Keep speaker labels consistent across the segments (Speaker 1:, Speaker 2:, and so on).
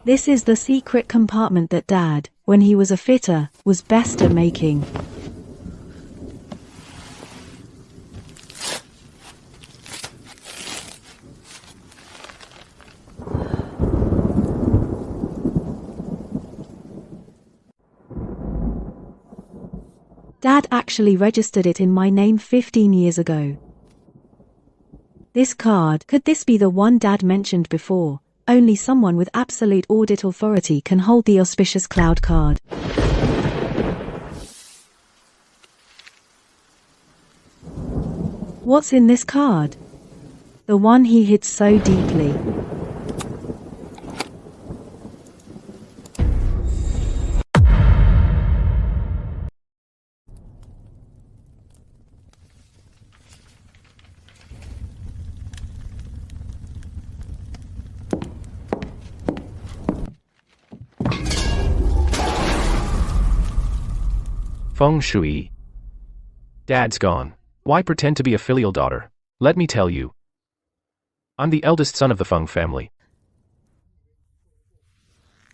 Speaker 1: This is the secret compartment that Dad, when he was a fitter, was best at making. Dad actually registered it in my name 15 years ago. This card, could this be the one Dad mentioned before? Only someone with absolute audit authority can hold the auspicious cloud card. What's in this card? The one he hid so deeply.
Speaker 2: Feng Shui. Dad's gone. Why pretend to be a filial daughter? Let me tell you. I'm the eldest son of the Feng family.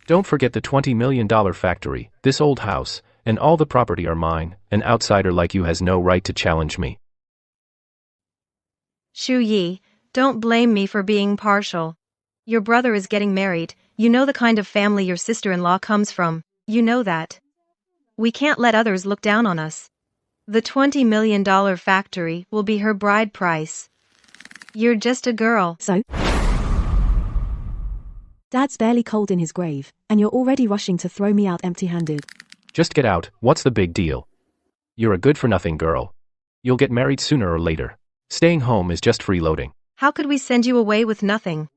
Speaker 2: Don't forget the $20 million factory, this old house, and all the property are mine. An outsider like you has no right to challenge me.
Speaker 3: Shu Yi, don't blame me for being partial. Your brother is getting married. You know the kind of family your sister-in-law comes from. You know that. We can't let others look down on us. The $20 million factory will be her bride price. You're just a girl.
Speaker 1: So? Dad's barely cold in his grave, and you're already rushing to throw me out empty-handed.
Speaker 2: Just get out, what's the big deal? You're a good-for-nothing girl. You'll get married sooner or later. Staying home is just freeloading.
Speaker 3: How could we send you away with nothing?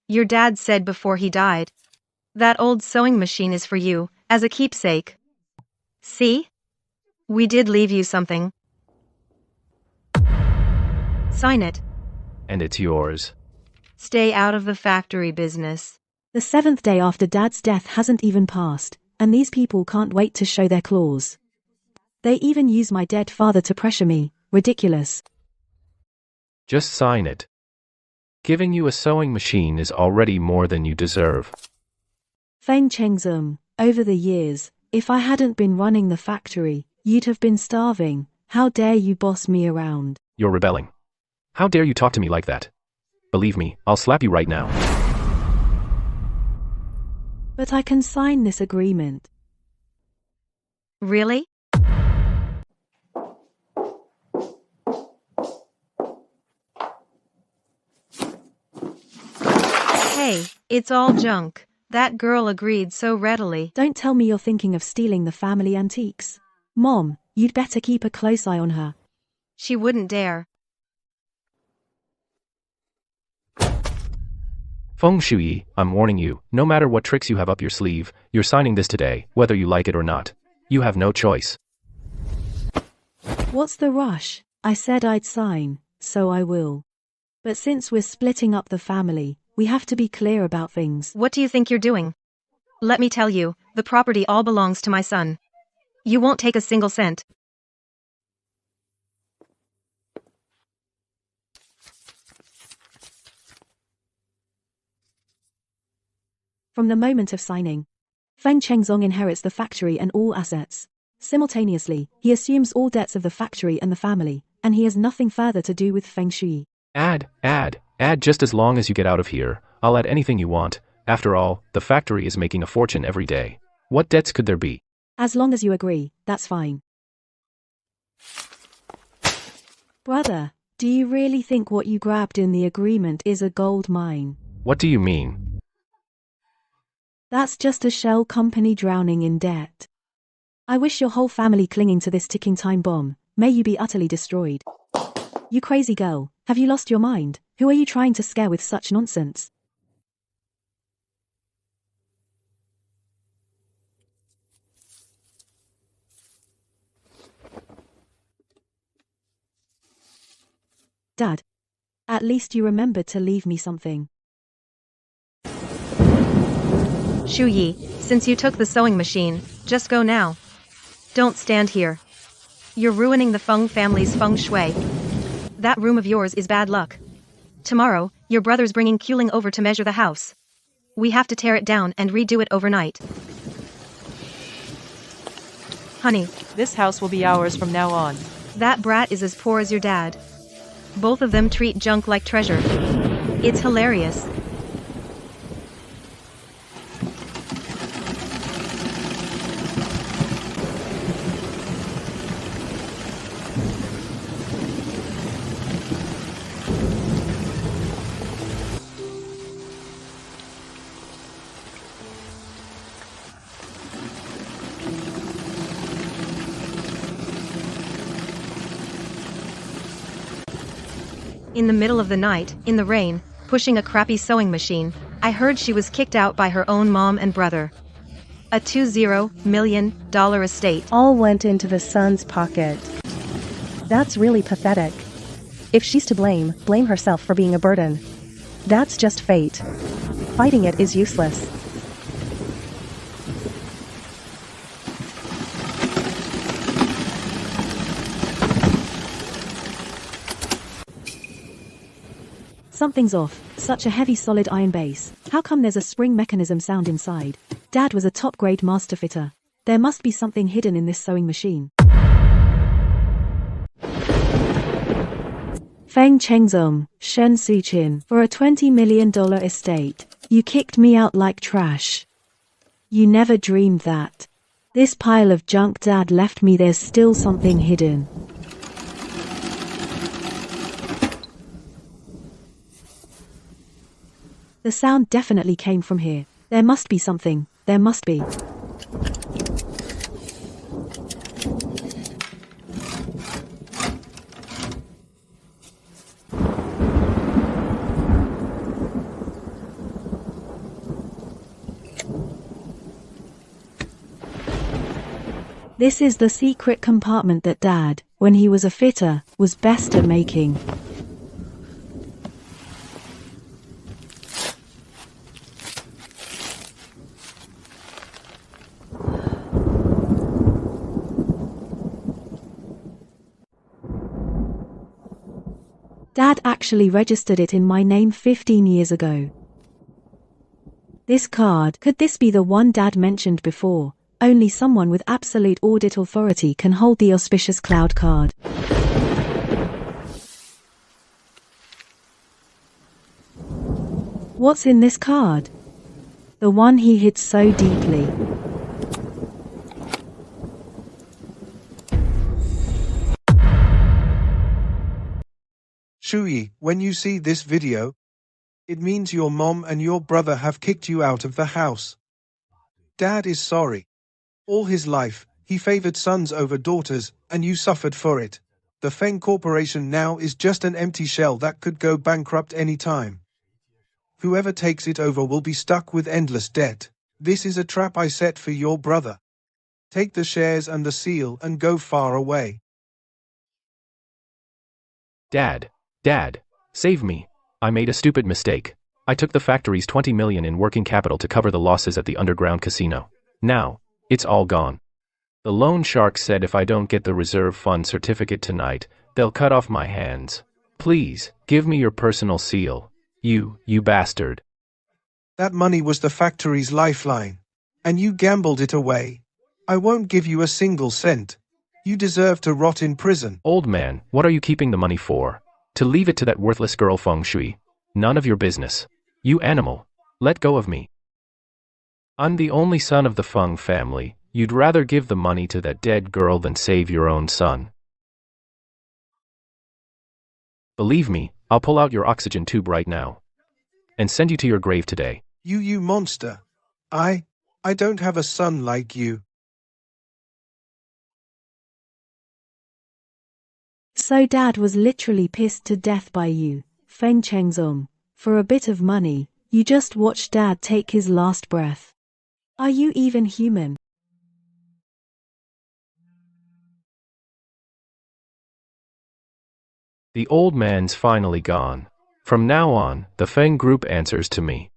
Speaker 3: Your dad said before he died. That old sewing machine is for you, as a keepsake. See? We did leave you something. Sign it.
Speaker 2: And it's yours.
Speaker 3: Stay out of the factory business.
Speaker 1: The 7th day after Dad's death hasn't even passed, and these people can't wait to show their claws. They even use my dead father to pressure me. Ridiculous.
Speaker 2: Just sign it. Giving you a sewing machine is already more than you deserve.
Speaker 1: Feng Chengzum, over the years, if I hadn't been running the factory, you'd have been starving. How dare you boss me around?
Speaker 2: You're rebelling. How dare you talk to me like that? Believe me, I'll slap you right now.
Speaker 1: But I can sign this agreement.
Speaker 3: Really? Hey, it's all junk. That girl agreed so readily.
Speaker 1: Don't tell me you're thinking of stealing the family antiques. Mom, you'd better keep a close eye on her.
Speaker 3: She wouldn't dare.
Speaker 2: Feng Shui, I'm warning you, no matter what tricks you have up your sleeve, you're signing this today, whether you like it or not. You have no choice.
Speaker 1: What's the rush? I said I'd sign, so I will. But since we're splitting up the family, we have to be clear about things.
Speaker 3: What do you think you're doing? Let me tell you, the property all belongs to my son. You won't take a single cent.
Speaker 1: From the moment of signing, Feng Chengzong inherits the factory and all assets. Simultaneously, he assumes all debts of the factory and the family, and he has nothing further to do with Feng Shui.
Speaker 2: Add just as long as you get out of here. I'll add anything you want. After all, the factory is making a fortune every day. What debts could there be?
Speaker 1: As long as you agree, that's fine. Brother, do you really think what you grabbed in the agreement is a gold mine?
Speaker 2: What do you mean?
Speaker 1: That's just a shell company drowning in debt. I wish your whole family clinging to this ticking time bomb. May you be utterly destroyed. You crazy girl, have you lost your mind? Who are you trying to scare with such nonsense? Dad, at least you remembered to leave me something.
Speaker 3: Shu Yi, since you took the sewing machine, just go now. Don't stand here. You're ruining the Feng family's feng shui. That room of yours is bad luck. Tomorrow, your brother's bringing Quling over to measure the house. We have to tear it down and redo it overnight. Honey,
Speaker 4: This house will be ours from now on.
Speaker 3: that brat is as poor as your dad. Both of them treat junk like treasure. It's hilarious. In the middle of the night, in the rain, pushing a crappy sewing machine, I heard she was kicked out by her own mom and brother. A $20 million estate.
Speaker 5: All went into the son's pocket. That's really pathetic. If she's to blame, blame herself for being a burden. That's just fate. Fighting it is useless.
Speaker 1: Something's off. Such a heavy solid iron base. How come there's a spring mechanism sound inside? Dad was a top-grade master fitter. There must be something hidden in this sewing machine. Feng Chengzong, Shen Suqin, for a $20 million estate. You kicked me out like trash. You never dreamed that. This pile of junk Dad left me, there's still something hidden. The sound definitely came from here. There must be something. There must be. This is the secret compartment that Dad, when he was a fitter, was best at making. Dad actually registered it in my name 15 years ago. This card, could this be the one Dad mentioned before? Only someone with absolute audit authority can hold the auspicious cloud card. What's in this card? The one he hid so deeply.
Speaker 6: Shui, when you see this video, it means your mom and your brother have kicked you out of the house. Dad is sorry. All his life, he favored sons over daughters, and you suffered for it. The Feng Corporation now is just an empty shell that could go bankrupt any time. Whoever takes it over will be stuck with endless debt. This is a trap I set for your brother. Take the shares and the seal and go far away.
Speaker 2: Dad, save me. I made a stupid mistake. I took the factory's $20 million in working capital to cover the losses at the underground casino. Now, it's all gone. The loan shark said if I don't get the reserve fund certificate tonight, they'll cut off my hands. Please, give me your personal seal. You bastard.
Speaker 6: That money was the factory's lifeline, and you gambled it away. I won't give you a single cent. You deserve to rot in prison.
Speaker 2: Old man, what are you keeping the money for? To leave it to that worthless girl Feng Shui? None of your business. You animal. Let go of me. I'm the only son of the Feng family. You'd rather give the money to that dead girl than save your own son. Believe me, I'll pull out your oxygen tube right now. And send you to your grave today.
Speaker 6: You monster. I don't have a son like you.
Speaker 1: So Dad was literally pissed to death by you, Feng Chengzong. For a bit of money, you just watched Dad take his last breath. Are you even human?
Speaker 2: The old man's finally gone. From now on, the Feng Group answers to me.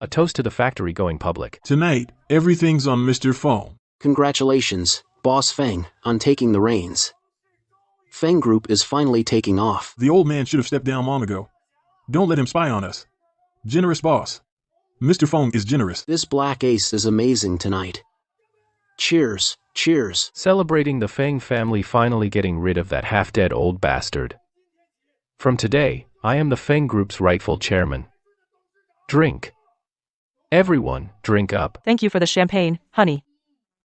Speaker 2: A toast to the factory going public.
Speaker 7: Tonight, everything's on Mr. Feng.
Speaker 8: Congratulations, Boss Feng, on taking the reins.
Speaker 7: Fang Group is finally taking off.
Speaker 8: The old man should have stepped down long ago. Don't let him spy on us. Generous boss. Mr. Fong is generous.
Speaker 7: This black ace is amazing tonight. Cheers, cheers.
Speaker 2: Celebrating the Fang family finally getting rid of that half-dead old bastard. From today, I am the Fang Group's rightful chairman. Drink. Everyone, drink up.
Speaker 4: Thank you for the champagne, honey.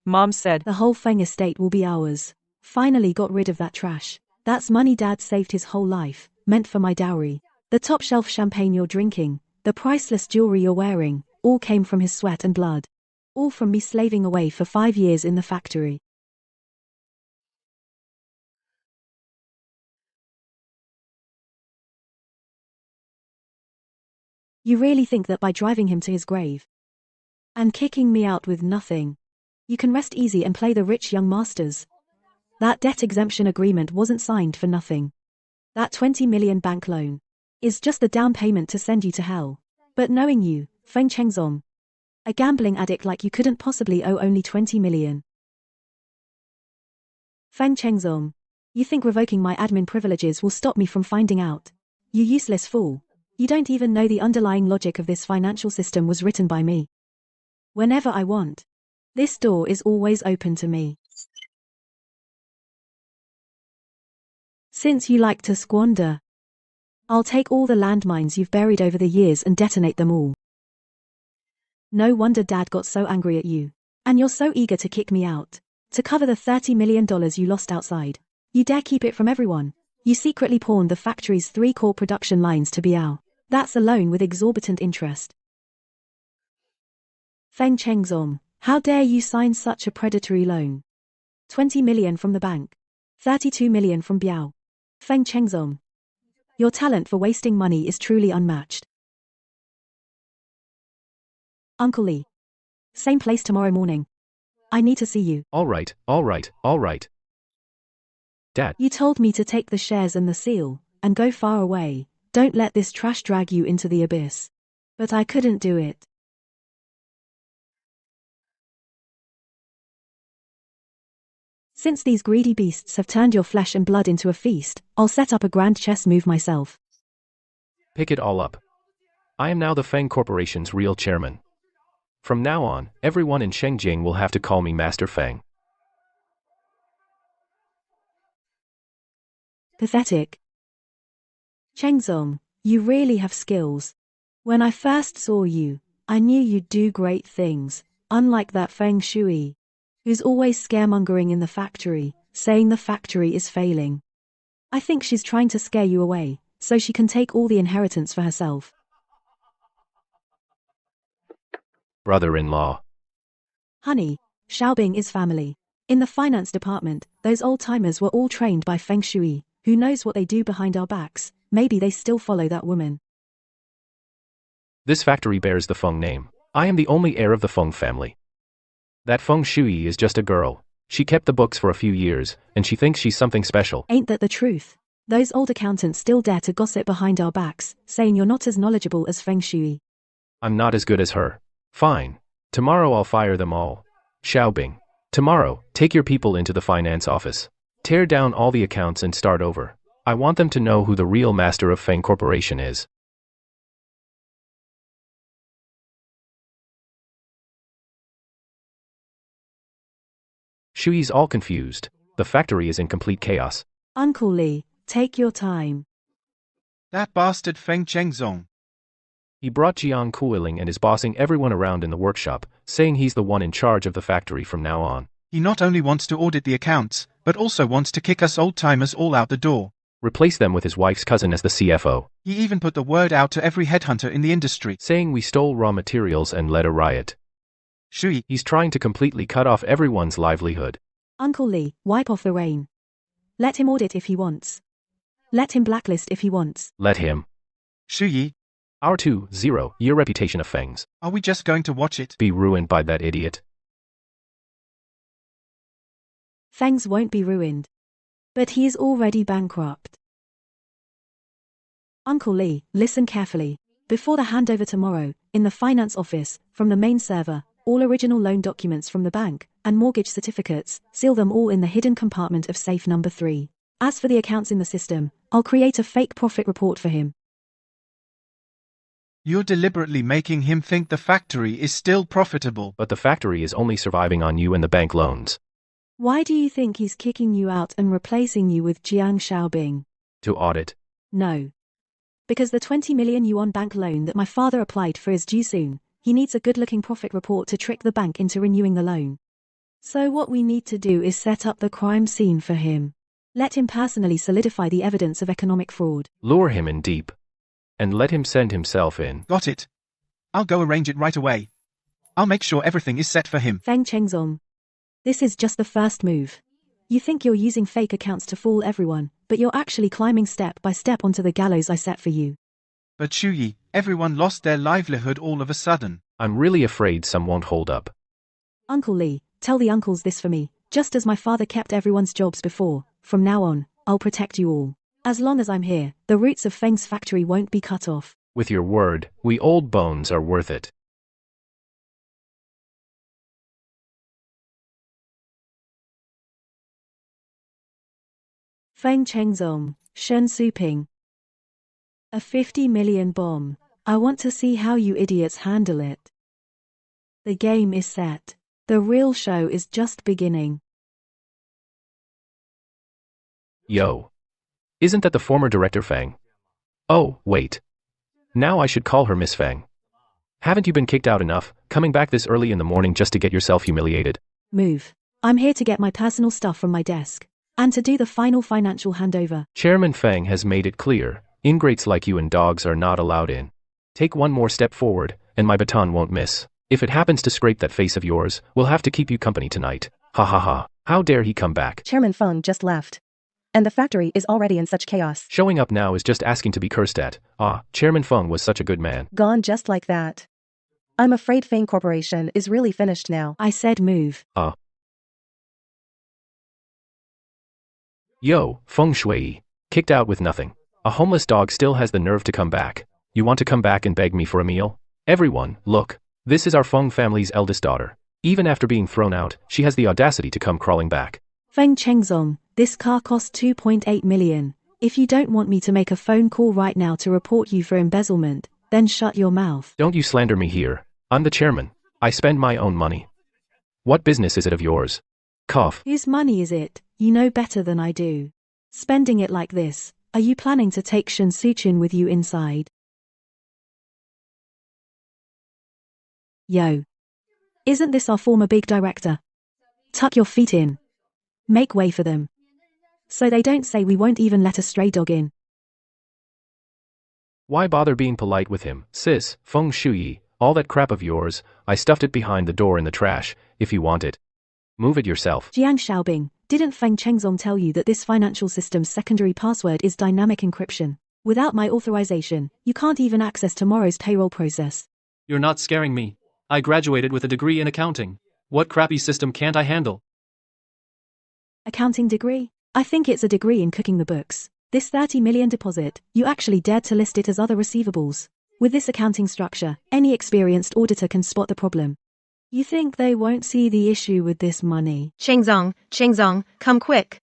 Speaker 4: Mom said.
Speaker 1: The whole Fang estate will be ours. Finally got rid of that trash. That's money Dad saved his whole life, meant for my dowry. The top shelf champagne you're drinking, the priceless jewelry you're wearing, all came from his sweat and blood. All from me slaving away for 5 years in the factory. You really think that by driving him to his grave and kicking me out with nothing, you can rest easy and play the rich young masters? That debt exemption agreement wasn't signed for nothing. That 20 million bank loan is just the down payment to send you to hell. But knowing you, Feng Chengzong, a gambling addict like you couldn't possibly owe only 20 million. Feng Chengzong, you think revoking my admin privileges will stop me from finding out? You useless fool. You don't even know the underlying logic of this financial system was written by me. Whenever I want, this door is always open to me. Since you like to squander, I'll take all the landmines you've buried over the years and detonate them all. No wonder Dad got so angry at you. And you're so eager to kick me out. To cover the $30 million you lost outside. You dare keep it from everyone. You secretly pawned the factory's 3 core production lines to Biao. That's a loan with exorbitant interest. Feng Chengzong, how dare you sign such a predatory loan? 20 million from the bank. 32 million from Biao. Feng Chengzong, your talent for wasting money is truly unmatched. Uncle Lee. Same place tomorrow morning. I need to see you.
Speaker 2: All right, all right, all right. Dad.
Speaker 1: You told me to take the shares and the seal, and go far away. Don't let this trash drag you into the abyss. But I couldn't do it. Since these greedy beasts have turned your flesh and blood into a feast, I'll set up a grand chess move myself.
Speaker 2: Pick it all up. I am now the Fang Corporation's real chairman. From now on, everyone in Shengjing will have to call me Master Fang.
Speaker 1: Pathetic. Chengzong, you really have skills. When I first saw you, I knew you'd do great things, unlike that Feng Shui, who's always scaremongering in the factory, saying the factory is failing. I think she's trying to scare you away, so she can take all the inheritance for herself.
Speaker 2: Brother-in-law.
Speaker 1: Honey, Xiaobing is family. In the finance department, those old-timers were all trained by Feng Shui. Who knows what they do behind our backs? Maybe they still follow that woman.
Speaker 2: This factory bears the Feng name. I am the only heir of the Feng family. That Feng Shui is just a girl. She kept the books for a few years, and she thinks she's something special.
Speaker 1: Ain't that the truth? Those old accountants still dare to gossip behind our backs, saying you're not as knowledgeable as Feng Shui.
Speaker 2: I'm not as good as her. Fine. Tomorrow I'll fire them all. Xiaobing. Tomorrow, take your people into the finance office. Tear down all the accounts and start over. I want them to know who the real master of Fang Corporation is. Shui's all confused. The factory is in complete chaos.
Speaker 1: Uncle Lee, take your time.
Speaker 6: That bastard Feng Chengzong.
Speaker 2: He brought Jiang Kuiling and is bossing everyone around in the workshop, saying he's the one in charge of the factory from now on.
Speaker 6: He not only wants to audit the accounts, but also wants to kick us old-timers all out the door.
Speaker 2: Replace them with his wife's cousin as the CFO.
Speaker 6: He even put the word out to every headhunter in the industry,
Speaker 2: saying we stole raw materials and led a riot.
Speaker 6: Shui.
Speaker 2: He's trying to completely cut off everyone's livelihood.
Speaker 1: Uncle Lee, wipe off the rain. Let him audit if he wants. Let him blacklist if he wants.
Speaker 2: Let him.
Speaker 6: Shui.
Speaker 2: Our 2-0-year reputation of Fangs.
Speaker 6: Are we just going to watch it
Speaker 2: be ruined by that idiot?
Speaker 1: Fangs won't be ruined. But he is already bankrupt. Uncle Lee, listen carefully. Before the handover tomorrow, in the finance office, from the main server, all original loan documents from the bank, and mortgage certificates, seal them all in the hidden compartment of safe number 3. As for the accounts in the system, I'll create a fake profit report for him.
Speaker 6: You're deliberately making him think the factory is still profitable.
Speaker 2: But the factory is only surviving on you and the bank loans.
Speaker 1: Why do you think he's kicking you out and replacing you with Jiang Xiaobing?
Speaker 2: To audit.
Speaker 1: No. Because the 20 million yuan bank loan that my father applied for is due soon. He needs a good-looking profit report to trick the bank into renewing the loan. So what we need to do is set up the crime scene for him. Let him personally solidify the evidence of economic fraud.
Speaker 2: Lure him in deep. And let him send himself in.
Speaker 6: Got it. I'll go arrange it right away. I'll make sure everything is set for him.
Speaker 1: Feng Chengzong. This is just the first move. You think you're using fake accounts to fool everyone, but you're actually climbing step by step onto the gallows I set for you.
Speaker 6: But Shuyi, everyone lost their livelihood all of a sudden.
Speaker 2: I'm really afraid some won't hold up.
Speaker 1: Uncle Li, tell the uncles this for me. Just as my father kept everyone's jobs before, from now on, I'll protect you all. As long as I'm here, the roots of Feng's factory won't be cut off.
Speaker 2: With your word, we old bones are worth it.
Speaker 1: Feng Chengzong, Shen Suping. A 50 million bomb. I want to see how you idiots handle it. The game is set. The real show is just beginning.
Speaker 2: Yo. Isn't that the former director Fang? Oh, wait. Now I should call her Miss Fang. Haven't you been kicked out enough, coming back this early in the morning just to get yourself humiliated?
Speaker 1: Move. I'm here to get my personal stuff from my desk. And to do the final financial handover.
Speaker 2: Chairman Fang has made it clear, ingrates like you and dogs are not allowed in. Take one more step forward, and my baton won't miss. If it happens to scrape that face of yours, we'll have to keep you company tonight. Ha ha ha. How dare he come back?
Speaker 5: Chairman Feng just left. And the factory is already in such chaos.
Speaker 2: Showing up now is just asking to be cursed at. Chairman Feng was such a good man.
Speaker 5: Gone just like that. I'm afraid Fang Corporation is really finished now.
Speaker 1: I said move.
Speaker 2: Yo, Feng Shui. Kicked out with nothing. A homeless dog still has the nerve to come back. You want to come back and beg me for a meal? Everyone, look. This is our Feng family's eldest daughter. Even after being thrown out, she has the audacity to come crawling back.
Speaker 1: Feng Chengzong, this car cost 2.8 million. If you don't want me to make a phone call right now to report you for embezzlement, then shut your mouth.
Speaker 2: Don't you slander me here. I'm the chairman. I spend my own money. What business is it of yours? Cough.
Speaker 1: Whose money is it? You know better than I do. Spending it like this, are you planning to take Shen Suchun with you inside? Yo. Isn't this our former big director? Tuck your feet in. Make way for them. So they don't say we won't even let a stray dog in.
Speaker 2: Why bother being polite with him, sis, Feng Shui? All that crap of yours, I stuffed it behind the door in the trash, if you want it. Move it yourself.
Speaker 1: Jiang Xiaobing, didn't Feng Chengzong tell you that this financial system's secondary password is dynamic encryption? Without my authorization, you can't even access tomorrow's payroll process.
Speaker 9: You're not scaring me. I graduated with a degree in accounting. What crappy system can't I handle?
Speaker 1: Accounting degree? I think it's a degree in cooking the books. This 30 million deposit, you actually dared to list it as other receivables. With this accounting structure, any experienced auditor can spot the problem. You think they won't see the issue with this money?
Speaker 3: Chengzong, come quick.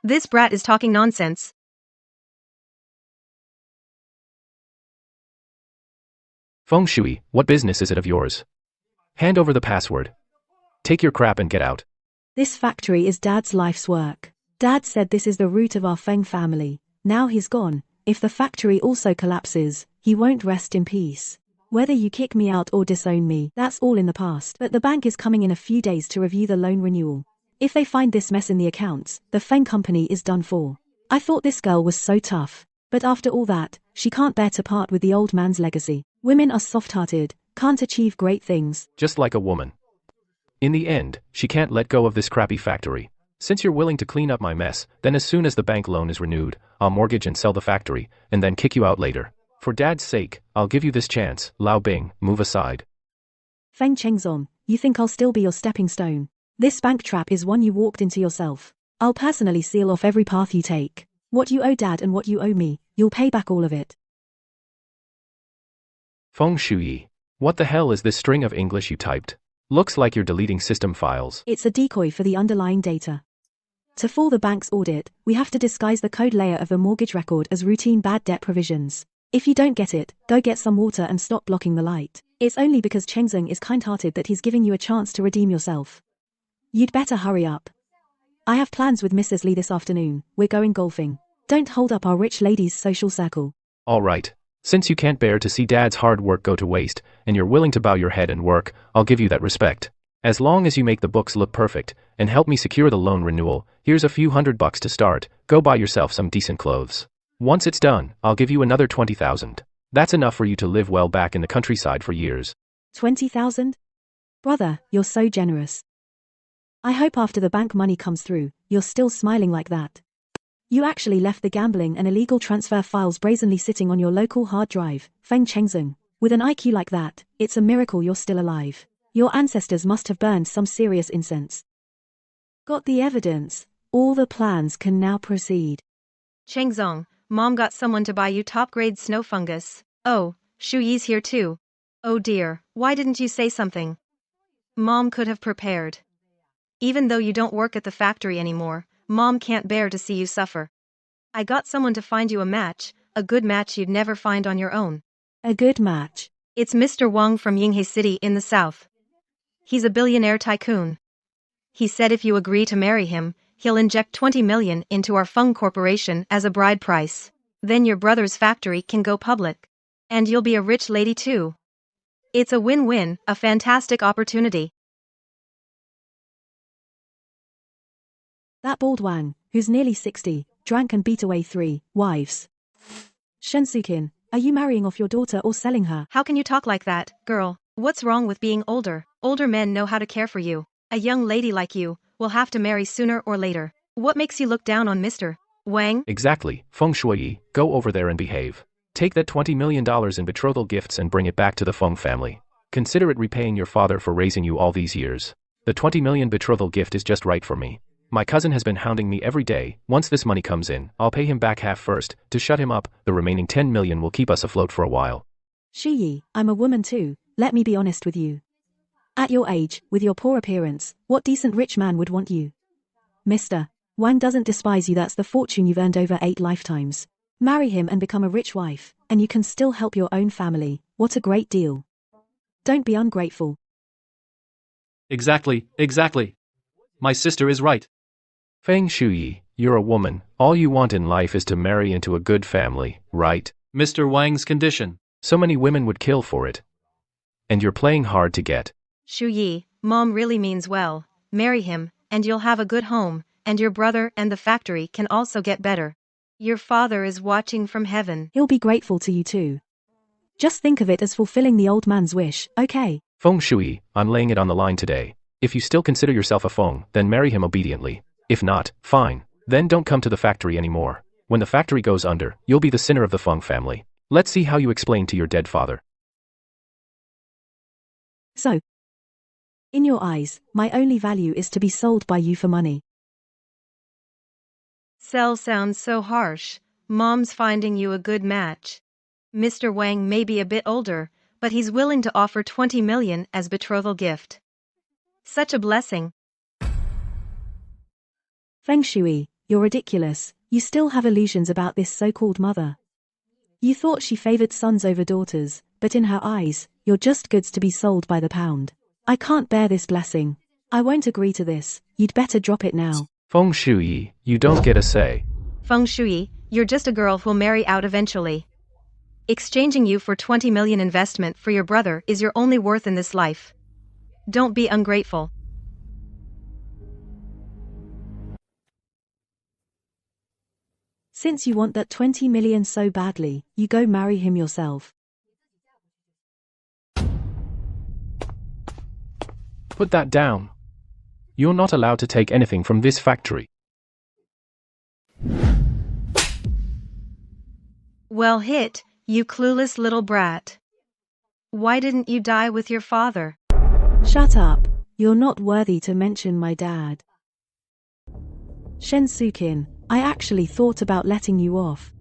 Speaker 3: This brat is talking nonsense.
Speaker 2: Feng Shui, what business is it of yours? Hand over the password. Take your crap and get out.
Speaker 1: This factory is Dad's life's work. Dad said this is the root of our Feng family. Now he's gone. If the factory also collapses, he won't rest in peace. Whether you kick me out or disown me, that's all in the past. But the bank is coming in a few days to review the loan renewal. If they find this mess in the accounts, the Feng company is done for. I thought this girl was so tough. But after all that, she can't bear to part with the old man's legacy. Women are soft-hearted, can't achieve great things.
Speaker 2: Just like a woman. In the end, she can't let go of this crappy factory. Since you're willing to clean up my mess, then as soon as the bank loan is renewed, I'll mortgage and sell the factory, and then kick you out later. For Dad's sake, I'll give you this chance. Lao Bing, move aside.
Speaker 1: Feng Chengzong, you think I'll still be your stepping stone? This bank trap is one you walked into yourself. I'll personally seal off every path you take. What you owe Dad and what you owe me, you'll pay back all of it.
Speaker 2: Feng Shui, what the hell is this string of English you typed? Looks like you're deleting system files.
Speaker 1: It's a decoy for the underlying data. To fool the bank's audit, we have to disguise the code layer of the mortgage record as routine bad debt provisions. If you don't get it, go get some water and stop blocking the light. It's only because Chengzeng is kind-hearted that he's giving you a chance to redeem yourself. You'd better hurry up. I have plans with Mrs. Lee this afternoon. We're going golfing. Don't hold up our rich ladies' social circle.
Speaker 2: All right. Since you can't bear to see Dad's hard work go to waste, and you're willing to bow your head and work, I'll give you that respect. As long as you make the books look perfect, and help me secure the loan renewal, here's a few $100 to start. Go buy yourself some decent clothes. Once it's done, I'll give you another 20,000. That's enough for you to live well back in the countryside for years.
Speaker 1: 20,000? Brother, you're so generous. I hope after the bank money comes through, you're still smiling like that. You actually left the gambling and illegal transfer files brazenly sitting on your local hard drive, Feng Chengzeng. With an IQ like that, it's a miracle you're still alive. Your ancestors must have burned some serious incense. Got the evidence. All the plans can now proceed.
Speaker 3: Chengzong, Mom got someone to buy you top-grade snow fungus. Oh, Shu Yi's here too. Oh dear, why didn't you say something? Mom could have prepared. Even though you don't work at the factory anymore, Mom can't bear to see you suffer. I got someone to find you a match, a good match you'd never find on your own.
Speaker 1: A good match?
Speaker 3: It's Mr. Wang from Yinghe City in the south. He's a billionaire tycoon. He said if you agree to marry him, he'll inject 20 million into our Feng Corporation as a bride price. Then your brother's factory can go public. And you'll be a rich lady too. It's a win-win, a fantastic opportunity.
Speaker 1: That bald Wang, who's nearly 60, drank and beat away 3 wives. Shensukin, are you marrying off your daughter or selling her?
Speaker 3: How can you talk like that, girl? What's wrong with being older? Older men know how to care for you. A young lady like you will have to marry sooner or later. What makes you look down on Mr. Wang?
Speaker 2: Exactly, Feng Shuyi, go over there and behave. Take that $20 million in betrothal gifts and bring it back to the Feng family. Consider it repaying your father for raising you all these years. The 20 million betrothal gift is just right for me. My cousin has been hounding me every day. Once this money comes in, I'll pay him back half first. To shut him up, the remaining 10 million will keep us afloat for a while.
Speaker 1: Shu Yi, I'm a woman too. Let me be honest with you. At your age, with your poor appearance, what decent rich man would want you? Mr. Wang doesn't despise you. That's the fortune you've earned over 8 lifetimes. Marry him and become a rich wife, and you can still help your own family. What a great deal. Don't be ungrateful.
Speaker 9: Exactly. My sister is right.
Speaker 2: Feng Shuyi, you're a woman. All you want in life is to marry into a good family, right?
Speaker 9: Mr. Wang's condition.
Speaker 2: So many women would kill for it. And you're playing hard to get.
Speaker 3: Shu Yi, Mom really means well. Marry him, and you'll have a good home, and your brother and the factory can also get better. Your father is watching from heaven.
Speaker 1: He'll be grateful to you too. Just think of it as fulfilling the old man's wish, okay?
Speaker 2: Feng Shuyi, I'm laying it on the line today. If you still consider yourself a Feng, then marry him obediently. If not, fine. Then don't come to the factory anymore. When the factory goes under, you'll be the sinner of the Feng family. Let's see how you explain to your dead father.
Speaker 1: So, in your eyes, my only value is to be sold by you for money.
Speaker 3: Sell sounds so harsh. Mom's finding you a good match. Mr. Wang may be a bit older, but he's willing to offer 20 million as betrothal gift. Such a blessing.
Speaker 1: Feng Shui, you're ridiculous. You still have illusions about this so-called mother. You thought she favored sons over daughters, but in her eyes, you're just goods to be sold by the pound. I can't bear this blessing. I won't agree to this. You'd better drop it now.
Speaker 2: Feng Shuyi, you don't get a say.
Speaker 3: Feng Shui, you're just a girl who'll marry out eventually. Exchanging you for 20 million investment for your brother is your only worth in this life. Don't be ungrateful.
Speaker 1: Since you want that 20 million so badly, you go marry him yourself.
Speaker 2: Put that down. You're not allowed to take anything from this factory.
Speaker 3: Well hit, you clueless little brat. Why didn't you die with your father?
Speaker 1: Shut up. You're not worthy to mention my dad. Shensukin, I actually thought about letting you off.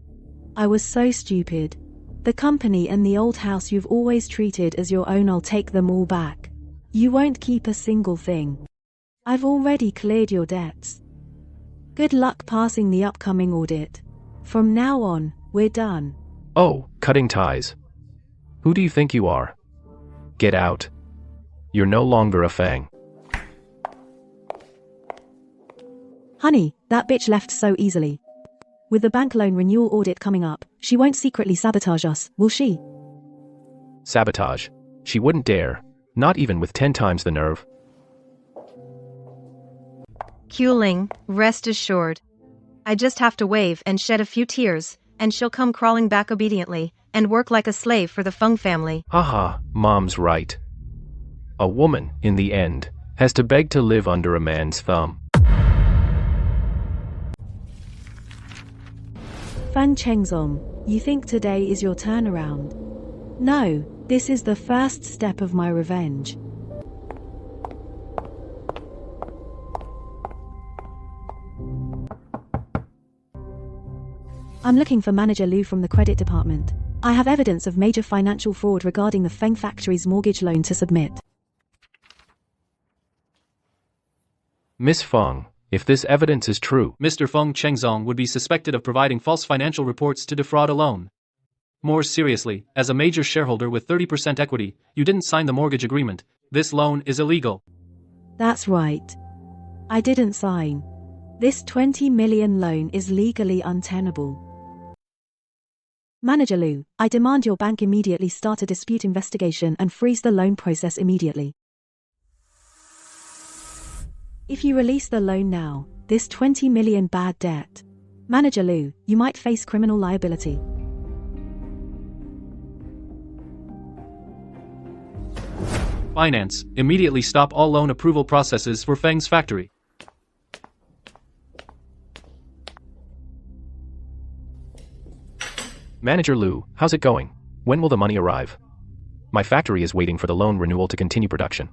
Speaker 1: I was so stupid. The company and the old house you've always treated as your own, I'll take them all back. You won't keep a single thing. I've already cleared your debts. Good luck passing the upcoming audit. From now on, we're done.
Speaker 2: Oh, cutting ties. Who do you think you are? Get out. You're no longer a Fang.
Speaker 1: Honey, that bitch left so easily. With the bank loan renewal audit coming up, she won't secretly sabotage us, will she?
Speaker 2: Sabotage. She wouldn't dare. Not even with 10 times the nerve.
Speaker 3: Ling, rest assured. I just have to wave and shed a few tears, and she'll come crawling back obediently, and work like a slave for the Feng family.
Speaker 2: Haha, Mom's right. A woman, in the end, has to beg to live under a man's thumb.
Speaker 1: Fan Chengzong, you think today is your turnaround? No, this is the first step of my revenge. I'm looking for Manager Liu from the credit department. I have evidence of major financial fraud regarding the Feng factory's mortgage loan to submit.
Speaker 2: Miss Feng, if this evidence is true,
Speaker 9: Mr. Feng Chengzong would be suspected of providing false financial reports to defraud a loan. More seriously, as a major shareholder with 30% equity, you didn't sign the mortgage agreement. This loan is illegal.
Speaker 1: That's right. I didn't sign. This 20 million loan is legally untenable. Manager Liu, I demand your bank immediately start a dispute investigation and freeze the loan process immediately. If you release the loan now, this 20 million bad debt. Manager Liu, you might face criminal liability.
Speaker 9: Finance, immediately stop all loan approval processes for Feng's factory.
Speaker 2: Manager Liu, how's it going? When will the money arrive? My factory is waiting for the loan renewal to continue production.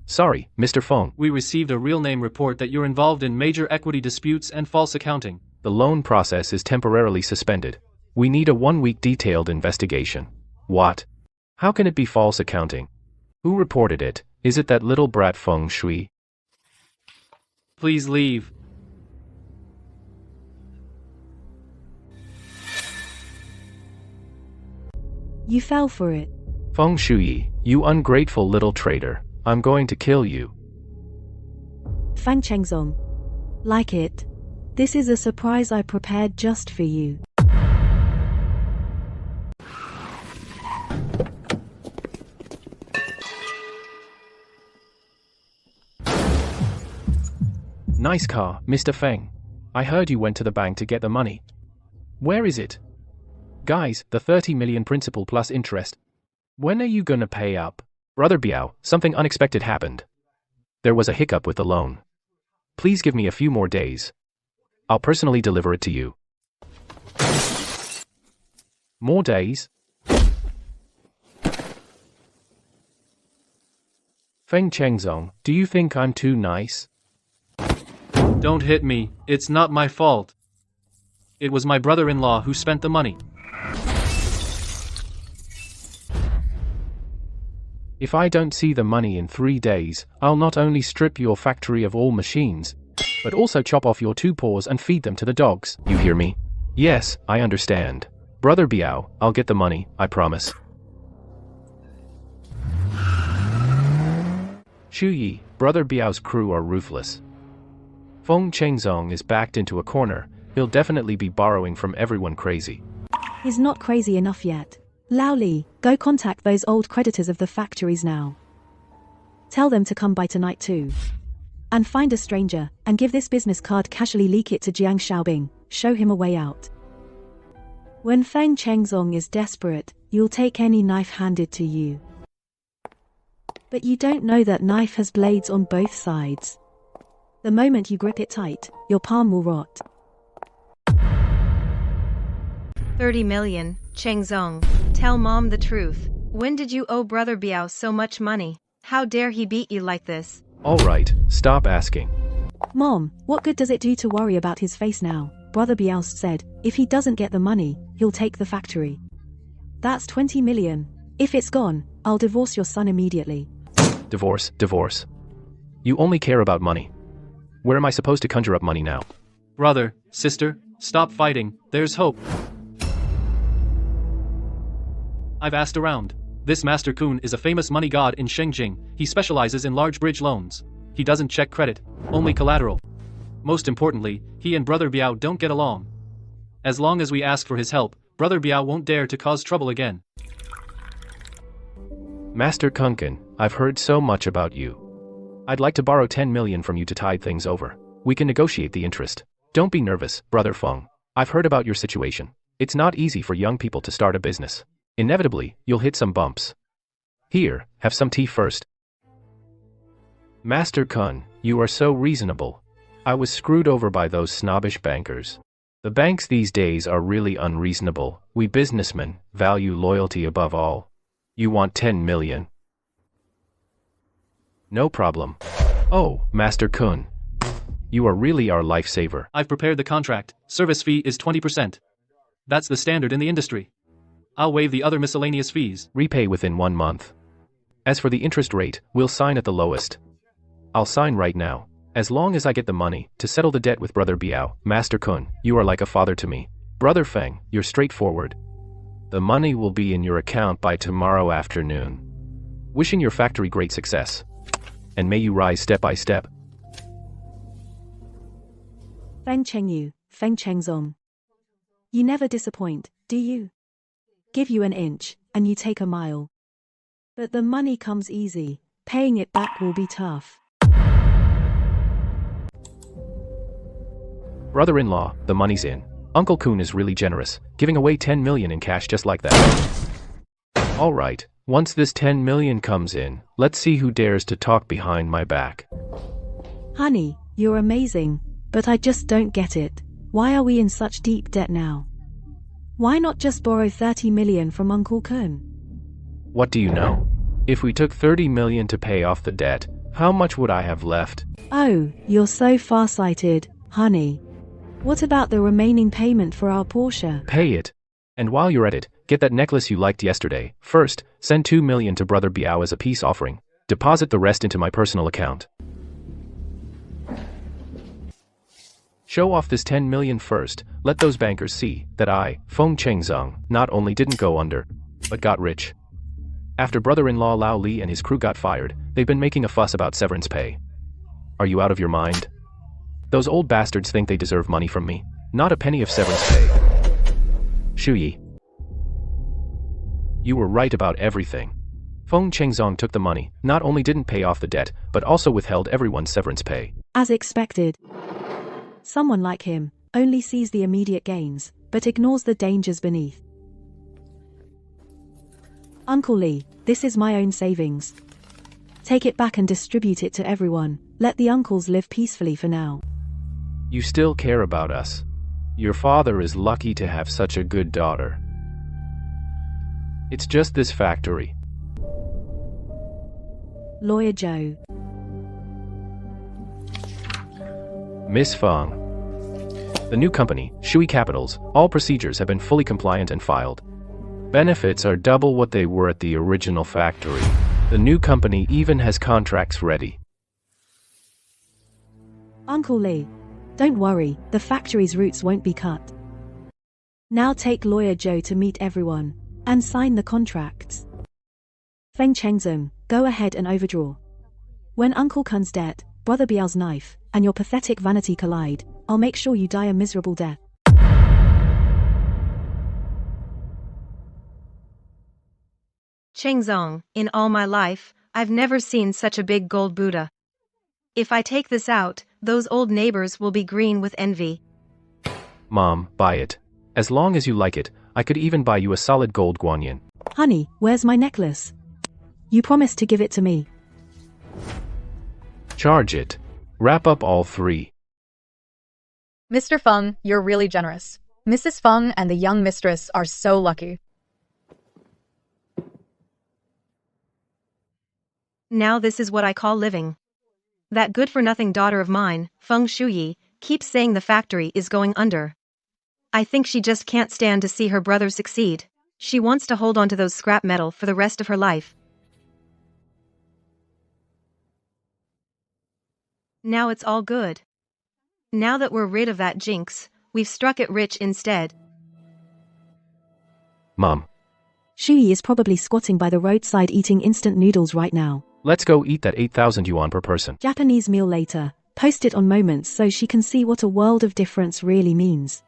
Speaker 2: Sorry, Mr. Feng.
Speaker 9: We received a real name report that you're involved in major equity disputes and false accounting.
Speaker 2: The loan process is temporarily suspended. We need a 1-week detailed investigation. What? How can it be false accounting? Who reported it? Is it that little brat Feng Shui?
Speaker 9: Please leave.
Speaker 1: You fell for it.
Speaker 2: Feng Shui, you ungrateful little traitor. I'm going to kill you.
Speaker 1: Fan Chengzong. Like it. This is a surprise I prepared just for you.
Speaker 2: Nice car, Mr. Feng. I heard you went to the bank to get the money. Where is it? Guys, the 30 million principal plus interest. When are you gonna pay up? Brother Biao, something unexpected happened. There was a hiccup with the loan. Please give me a few more days. I'll personally deliver it to you. More days? Feng Chengzong, do you think I'm too nice?
Speaker 9: Don't hit me, it's not my fault. It was my brother-in-law who spent the money.
Speaker 2: If I don't see the money in 3 days, I'll not only strip your factory of all machines, but also chop off your 2 paws and feed them to the dogs. You hear me? Yes, I understand. Brother Biao, I'll get the money, I promise. Shuyi, Brother Biao's crew are ruthless. Feng Chengzong is backed into a corner. He'll definitely be borrowing from everyone crazy.
Speaker 1: He's not crazy enough yet. Lao Li, go contact those old creditors of the factories now. Tell them to come by tonight too. And find a stranger, and give this business card, casually leak it to Jiang Xiaobing, show him a way out. When Feng Chengzong is desperate, you'll take any knife handed to you. But you don't know that knife has blades on both sides. The moment you grip it tight, your palm will rot.
Speaker 3: 30 million, Chengzong. Tell Mom the truth. When did you owe Brother Biao so much money? How dare he beat you like this?
Speaker 2: Alright, stop asking.
Speaker 1: Mom, what good does it do to worry about his face now? Brother Biao said, if he doesn't get the money, he'll take the factory. That's 20 million. If it's gone, I'll divorce your son immediately.
Speaker 2: Divorce. You only care about money. Where am I supposed to conjure up money now?
Speaker 9: Brother, sister, stop fighting, there's hope. I've asked around. This Master Kun is a famous money god in Shengjing. He specializes in large bridge loans. He doesn't check credit, only collateral. Most importantly, he and Brother Biao don't get along. As long as we ask for his help, Brother Biao won't dare to cause trouble again.
Speaker 2: Master Kunkin, I've heard so much about you. I'd like to borrow 10 million from you to tide things over. We can negotiate the interest. Don't be nervous, Brother Feng. I've heard about your situation. It's not easy for young people to start a business. Inevitably, you'll hit some bumps. Here, have some tea first. Master Kun, you are so reasonable. I was screwed over by those snobbish bankers. The banks these days are really unreasonable. We businessmen value loyalty above all. You want 10 million? No problem. Oh, Master Kun. You are really our lifesaver.
Speaker 9: I've prepared the contract. Service fee is 20%. That's the standard in the industry. I'll waive the other miscellaneous fees.
Speaker 2: Repay within 1 month. As for the interest rate, we'll sign at the lowest. I'll sign right now. As long as I get the money to settle the debt with Brother Biao. Master Kun, you are like a father to me. Brother Feng, you're straightforward. The money will be in your account by tomorrow afternoon. Wishing your factory great success. And may you rise step by step.
Speaker 1: Feng Chengyu, Feng Chengzong. You never disappoint, do you? Give you an inch, and you take a mile. But the money comes easy, paying it back will be tough.
Speaker 2: Brother-in-law, the money's in. Uncle Kun is really generous, giving away 10 million in cash just like that. Alright, once this 10 million comes in, let's see who dares to talk behind my back.
Speaker 1: Honey, you're amazing, but I just don't get it. Why are we in such deep debt now? Why not just borrow 30 million from Uncle Kun?
Speaker 2: What do you know? If we took 30 million to pay off the debt, how much would I have left?
Speaker 1: Oh, you're so farsighted, honey. What about the remaining payment for our Porsche?
Speaker 2: Pay it. And while you're at it, get that necklace you liked yesterday. First, send 2 million to Brother Biao as a peace offering. Deposit the rest into my personal account. Show off this 10 million first. Let those bankers see that I, Feng Chengzong, not only didn't go under, but got rich. After brother-in-law Lao Li and his crew got fired, they've been making a fuss about severance pay. Are you out of your mind? Those old bastards think they deserve money from me. Not a penny of severance pay. Shuyi. You were right about everything. Feng Chengzong took the money, not only didn't pay off the debt, but also withheld everyone's severance pay.
Speaker 1: As expected. Someone like him only sees the immediate gains, but ignores the dangers beneath. Uncle Lee, this is my own savings. Take it back and distribute it to everyone. Let the uncles live peacefully for now.
Speaker 2: You still care about us. Your father is lucky to have such a good daughter. It's just this factory.
Speaker 1: Lawyer Joe.
Speaker 2: Miss Feng. The new company, Shui Capitals, all procedures have been fully compliant and filed. Benefits are double what they were at the original factory. The new company even has contracts ready.
Speaker 1: Uncle Lee, don't worry, the factory's roots won't be cut. Now take Lawyer Joe to meet everyone, and sign the contracts. Feng Chengzong, go ahead and overdraw. When Uncle Kun's debt, Brother Biao's knife, and your pathetic vanity collide, I'll make sure you die a miserable death.
Speaker 3: Chengzong, in all my life, I've never seen such a big gold Buddha. If I take this out, those old neighbors will be green with envy.
Speaker 2: Mom, buy it. As long as you like it, I could even buy you a solid gold guanyin.
Speaker 1: Honey, where's my necklace? You promised to give it to me.
Speaker 2: Charge it. Wrap up all three.
Speaker 10: Mr. Feng, you're really generous. Mrs. Feng and the young mistress are so lucky.
Speaker 3: Now this is what I call living. That good-for-nothing daughter of mine, Feng Shuyi, keeps saying the factory is going under. I think she just can't stand to see her brother succeed. She wants to hold on to those scrap metal for the rest of her life. Now it's all good. Now that we're rid of that jinx, we've struck it rich instead.
Speaker 2: Mom,
Speaker 1: Shui is probably squatting by the roadside eating instant noodles right now.
Speaker 2: let's go eat that 8,000 yuan per person.
Speaker 1: Japanese meal later. Post it on Moments so she can see what a world of difference really means.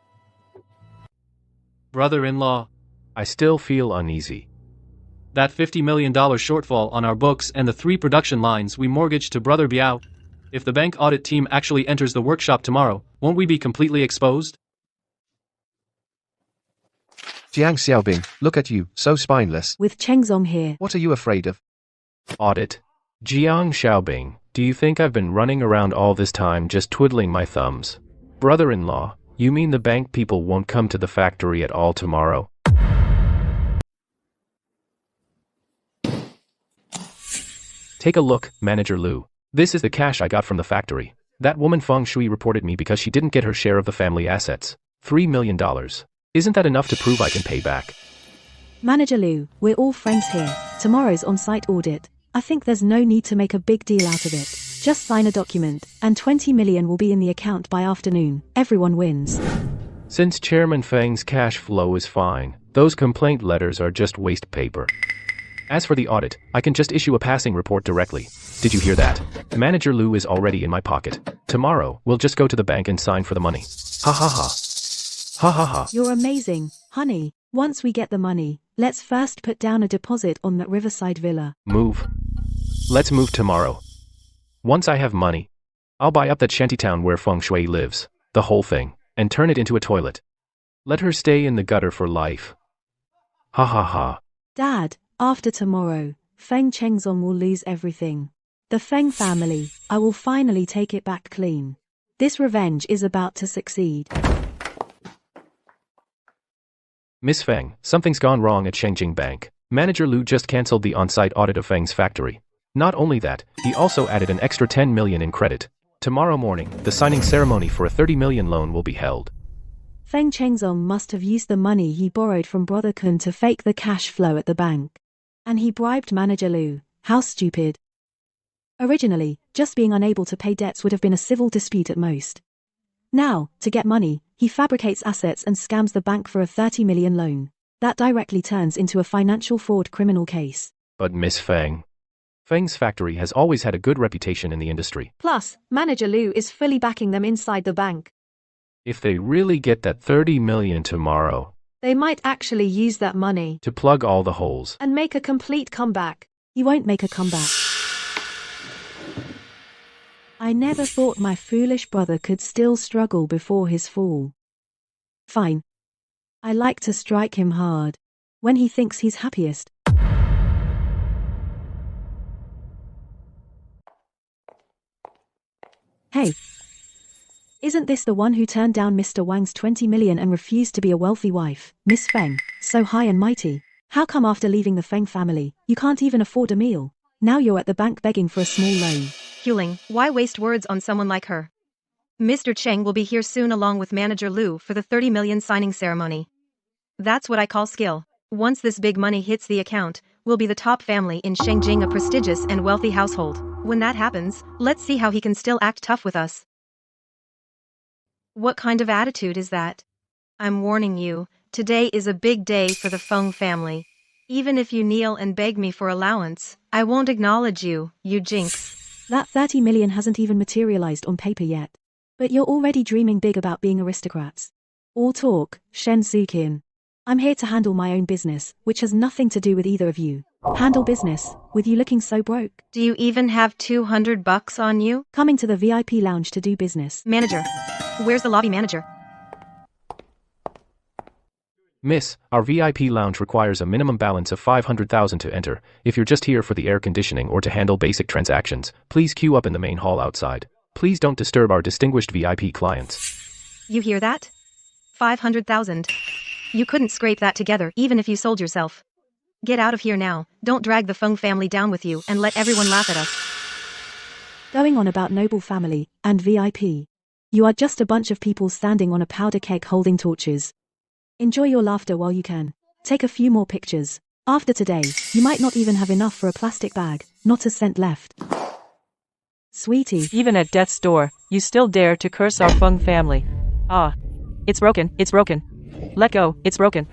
Speaker 9: Brother-in-law,
Speaker 2: I still feel uneasy.
Speaker 9: that $50 million shortfall on our books and the 3 production lines we mortgaged to Brother Biao. If the bank audit team actually enters the workshop tomorrow, won't we be completely exposed?
Speaker 11: Jiang Xiaobing, look at you, so spineless.
Speaker 1: With Chengzong here.
Speaker 11: What are you afraid of?
Speaker 2: Audit. Jiang Xiaobing, do you think I've been running around all this time just twiddling my thumbs? Brother-in-law, you mean the bank people won't come to the factory at all tomorrow? Take a look, Manager Liu. This is the cash I got from the factory. That woman Feng Shui reported me because she didn't get her share of the family assets. $3 million. Isn't that enough to prove I can pay back?
Speaker 1: Manager Liu, we're all friends here. Tomorrow's on-site audit. I think there's no need to make a big deal out of it. Just sign a document, and 20 million will be in the account by afternoon. Everyone wins.
Speaker 2: Since Chairman Feng's cash flow is fine, those complaint letters are just waste paper. As for the audit, I can just issue a passing report directly. Did you hear that? Manager Liu is already in my pocket. Tomorrow, we'll just go to the bank and sign for the money. Ha ha ha. Ha ha ha.
Speaker 1: You're amazing, honey. Once we get the money, let's first put down a deposit on that riverside villa.
Speaker 2: Move. Let's move tomorrow. Once I have money, I'll buy up that shantytown where Feng Shui lives, the whole thing, and turn it into a toilet. Let her stay in the gutter for life. Ha ha ha.
Speaker 1: Dad, after tomorrow, Feng Chengzong will lose everything. The Feng family, I will finally take it back clean. This revenge is about to succeed.
Speaker 2: Miss Feng, something's gone wrong at Shengjing Bank. Manager Liu just cancelled the on-site audit of Feng's factory. Not only that, he also added an extra 10 million in credit. Tomorrow morning, the signing ceremony for a 30 million loan will be held.
Speaker 1: Feng Chengzong must have used the money he borrowed from Brother Kun to fake the cash flow at the bank. And he bribed Manager Liu. How stupid. Originally, just being unable to pay debts would have been a civil dispute at most. Now, to get money, he fabricates assets and scams the bank for a 30 million loan. That directly turns into a financial fraud criminal case.
Speaker 2: But Miss Feng. Feng's factory has always had a good reputation in the industry.
Speaker 1: Plus, Manager Liu is fully backing them inside the bank.
Speaker 2: If they really get that 30 million tomorrow,
Speaker 1: they might actually use that money
Speaker 2: to plug all the holes
Speaker 1: and make a complete comeback. He won't make a comeback. I never thought my foolish brother could still struggle before his fall. Fine. I like to strike him hard. When he thinks he's happiest. Hey. Isn't this the one who turned down Mr. Wang's 20 million and refused to be a wealthy wife, Miss Feng, so high and mighty? How come after leaving the Feng family, you can't even afford a meal? Now you're at the bank begging for a small loan.
Speaker 3: Huling, why waste words on someone like her? Mr. Cheng will be here soon along with Manager Liu for the 30 million signing ceremony. That's what I call skill. Once this big money hits the account, we'll be the top family in Shengjing, a prestigious and wealthy household. When that happens, let's see how he can still act tough with us. What kind of attitude is that? I'm warning you, today is a big day for the Feng family. Even if you kneel and beg me for allowance, I won't acknowledge you, you jinx.
Speaker 1: That 30 million hasn't even materialized on paper yet. But you're already dreaming big about being aristocrats. All talk, Shen Zukin. I'm here to handle my own business, which has nothing to do with either of you. Handle business, with you looking so broke.
Speaker 3: Do you even have 200 bucks on you?
Speaker 1: Coming to the VIP lounge to do business.
Speaker 3: Manager. Where's the lobby manager?
Speaker 2: Miss, our VIP lounge requires a minimum balance of 500,000 to enter. If you're just here for the air conditioning or to handle basic transactions, please queue up in the main hall outside. Please don't disturb our distinguished VIP clients.
Speaker 3: You hear that? 500,000. You couldn't scrape that together even if you sold yourself. Get out of here now, don't drag the Feng family down with you and let everyone laugh at us.
Speaker 1: Going on about noble family and VIP. You are just a bunch of people standing on a powder keg holding torches. Enjoy your laughter while you can. Take a few more pictures. After today, you might not even have enough for a plastic bag, not a cent left. Sweetie.
Speaker 4: Even at death's door, you still dare to curse our Feng family. Ah. It's broken, it's broken. Let go, it's broken.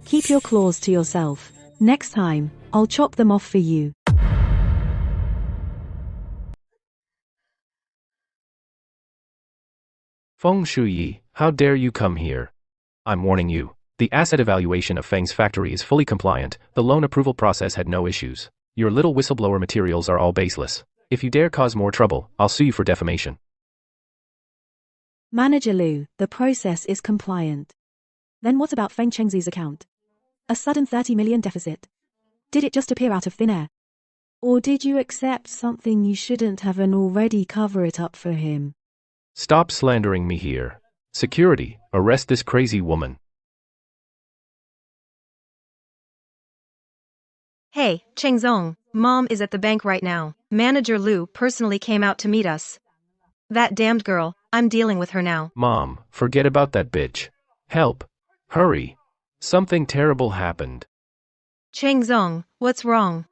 Speaker 1: Keep your claws to yourself. Next time, I'll chop them off for you.
Speaker 2: Feng Shuyi, how dare you come here? I'm warning you. The asset evaluation of Feng's factory is fully compliant, the loan approval process had no issues. Your little whistleblower materials are all baseless. If you dare cause more trouble, I'll sue you for defamation.
Speaker 1: Manager Liu, the process is compliant. Then what about Feng Chengzi's account? A sudden 30 million deficit. Did it just appear out of thin air? Or did you accept something you shouldn't have and already cover it up for him?
Speaker 2: Stop slandering me here. Security, arrest this crazy woman.
Speaker 3: Hey, Chengzong, Mom is at the bank right now. Manager Liu personally came out to meet us. That damned girl, I'm dealing with her now.
Speaker 2: Mom, forget about that bitch. Help. Hurry. Something terrible happened.
Speaker 3: Chengzong, what's wrong?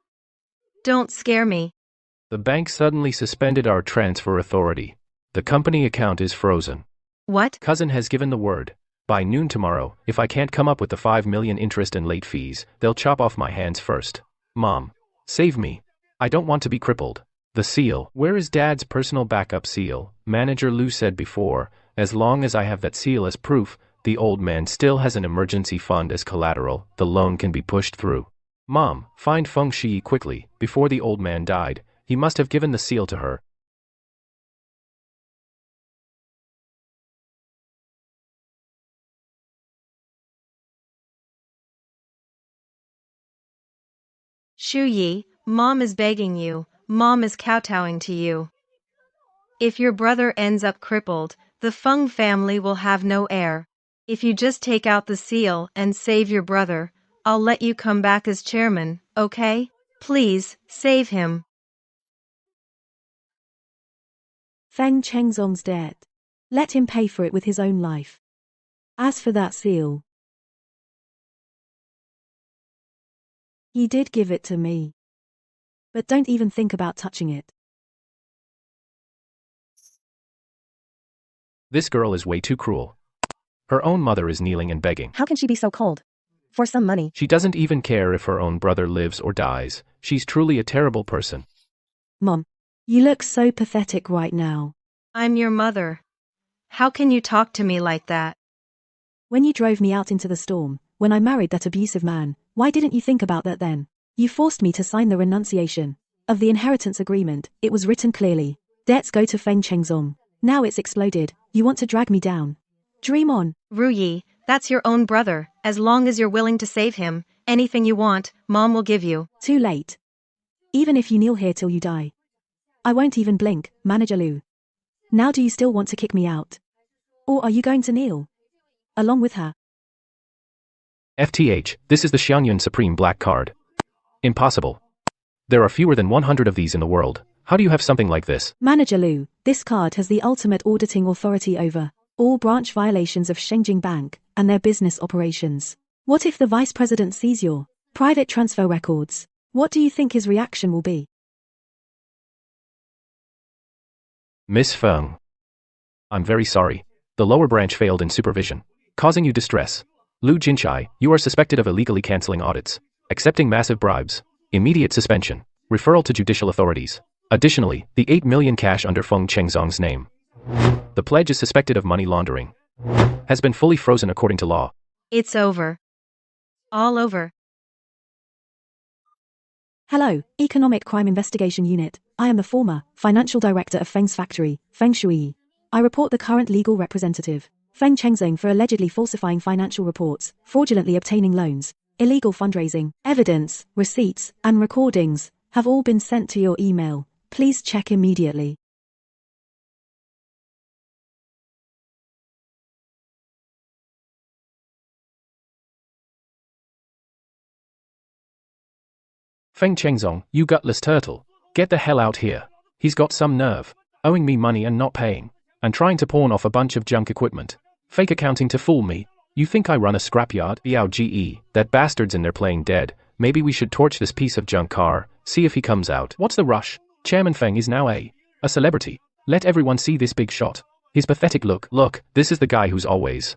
Speaker 3: Don't scare me.
Speaker 2: The bank suddenly suspended our transfer authority. The company account is frozen.
Speaker 3: What?
Speaker 2: Cousin has given the word. By noon tomorrow, if I can't come up with the 5 million interest and late fees, they'll chop off my hands first. Mom, save me. I don't want to be crippled. The seal. Where is Dad's personal backup seal? Manager Liu said before, as long as I have that seal as proof, the old man still has an emergency fund as collateral, the loan can be pushed through. Mom, find Feng Shi quickly, before the old man died, he must have given the seal to her.
Speaker 3: Shu Yi, Mom is begging you, Mom is kowtowing to you. If your brother ends up crippled, the Feng family will have no heir. If you just take out the seal and save your brother, I'll let you come back as chairman, okay? Please, save him.
Speaker 1: Feng Chengzong's debt. Let him pay for it with his own life. As for that seal, he did give it to me. But don't even think about touching it.
Speaker 2: This girl is way too cruel. Her own mother is kneeling and begging.
Speaker 5: How can she be so cold? For some money.
Speaker 2: She doesn't even care if her own brother lives or dies. She's truly a terrible person.
Speaker 1: Mom, you look so pathetic right now.
Speaker 3: I'm your mother. How can you talk to me like that?
Speaker 1: When you drove me out into the storm, when I married that abusive man, why didn't you think about that then? You forced me to sign the renunciation of the inheritance agreement. It was written clearly. Debts go to Feng Chengzong. Now it's exploded. You want to drag me down. Dream on.
Speaker 3: Ru Yi, that's your own brother. As long as you're willing to save him, anything you want, Mom will give you.
Speaker 1: Too late. Even if you kneel here till you die, I won't even blink, Manager Liu. Now do you still want to kick me out? Or are you going to kneel along with her?
Speaker 2: FTH, this is the Xiangyun Supreme Black Card. Impossible. There are fewer than 100 of these in the world. How do you have something like this?
Speaker 1: Manager Liu, this card has the ultimate auditing authority over all branch violations of Shengjing Bank and their business operations. What if the vice president sees your private transfer records? What do you think his reaction will be?
Speaker 2: Miss Feng. I'm very sorry. The lower branch failed in supervision, causing you distress. Liu Jinchai, you are suspected of illegally canceling audits, accepting massive bribes, immediate suspension, referral to judicial authorities. Additionally, the 8 million cash under Feng Chengzong's name. The pledge is suspected of money laundering. Has been fully frozen according to law.
Speaker 3: It's over. All over.
Speaker 1: Hello, Economic Crime Investigation Unit. I am the former financial director of Feng's factory, Feng Shui. I report the current legal representative, Feng Chengzong, for allegedly falsifying financial reports, fraudulently obtaining loans, illegal fundraising. Evidence, receipts, and recordings have all been sent to your email. Please check immediately.
Speaker 2: Feng Chengzong, you gutless turtle. Get the hell out here. He's got some nerve. Owing me money and not paying. And trying to pawn off a bunch of junk equipment. Fake accounting to fool me. You think I run a scrapyard? Biao GE, that bastard's in there playing dead. Maybe we should torch this piece of junk car, see if he comes out. What's the rush? Chairman Feng is now a celebrity. Let everyone see this big shot. His pathetic look. Look, this is the guy who's always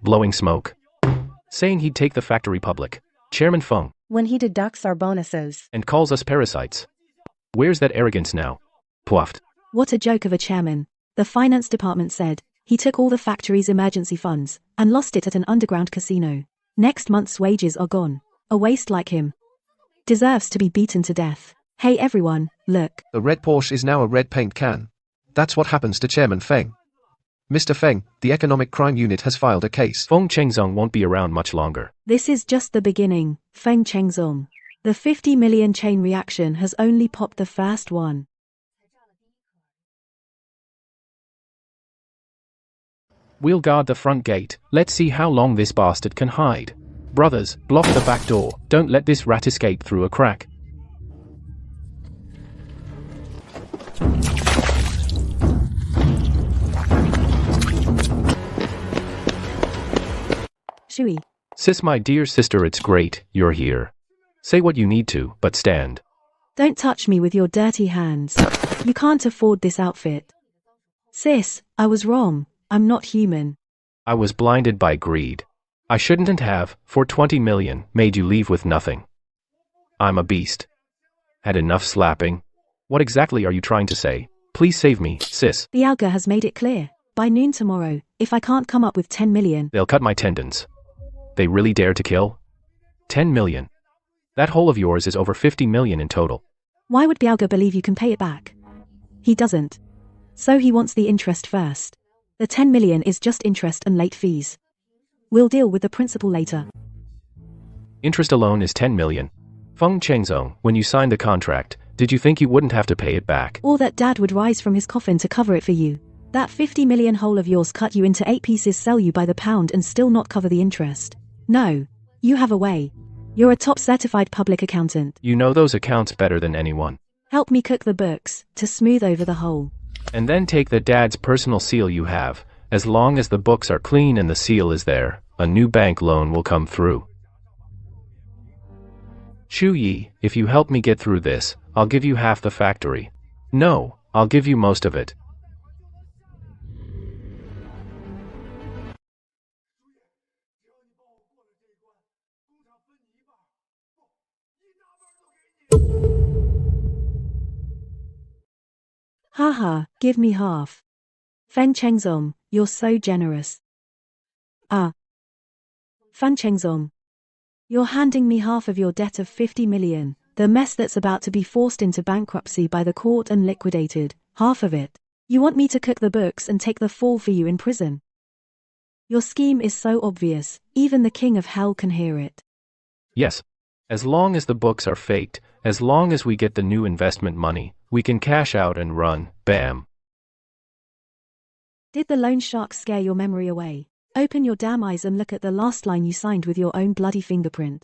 Speaker 2: blowing smoke, saying he'd take the factory public. Chairman Feng.
Speaker 5: When he deducts our bonuses.
Speaker 2: And calls us parasites. Where's that arrogance now? Puffed.
Speaker 1: What a joke of a chairman. The finance department said he took all the factory's emergency funds and lost it at an underground casino. Next month's wages are gone. A waste like him deserves to be beaten to death. Hey everyone, look.
Speaker 11: The red Porsche is now a red paint can. That's what happens to Chairman Feng. Mr. Feng, the Economic Crime Unit has filed a case.
Speaker 2: Feng Chengzong won't be around much longer.
Speaker 1: This is just the beginning, Feng Chengzong. The 50 million chain reaction has only popped the first one.
Speaker 2: We'll guard the front gate. Let's see how long this bastard can hide. Brothers, block the back door. Don't let this rat escape through a crack.
Speaker 1: Shui.
Speaker 2: Sis, my dear sister, it's great you're here. Say what you need to, but stand.
Speaker 1: Don't touch me with your dirty hands. You can't afford this outfit. Sis, I was wrong. I'm not human.
Speaker 2: I was blinded by greed. I shouldn't have, for 20 million, made you leave with nothing. I'm a beast. Had enough slapping? What exactly are you trying to say? Please save me, sis.
Speaker 1: The Alga has made it clear. By noon tomorrow, if I can't come up with 10 million,
Speaker 2: they'll cut my tendons. They really dare to kill? 10 million. That hole of yours is over 50 million in total.
Speaker 1: Why would Bialga believe you can pay it back? He doesn't. So he wants the interest first. The 10 million is just interest and late fees. We'll deal with the principal later.
Speaker 2: Interest alone is 10 million. Feng Chengzong, when you signed the contract, did you think you wouldn't have to pay it back?
Speaker 1: Or that Dad would rise from his coffin to cover it for you? That 50 million hole of yours cut you into 8 pieces, sell you by the pound and still not cover the interest? No. You have a way. You're a top certified public accountant.
Speaker 2: You know those accounts better than anyone.
Speaker 1: Help me cook the books, to smooth over the hole.
Speaker 2: And then take the dad's personal seal you have. As long as the books are clean and the seal is there, a new bank loan will come through. Shu Yi, if you help me get through this, I'll give you half the factory. No, I'll give you most of it.
Speaker 1: Haha, give me half. Fan Chengzong, you're so generous. Fan Chengzong. You're handing me half of your debt of 50 million, the mess that's about to be forced into bankruptcy by the court and liquidated, half of it. You want me to cook the books and take the fall for you in prison? Your scheme is so obvious, even the king of hell can hear it.
Speaker 2: Yes. As long as the books are faked, as long as we get the new investment money, we can cash out and run, bam.
Speaker 1: Did the loan shark scare your memory away? Open your damn eyes and look at the last line you signed with your own bloody fingerprint.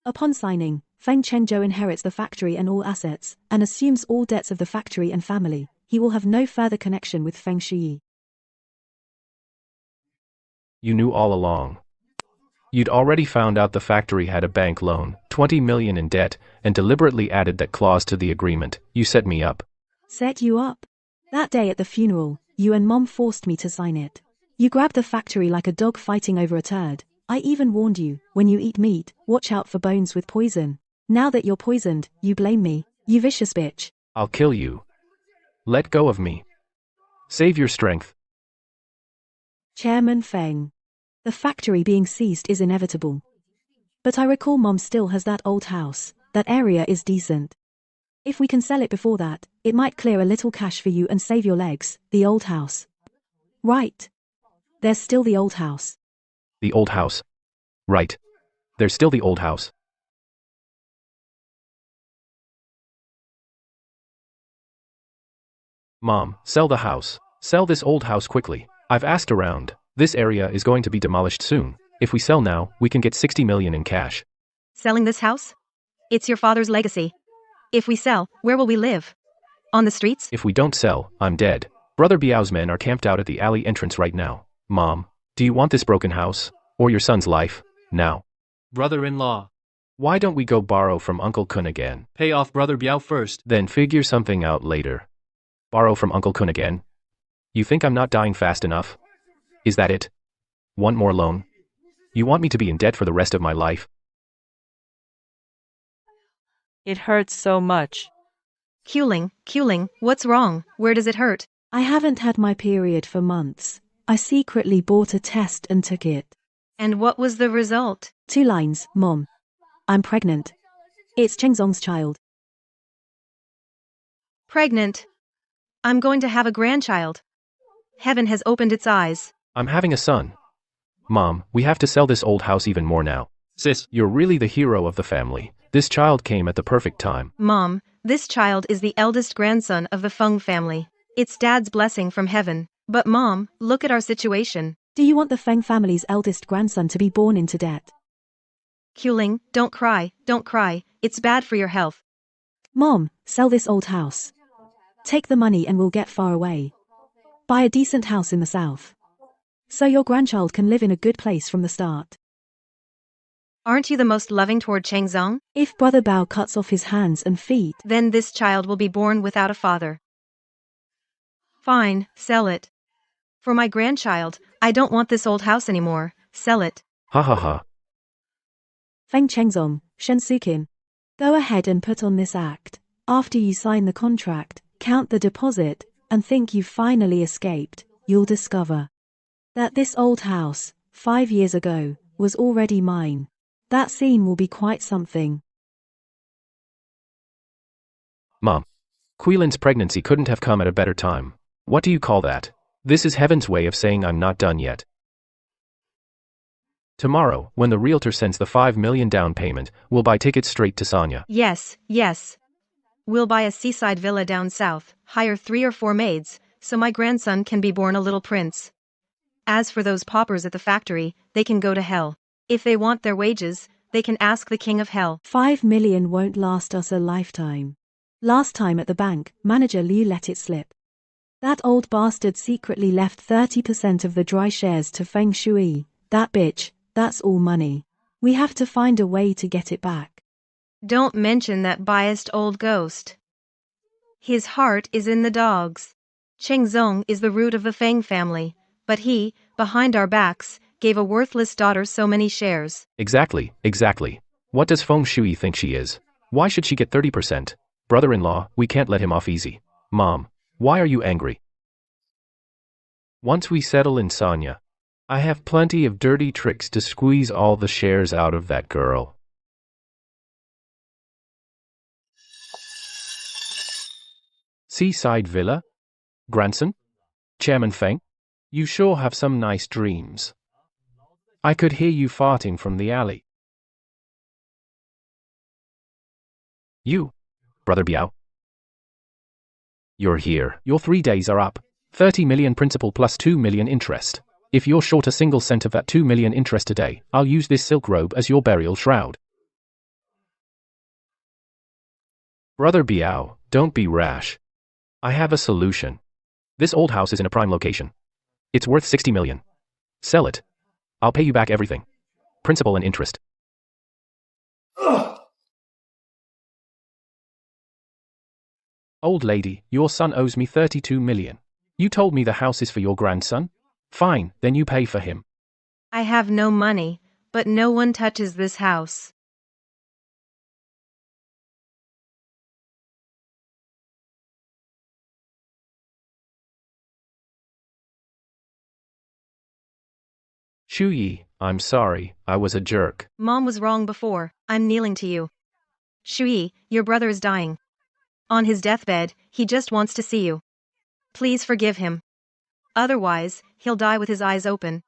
Speaker 1: Upon signing, Feng Chenzhou inherits the factory and all assets, and assumes all debts of the factory and family. He will have no further connection with Feng Shuyi.
Speaker 2: You knew all along. You'd already found out the factory had a bank loan, 20 million in debt, and deliberately added that clause to the agreement. You set me up.
Speaker 1: Set you up? That day at the funeral, you and Mom forced me to sign it. You grabbed the factory like a dog fighting over a turd. I even warned you, when you eat meat, watch out for bones with poison. Now that you're poisoned, you blame me. You vicious bitch.
Speaker 2: I'll kill you. Let go of me. Save your strength.
Speaker 1: Chairman Feng. The factory being seized is inevitable. But I recall Mom still has that old house. That area is decent. If we can sell it before that, it might clear a little cash for you and save your legs. The old house. Right. There's still the old house.
Speaker 2: The old house. Right. There's still the old house. Mom, sell the house. Sell this old house quickly. I've asked around. This area is going to be demolished soon. If we sell now, we can get 60 million in cash.
Speaker 3: Selling this house? It's your father's legacy. If we sell, where will we live? On the streets?
Speaker 2: If we don't sell, I'm dead. Brother Biao's men are camped out at the alley entrance right now. Mom, do you want this broken house? Or your son's life? Now.
Speaker 9: Brother-in-law.
Speaker 2: Why don't we go borrow from Uncle Kun again?
Speaker 9: Pay off Brother Biao first.
Speaker 2: Then figure something out later. Borrow from Uncle Kun again? You think I'm not dying fast enough? Is that it? Want more loan? You want me to be in debt for the rest of my life?
Speaker 4: It hurts so much.
Speaker 3: Kuling, what's wrong? Where does it hurt?
Speaker 1: I haven't had my period for months. I secretly bought a test and took it.
Speaker 3: And what was the result?
Speaker 1: 2 lines, Mom. I'm pregnant. It's Chengzong's child.
Speaker 3: Pregnant. I'm going to have a grandchild. Heaven has opened its eyes.
Speaker 2: I'm having a son. Mom, we have to sell this old house even more now.
Speaker 9: Sis,
Speaker 2: You're really the hero of the family. This child came at the perfect time.
Speaker 3: Mom, this child is the eldest grandson of the Feng family. It's Dad's blessing from heaven. But Mom, look at our situation.
Speaker 1: Do you want the Feng family's eldest grandson to be born into debt?
Speaker 3: Kuling, don't cry. It's bad for your health.
Speaker 1: Mom, sell this old house. Take the money and we'll get far away. Buy a decent house in the south. So your grandchild can live in a good place from the start.
Speaker 3: Aren't you the most loving toward Chengzong?
Speaker 1: If Brother Bao cuts off his hands and feet,
Speaker 3: Then this child will be born without a father. Fine, sell it. For my grandchild, I don't want this old house anymore. Sell it.
Speaker 2: Ha ha ha.
Speaker 1: Feng Chengzong, Shen Sukin. Go ahead and put on this act. After you sign the contract, count the deposit, and think you've finally escaped, you'll discover that this old house, 5 years ago, was already mine. That scene will be quite something.
Speaker 2: Mom. Quilin's pregnancy couldn't have come at a better time. What do you call that? This is heaven's way of saying I'm not done yet. Tomorrow, when the realtor sends the 5 million down payment, we'll buy tickets straight to Sanya.
Speaker 3: Yes. We'll buy a seaside villa down south, hire 3 or 4 maids, so my grandson can be born a little prince. As for those paupers at the factory, they can go to hell. If they want their wages, they can ask the king of hell.
Speaker 1: 5 million won't last us a lifetime. Last time at the bank, manager Liu let it slip. That old bastard secretly left 30% of the dry shares to Feng Shui. That bitch, that's all money. We have to find a way to get it back.
Speaker 3: Don't mention that biased old ghost. His heart is in the dogs. Chengzong is the root of the Feng family, but he, behind our backs, gave a worthless daughter so many shares.
Speaker 2: Exactly. What does Feng Shui think she is? Why should she get 30%? Brother-in-law, we can't let him off easy. Mom, why are you angry? Once we settle in Sanya, I have plenty of dirty tricks to squeeze all the shares out of that girl. Seaside villa? Grandson? Chairman Feng? You sure have some nice dreams. I could hear you farting from the alley. You, Brother Biao. You're here. Your 3 days are up. 30 million principal plus 2 million interest. If you're short a single cent of that 2 million interest today, I'll use this silk robe as your burial shroud. Brother Biao, don't be rash. I have a solution. This old house is in a prime location. It's worth 60 million. Sell it. I'll pay you back everything. Principal and interest. Old lady, your son owes me 32 million. You told me the house is for your grandson? Fine, then you pay for him.
Speaker 3: I have no money, but no one touches this house.
Speaker 2: Shuyi, I'm sorry, I was a jerk.
Speaker 3: Mom was wrong before. I'm kneeling to you. Shui, your brother is dying. On his deathbed, he just wants to see you. Please forgive him. Otherwise, he'll die with his eyes open.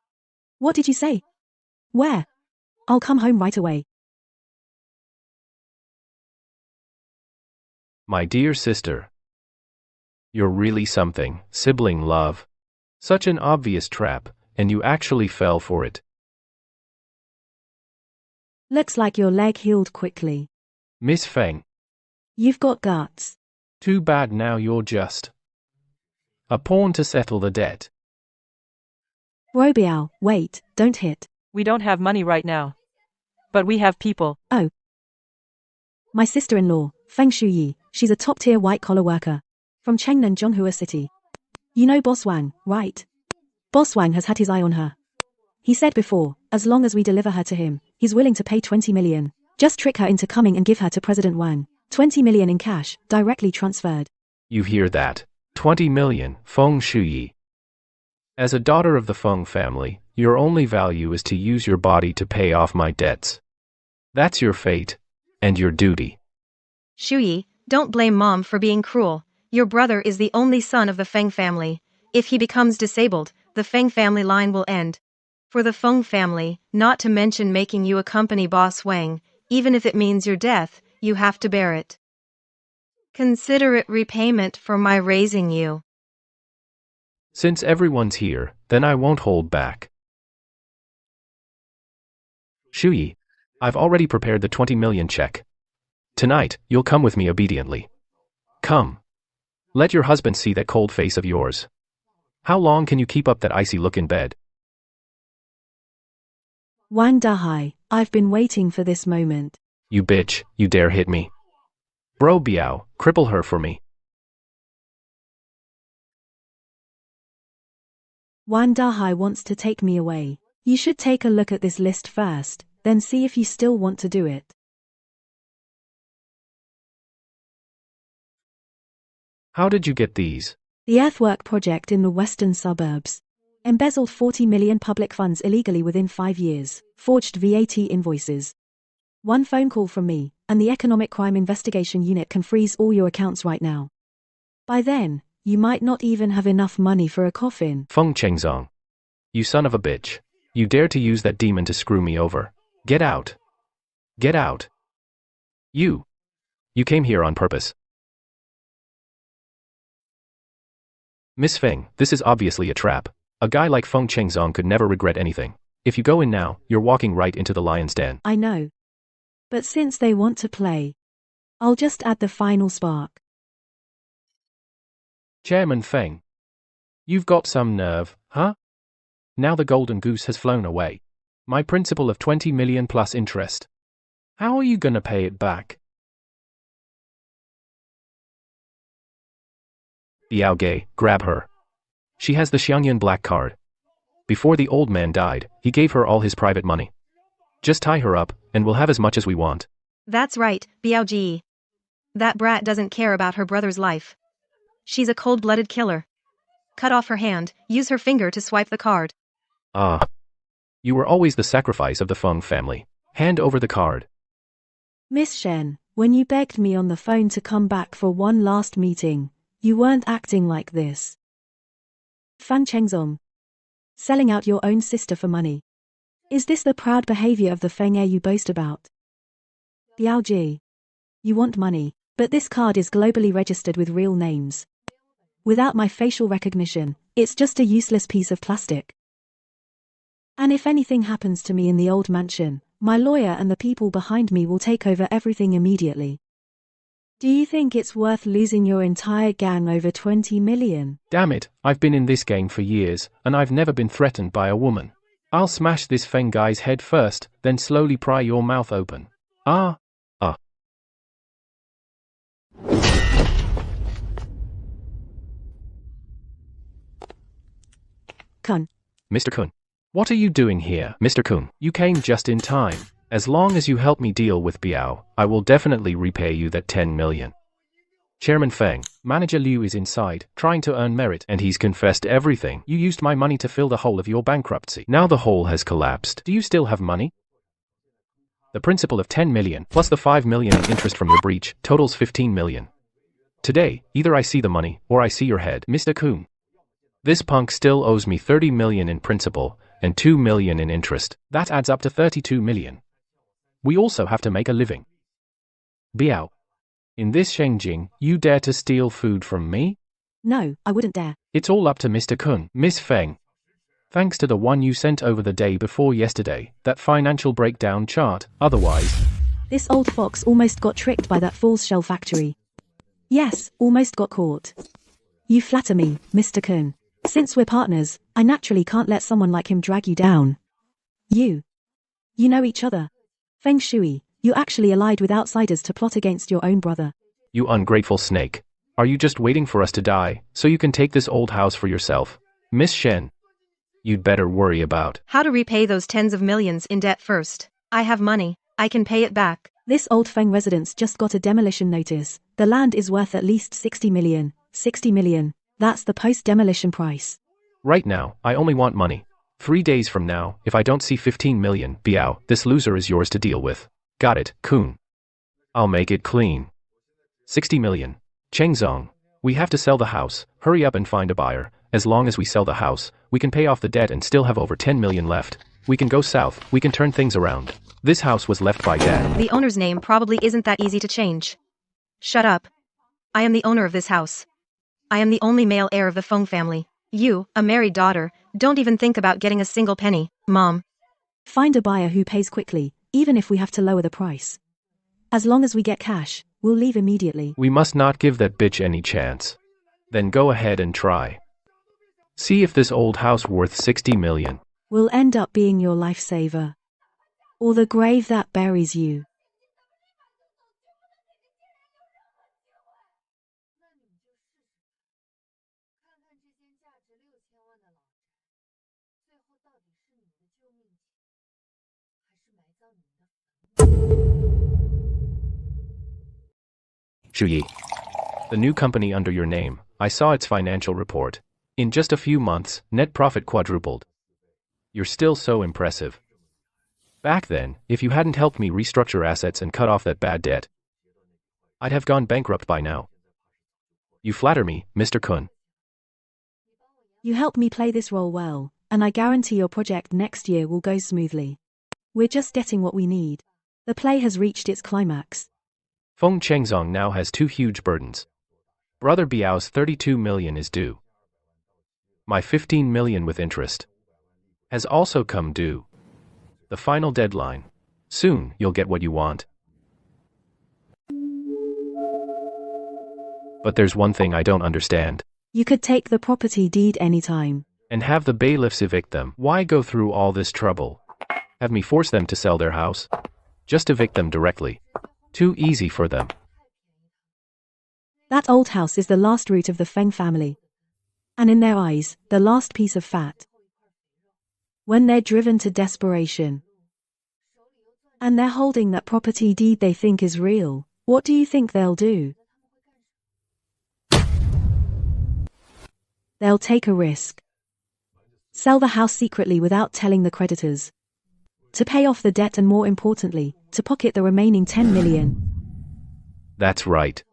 Speaker 1: What did you say? Where? I'll come home right away.
Speaker 2: My dear sister. You're really something, sibling love. Such an obvious trap, and you actually fell for it.
Speaker 1: Looks like your leg healed quickly.
Speaker 2: Miss Feng.
Speaker 1: You've got guts.
Speaker 2: Too bad now you're just a pawn to settle the debt.
Speaker 1: Robiao, wait, don't hit.
Speaker 4: We don't have money right now. But we have people.
Speaker 1: Oh. My sister-in-law, Feng Shuyi, she's a top-tier white-collar worker. From Chengnan Zhonghua City. You know Boss Wang, right? Boss Wang has had his eye on her. He said before, as long as we deliver her to him, he's willing to pay 20 million. Just trick her into coming and give her to President Wang. 20 million in cash, directly transferred.
Speaker 2: You hear that? 20 million, Feng Shuyi. As a daughter of the Feng family, your only value is to use your body to pay off my debts. That's your fate, and your duty.
Speaker 3: Shuyi, don't blame Mom for being cruel. Your brother is the only son of the Feng family. If he becomes disabled, the Feng family line will end. For the Feng family, not to mention making you accompany Boss Wang, even if it means your death, you have to bear it. Consider it repayment for my raising you.
Speaker 2: Since everyone's here, then I won't hold back. Shuyi, I've already prepared the 20 million check. Tonight, you'll come with me obediently. Come. Let your husband see that cold face of yours. How long can you keep up that icy look in bed?
Speaker 1: Wang Dahai, I've been waiting for this moment.
Speaker 2: You bitch, you dare hit me. Bro Biao, cripple her for me.
Speaker 1: Wang Dahai wants to take me away. You should take a look at this list first, then see if you still want to do it.
Speaker 2: How did you get these?
Speaker 1: The earthwork project in the western suburbs. Embezzled 40 million public funds illegally within 5 years. Forged VAT invoices. One phone call from me, and the Economic Crime Investigation Unit can freeze all your accounts right now. By then, you might not even have enough money for a coffin.
Speaker 2: Feng Chengzong. You son of a bitch. You dare to use that demon to screw me over. Get out. Get out. You came here on purpose. Miss Feng, this is obviously a trap. A guy like Feng Chengzong could never regret anything. If you go in now, you're walking right into the lion's den.
Speaker 1: I know. But since they want to play, I'll just add the final spark.
Speaker 2: Chairman Feng. You've got some nerve, huh? Now the golden goose has flown away. My principal of 20 million plus interest. How are you gonna pay it back? Biao Gei, grab her. She has the Xiangyan black card. Before the old man died, he gave her all his private money. Just tie her up, and we'll have as much as we want.
Speaker 3: That's right, Biao Ji. That brat doesn't care about her brother's life. She's a cold-blooded killer. Cut off her hand, use her finger to swipe the card.
Speaker 2: Ah. You were always the sacrifice of the Feng family. Hand over the card.
Speaker 1: Miss Shen, when you begged me on the phone to come back for one last meeting, you weren't acting like this. Fan Chengzong. Selling out your own sister for money. Is this the proud behavior of the Feng heir you boast about? Biao Ji. You want money, but this card is globally registered with real names. Without my facial recognition, it's just a useless piece of plastic. And if anything happens to me in the old mansion, my lawyer and the people behind me will take over everything immediately. Do you think it's worth losing your entire gang over 20 million?
Speaker 2: Damn it, I've been in this game for years, and I've never been threatened by a woman. I'll smash this Feng guy's head first, then slowly pry your mouth open. Ah.
Speaker 1: Kun.
Speaker 2: Mr. Kun. What are you doing here? Mr. Kun, you came just in time. As long as you help me deal with Biao, I will definitely repay you that 10 million. Chairman Feng, Manager Liu is inside, trying to earn merit, and he's confessed everything. You used my money to fill the hole of your bankruptcy. Now the hole has collapsed. Do you still have money? The principal of 10 million, plus the 5 million in interest from your breach, totals 15 million. Today, either I see the money, or I see your head. Mr. Kun. This punk still owes me 30 million in principal, and 2 million in interest. That adds up to 32 million. We also have to make a living. Biao. In this Shengjing, you dare to steal food from me?
Speaker 1: No, I wouldn't dare.
Speaker 2: It's all up to Mr. Kun. Miss Feng. Thanks to the one you sent over the day before yesterday, that financial breakdown chart, otherwise...
Speaker 1: This old fox almost got tricked by that false shell factory. Yes, almost got caught. You flatter me, Mr. Kun. Since we're partners, I naturally can't let someone like him drag you down. You know each other. Feng Shui, You actually allied with outsiders to plot against your own brother.
Speaker 2: You ungrateful snake. Are you just waiting for us to die, so you can take this old house for yourself? Miss Shen, you'd better worry about
Speaker 3: how to repay those tens of millions in debt first. I have money. I can pay it back.
Speaker 1: This old Feng residence just got a demolition notice. The land is worth at least 60 million. 60 million. That's the post-demolition price.
Speaker 2: Right now, I only want money. 3 days from now, if I don't see 15 million, Biao, this loser is yours to deal with. Got it, Kun. I'll make it clean. 60 million. Chengzong, we have to sell the house. Hurry up and find a buyer. As long as we sell the house, we can pay off the debt and still have over 10 million left. We can go south, we can turn things around. This house was left by Dad.
Speaker 3: The owner's name probably isn't that easy to change. Shut up. I am the owner of this house. I am the only male heir of the Feng family. You, a married daughter, don't even think about getting a single penny, Mom.
Speaker 1: Find a buyer who pays quickly, even if we have to lower the price. As long as we get cash, we'll leave immediately.
Speaker 2: We must not give that bitch any chance. Then go ahead and try. See if this old house worth 60 million.
Speaker 1: Will end up being your lifesaver. Or the grave that buries you.
Speaker 2: Shuyi. The new company under your name, I saw its financial report. In just a few months, net profit quadrupled. You're still so impressive. Back then, if you hadn't helped me restructure assets and cut off that bad debt, I'd have gone bankrupt by now. You flatter me, Mr. Kun.
Speaker 1: You helped me play this role well, and I guarantee your project next year will go smoothly. We're just getting what we need. The play has reached its climax.
Speaker 2: Feng Chengzong now has 2 huge burdens. Brother Biao's 32 million is due. My 15 million with interest has also come due. The final deadline. Soon, you'll get what you want. But there's one thing I don't understand.
Speaker 1: You could take the property deed anytime.
Speaker 2: And have the bailiffs evict them. Why go through all this trouble? Have me force them to sell their house? Just evict them directly. Too easy for them.
Speaker 1: That old house is the last root of the Feng family. And in their eyes, the last piece of fat. When they're driven to desperation, and they're holding that property deed they think is real, what do you think they'll do? They'll take a risk. Sell the house secretly without telling the creditors. To pay off the debt and, more importantly, to pocket the remaining 10 million.
Speaker 2: That's right.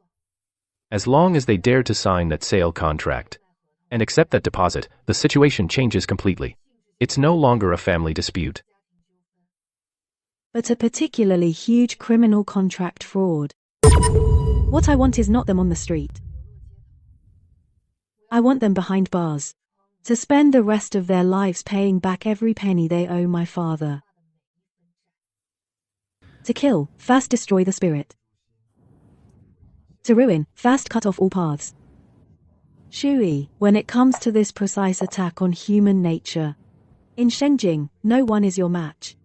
Speaker 2: As long as they dare to sign that sale contract and accept that deposit, the situation changes completely. It's no longer a family dispute,
Speaker 1: but a particularly huge criminal contract fraud. What I want is not them on the street. I want them behind bars, to spend the rest of their lives paying back every penny they owe my father. To kill, first destroy the spirit. To ruin, first cut off all paths. Shui, when it comes to this precise attack on human nature, in Shengjing, no one is your match.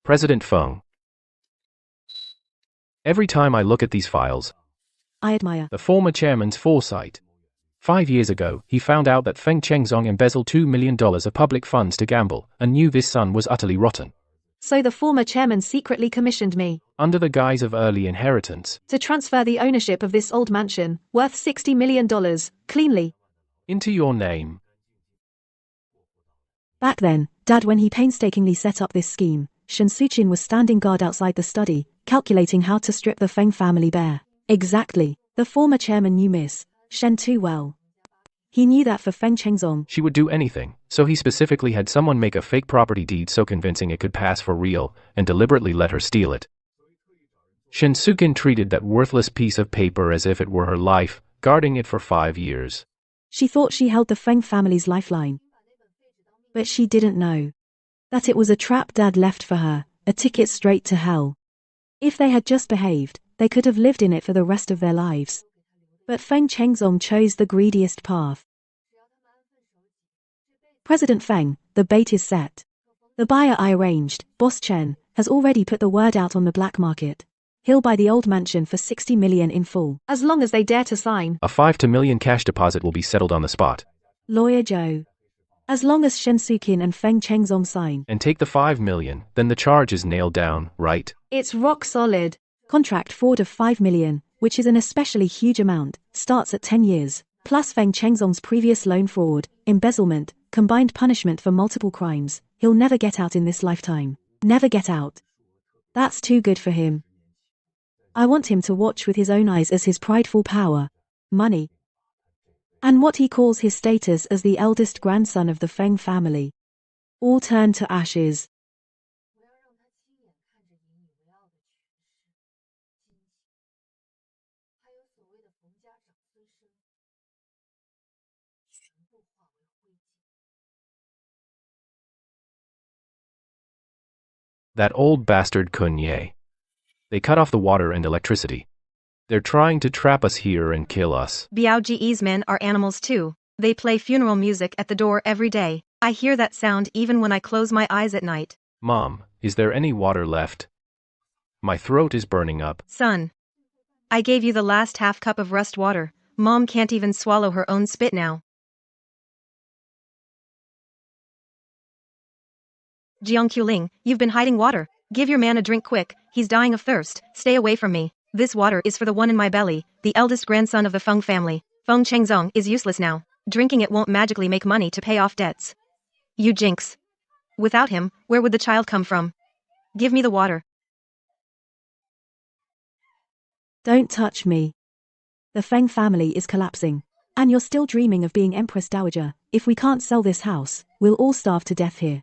Speaker 2: President Feng. Every time I look at these files,
Speaker 1: I admire
Speaker 2: the former chairman's foresight. 5 years ago, he found out that Feng Chengzong embezzled $2 million of public funds to gamble, and knew this son was utterly rotten.
Speaker 1: So the former chairman secretly commissioned me,
Speaker 2: under the guise of early inheritance,
Speaker 1: to transfer the ownership of this old mansion, worth $60 million, cleanly,
Speaker 2: into your name.
Speaker 1: Back then, Dad, when he painstakingly set up this scheme, Shen Suqin was standing guard outside the study, calculating how to strip the Feng family bare. Exactly. The former chairman knew Miss Shen too well. He knew that for Feng Chengzong,
Speaker 2: she would do anything, so he specifically had someone make a fake property deed so convincing it could pass for real, and deliberately let her steal it. Shen Suqin treated that worthless piece of paper as if it were her life, guarding it for 5 years.
Speaker 1: She thought she held the Feng family's lifeline. But she didn't know that it was a trap Dad left for her, a ticket straight to hell. If they had just behaved, they could have lived in it for the rest of their lives. But Feng Chengzong chose the greediest path. President Feng, the bait is set. The buyer I arranged, Boss Chen, has already put the word out on the black market. He'll buy the old mansion for 60 million in full, as long as they dare to sign.
Speaker 2: A 5 million cash deposit will be settled on the spot.
Speaker 1: Lawyer Joe. As long as Shen Sukin and Feng Chengzong sign.
Speaker 2: And take the 5 million, then the charge is nailed down, right?
Speaker 1: It's rock solid. Contract fraud of 5 million, which is an especially huge amount, starts at 10 years, plus Feng Chengzong's previous loan fraud, embezzlement, combined punishment for multiple crimes. He'll never get out in this lifetime. Never get out. That's too good for him. I want him to watch with his own eyes as his prideful power, money, and what he calls his status as the eldest grandson of the Feng family, all turn to ashes.
Speaker 2: That old bastard Kunye. They cut off the water and electricity. They're trying to trap us here and kill us.
Speaker 3: Biao Ji's men are animals too. They play funeral music at the door every day. I hear that sound even when I close my eyes at night.
Speaker 2: Mom, is there any water left? My throat is burning up.
Speaker 3: Son, I gave you the last half cup of rust water. Mom can't even swallow her own spit now. Jiang Qiuling, you've been hiding water. Give your man a drink quick, he's dying of thirst. Stay away from me. This water is for the one in my belly, the eldest grandson of the Feng family. Feng Chengzong is useless now. Drinking it won't magically make money to pay off debts. You jinx. Without him, where would the child come from? Give me the water.
Speaker 1: Don't touch me. The Feng family is collapsing. And you're still dreaming of being Empress Dowager. If we can't sell this house, we'll all starve to death here.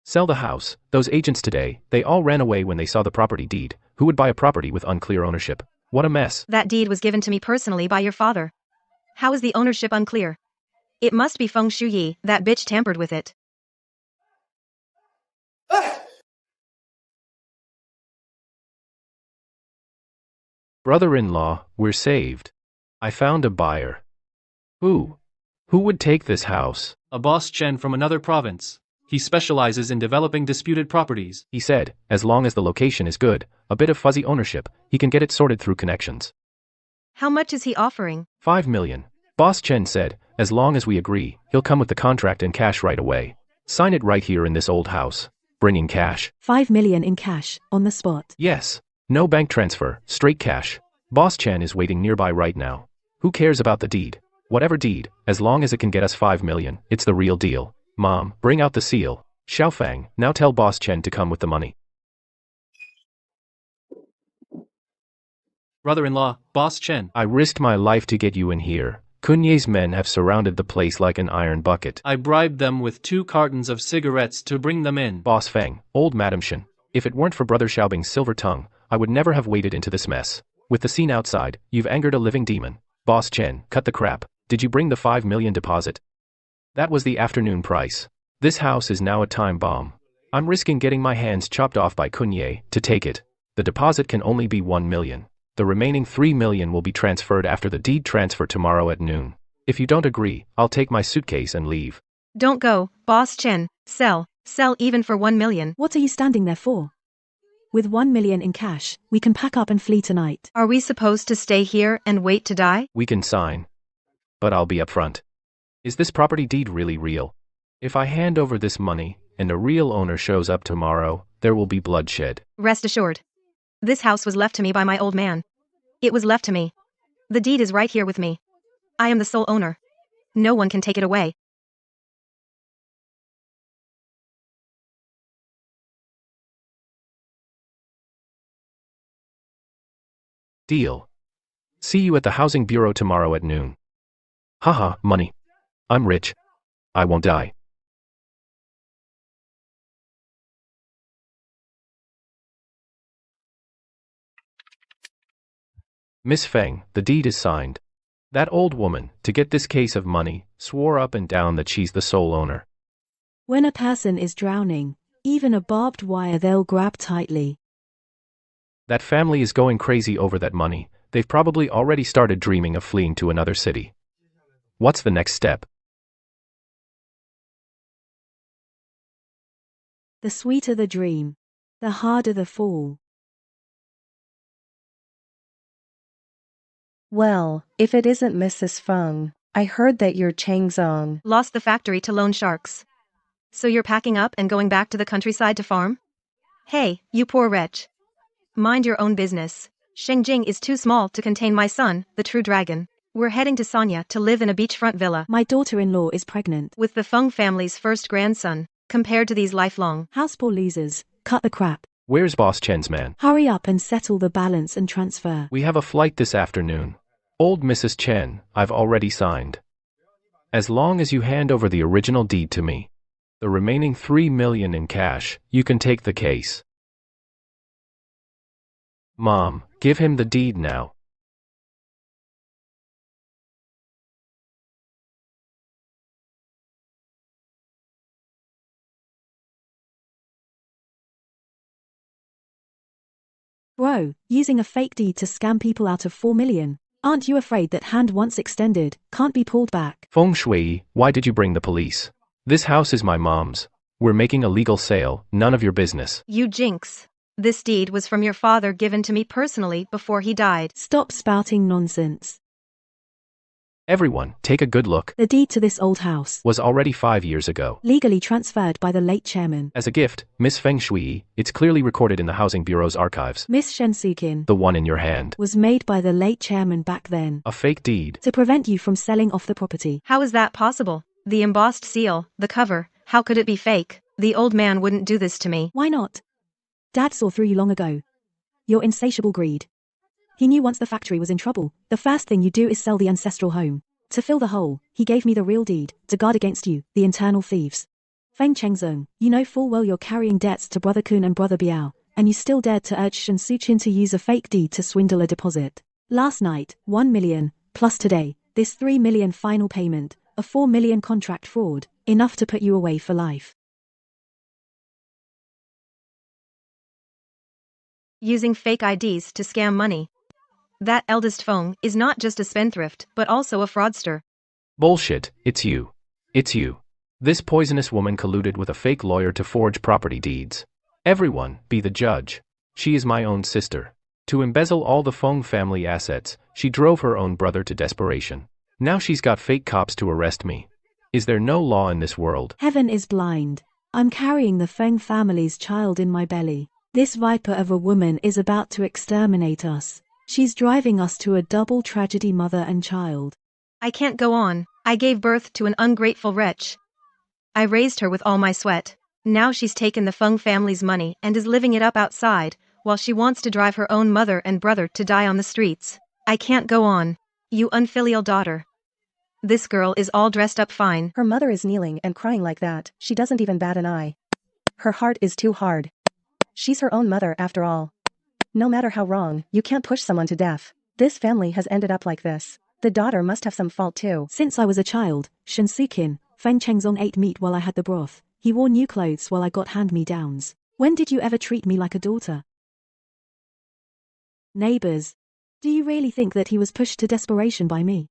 Speaker 2: Sell the house. Those agents today, they all ran away when they saw the property deed. Who would buy a property with unclear ownership? What a mess.
Speaker 3: That deed was given to me personally by your father. How is the ownership unclear? It must be Feng Shuyi, that bitch tampered with it.
Speaker 2: Brother-in-law, we're saved. I found a buyer. Who? Who would take this house?
Speaker 9: A boss Chen from another province. He specializes in developing disputed properties.
Speaker 2: He said, as long as the location is good, a bit of fuzzy ownership, he can get it sorted through connections.
Speaker 3: How much is he offering?
Speaker 2: 5 million. Boss Chen said, as long as we agree, he'll come with the contract and cash right away. Sign it right here in this old house. Bringing cash.
Speaker 1: 5 million in cash, on the spot.
Speaker 2: Yes. No bank transfer, straight cash. Boss Chen is waiting nearby right now. Who cares about the deed? Whatever deed, as long as it can get us 5 million, it's the real deal. Mom, bring out the seal. Xiaofang, now tell Boss Chen to come with the money.
Speaker 9: Brother-in-law, Boss Chen.
Speaker 2: I risked my life to get you in here. Kunye's men have surrounded the place like an iron bucket.
Speaker 9: I bribed them with 2 cartons of cigarettes to bring them in.
Speaker 2: Boss Feng, old Madam Shen. If it weren't for Brother Xiaobing's silver tongue, I would never have waded into this mess. With the scene outside, you've angered a living demon. Boss Chen, cut the crap. Did you bring the 5 million deposit? That was the afternoon price. This house is now a time bomb. I'm risking getting my hands chopped off by Kunye to take it. The deposit can only be 1 million. The remaining 3 million will be transferred after the deed transfer tomorrow at noon. If you don't agree, I'll take my suitcase and leave.
Speaker 3: Don't go, Boss Chen. Sell even for 1 million.
Speaker 1: What are you standing there for? With 1 million in cash, we can pack up and flee tonight.
Speaker 3: Are we supposed to stay here and wait to die?
Speaker 2: We can sign. But I'll be upfront. Is this property deed really real? If I hand over this money, and a real owner shows up tomorrow, there will be bloodshed.
Speaker 3: Rest assured. This house was left to me by my old man. It was left to me. The deed is right here with me. I am the sole owner. No one can take it away.
Speaker 2: Deal. See you at the housing bureau tomorrow at noon. Haha, money. I'm rich. I won't die. Miss Feng, the deed is signed. That old woman, to get this case of money, swore up and down that she's the sole owner.
Speaker 1: When a person is drowning, even a barbed wire they'll grab tightly.
Speaker 2: That family is going crazy over that money. They've probably already started dreaming of fleeing to another city. What's the next step?
Speaker 1: The sweeter the dream, the harder the fall.
Speaker 5: Well, if it isn't Mrs. Feng, I heard that your Changzong
Speaker 3: lost the factory to loan sharks. So you're packing up and going back to the countryside to farm? Hey, you poor wretch. Mind your own business. Shengjing is too small to contain my son, the true dragon. We're heading to Sanya to live in a beachfront villa.
Speaker 1: My daughter-in-law is pregnant
Speaker 3: with the Feng family's first grandson. Compared to these lifelong
Speaker 1: house poor losers, cut the crap.
Speaker 2: Where's Boss Chen's man?
Speaker 1: Hurry up and settle the balance and transfer.
Speaker 2: We have a flight this afternoon. Old Mrs. Chen, I've already signed. As long as you hand over the original deed to me, the remaining 3 million in cash, you can take the case. Mom, give him the deed now.
Speaker 1: Bro, using a fake deed to scam people out of 4 million. Aren't you afraid that hand once extended, can't be pulled back?
Speaker 2: Feng Shui, why did you bring the police? This house is my mom's. We're making a legal sale, none of your business.
Speaker 3: You jinx. This deed was from your father given to me personally before he died.
Speaker 1: Stop spouting nonsense.
Speaker 2: Everyone, take a good look.
Speaker 1: The deed to this old house
Speaker 2: Was already 5 years ago.
Speaker 1: legally transferred by the late chairman.
Speaker 2: As a gift, Miss Feng Shui, it's clearly recorded in the Housing Bureau's archives.
Speaker 1: Miss Shensukin
Speaker 2: The one in your hand.
Speaker 1: was made by the late chairman back then
Speaker 2: A fake deed.
Speaker 1: to prevent you from selling off the property.
Speaker 3: How is that possible? The embossed seal, the cover, how could it be fake? The old man wouldn't do this to me.
Speaker 1: Why not? Dad saw through you long ago. Your insatiable greed. He knew once the factory was in trouble, the first thing you do is sell the ancestral home. To fill the hole, he gave me the real deed, to guard against you, the internal thieves. Feng Chengzong, you know full well you're carrying debts to Brother Kun and Brother Biao, and you still dared to urge Shen Suqin to use a fake deed to swindle a deposit. Last night, 1 million, plus today, this 3 million final payment, a 4 million contract fraud, enough to put you away for life.
Speaker 3: Using fake IDs to scam money. That eldest Feng is not just a spendthrift, but also a fraudster.
Speaker 2: Bullshit, it's you. It's you. This poisonous woman colluded with a fake lawyer to forge property deeds. Everyone, be the judge. She is my own sister. To embezzle all the Feng family assets, she drove her own brother to desperation. Now she's got fake cops to arrest me. Is there no law in this world?
Speaker 1: Heaven is blind. I'm carrying the Feng family's child in my belly. This viper of a woman is about to exterminate us. She's driving us to a double tragedy, mother and child.
Speaker 3: I can't go on. I gave birth to an ungrateful wretch. I raised her with all my sweat. Now she's taken the Feng family's money and is living it up outside, while she wants to drive her own mother and brother to die on the streets. I can't go on. You unfilial daughter. This girl is all dressed up fine.
Speaker 5: Her mother is kneeling and crying like that. She doesn't even bat an eye. Her heart is too hard. She's her own mother after all. No matter how wrong, you can't push someone to death. This family has ended up like this. The daughter must have some fault too.
Speaker 1: Since I was a child, Shen Sukin, Feng Chengzong ate meat while I had the broth. He wore new clothes while I got hand-me-downs. When did you ever treat me like a daughter? Neighbors, do you really think that he was pushed to desperation by me?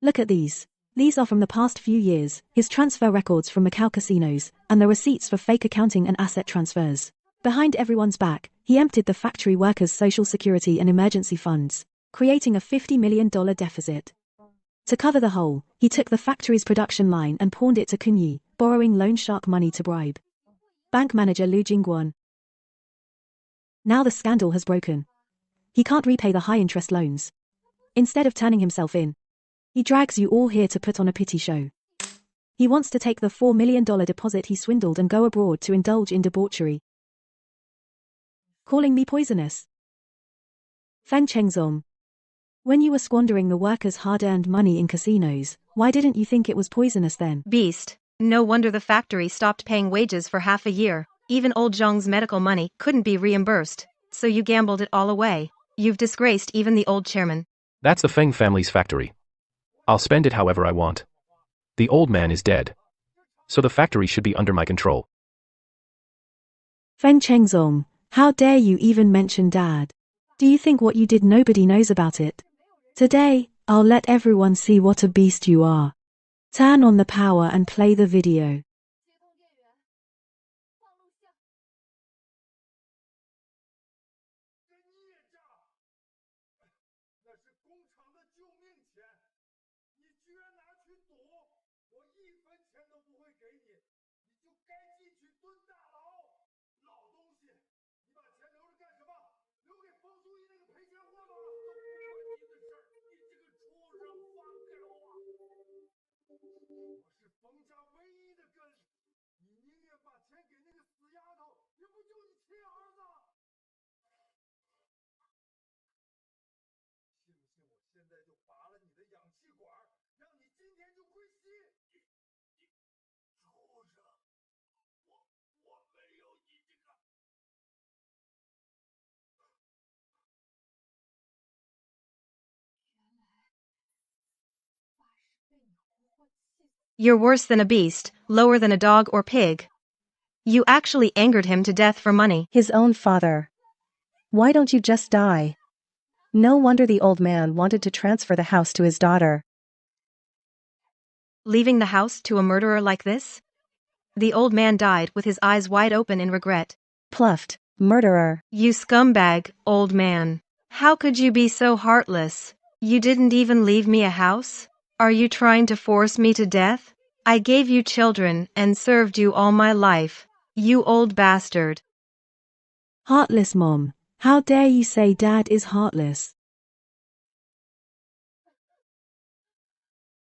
Speaker 1: Look at these. These are from the past few years, his transfer records from Macau casinos, and the receipts for fake accounting and asset transfers. Behind everyone's back, he emptied the factory workers' social security and emergency funds, creating a $50 million deficit. To cover the hole, he took the factory's production line and pawned it to Kunyi, borrowing loan shark money to bribe bank manager Lu Jingguan. Now the scandal has broken. He can't repay the high-interest loans. Instead of turning himself in, he drags you all here to put on a pity show. He wants to take the $4 million deposit he swindled and go abroad to indulge in debauchery. Calling me poisonous? Feng Chengzong. When you were squandering the workers' hard-earned money in casinos, why didn't you think it was poisonous then?
Speaker 3: Beast. No wonder the factory stopped paying wages for half a year. Even old Zhong's medical money couldn't be reimbursed. So you gambled it all away. You've disgraced even the old chairman.
Speaker 2: That's the Feng family's factory. I'll spend it however I want. The old man is dead. So the factory should be under my control.
Speaker 1: Feng Chengzong, how dare you even mention Dad? Do you think what you did nobody knows about it? Today, I'll let everyone see what a beast you are. Turn on the power and play the video.
Speaker 3: You're worse than a beast, lower than a dog or pig. You actually angered him to death for money.
Speaker 5: His own father. Why don't you just die? No wonder the old man wanted to transfer the house to his daughter.
Speaker 3: Leaving the house to a murderer like this? The old man died with his eyes wide open in regret.
Speaker 5: Pluffed. Murderer.
Speaker 3: You scumbag, old man. How could you be so heartless? You didn't even leave me a house? Are you trying to force me to death? I gave you children and served you all my life. You old bastard.
Speaker 1: Heartless mom. How dare you say dad is heartless?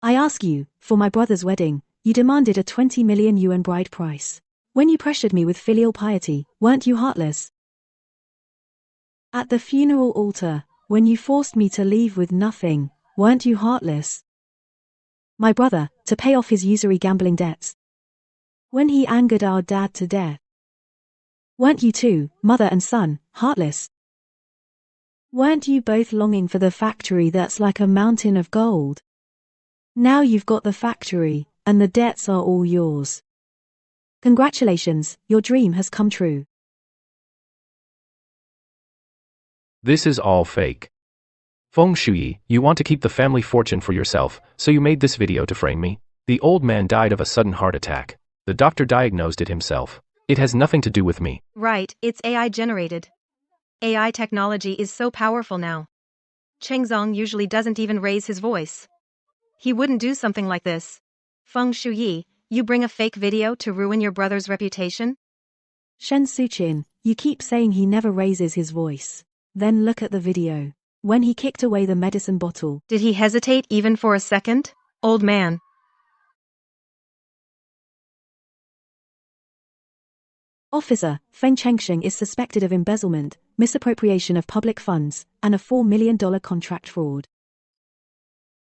Speaker 1: I ask you, for my brother's wedding, you demanded a 20 million yuan bride price. When you pressured me with filial piety, weren't you heartless? At the funeral altar, when you forced me to leave with nothing, weren't you heartless? My brother, to pay off his usury gambling debts. When he angered our dad to death. Weren't you two, mother and son, heartless? Weren't you both longing for the factory that's like a mountain of gold? Now you've got the factory, and the debts are all yours. Congratulations, your dream has come true.
Speaker 2: This is all fake. Feng Shuyi, you want to keep the family fortune for yourself, so you made this video to frame me? The old man died of a sudden heart attack. The doctor diagnosed it himself. It has nothing to do with me.
Speaker 3: Right, it's AI generated. AI technology is so powerful now. Chengzong usually doesn't even raise his voice. He wouldn't do something like this. Feng Shuyi, you bring a fake video to ruin your brother's reputation?
Speaker 1: Shen Suqin, you keep saying he never raises his voice. Then look at the video. When he kicked away the medicine bottle.
Speaker 3: Did he hesitate even for a second? Old man.
Speaker 1: Officer, Feng Chengsheng is suspected of embezzlement, misappropriation of public funds, and a $4 million contract fraud.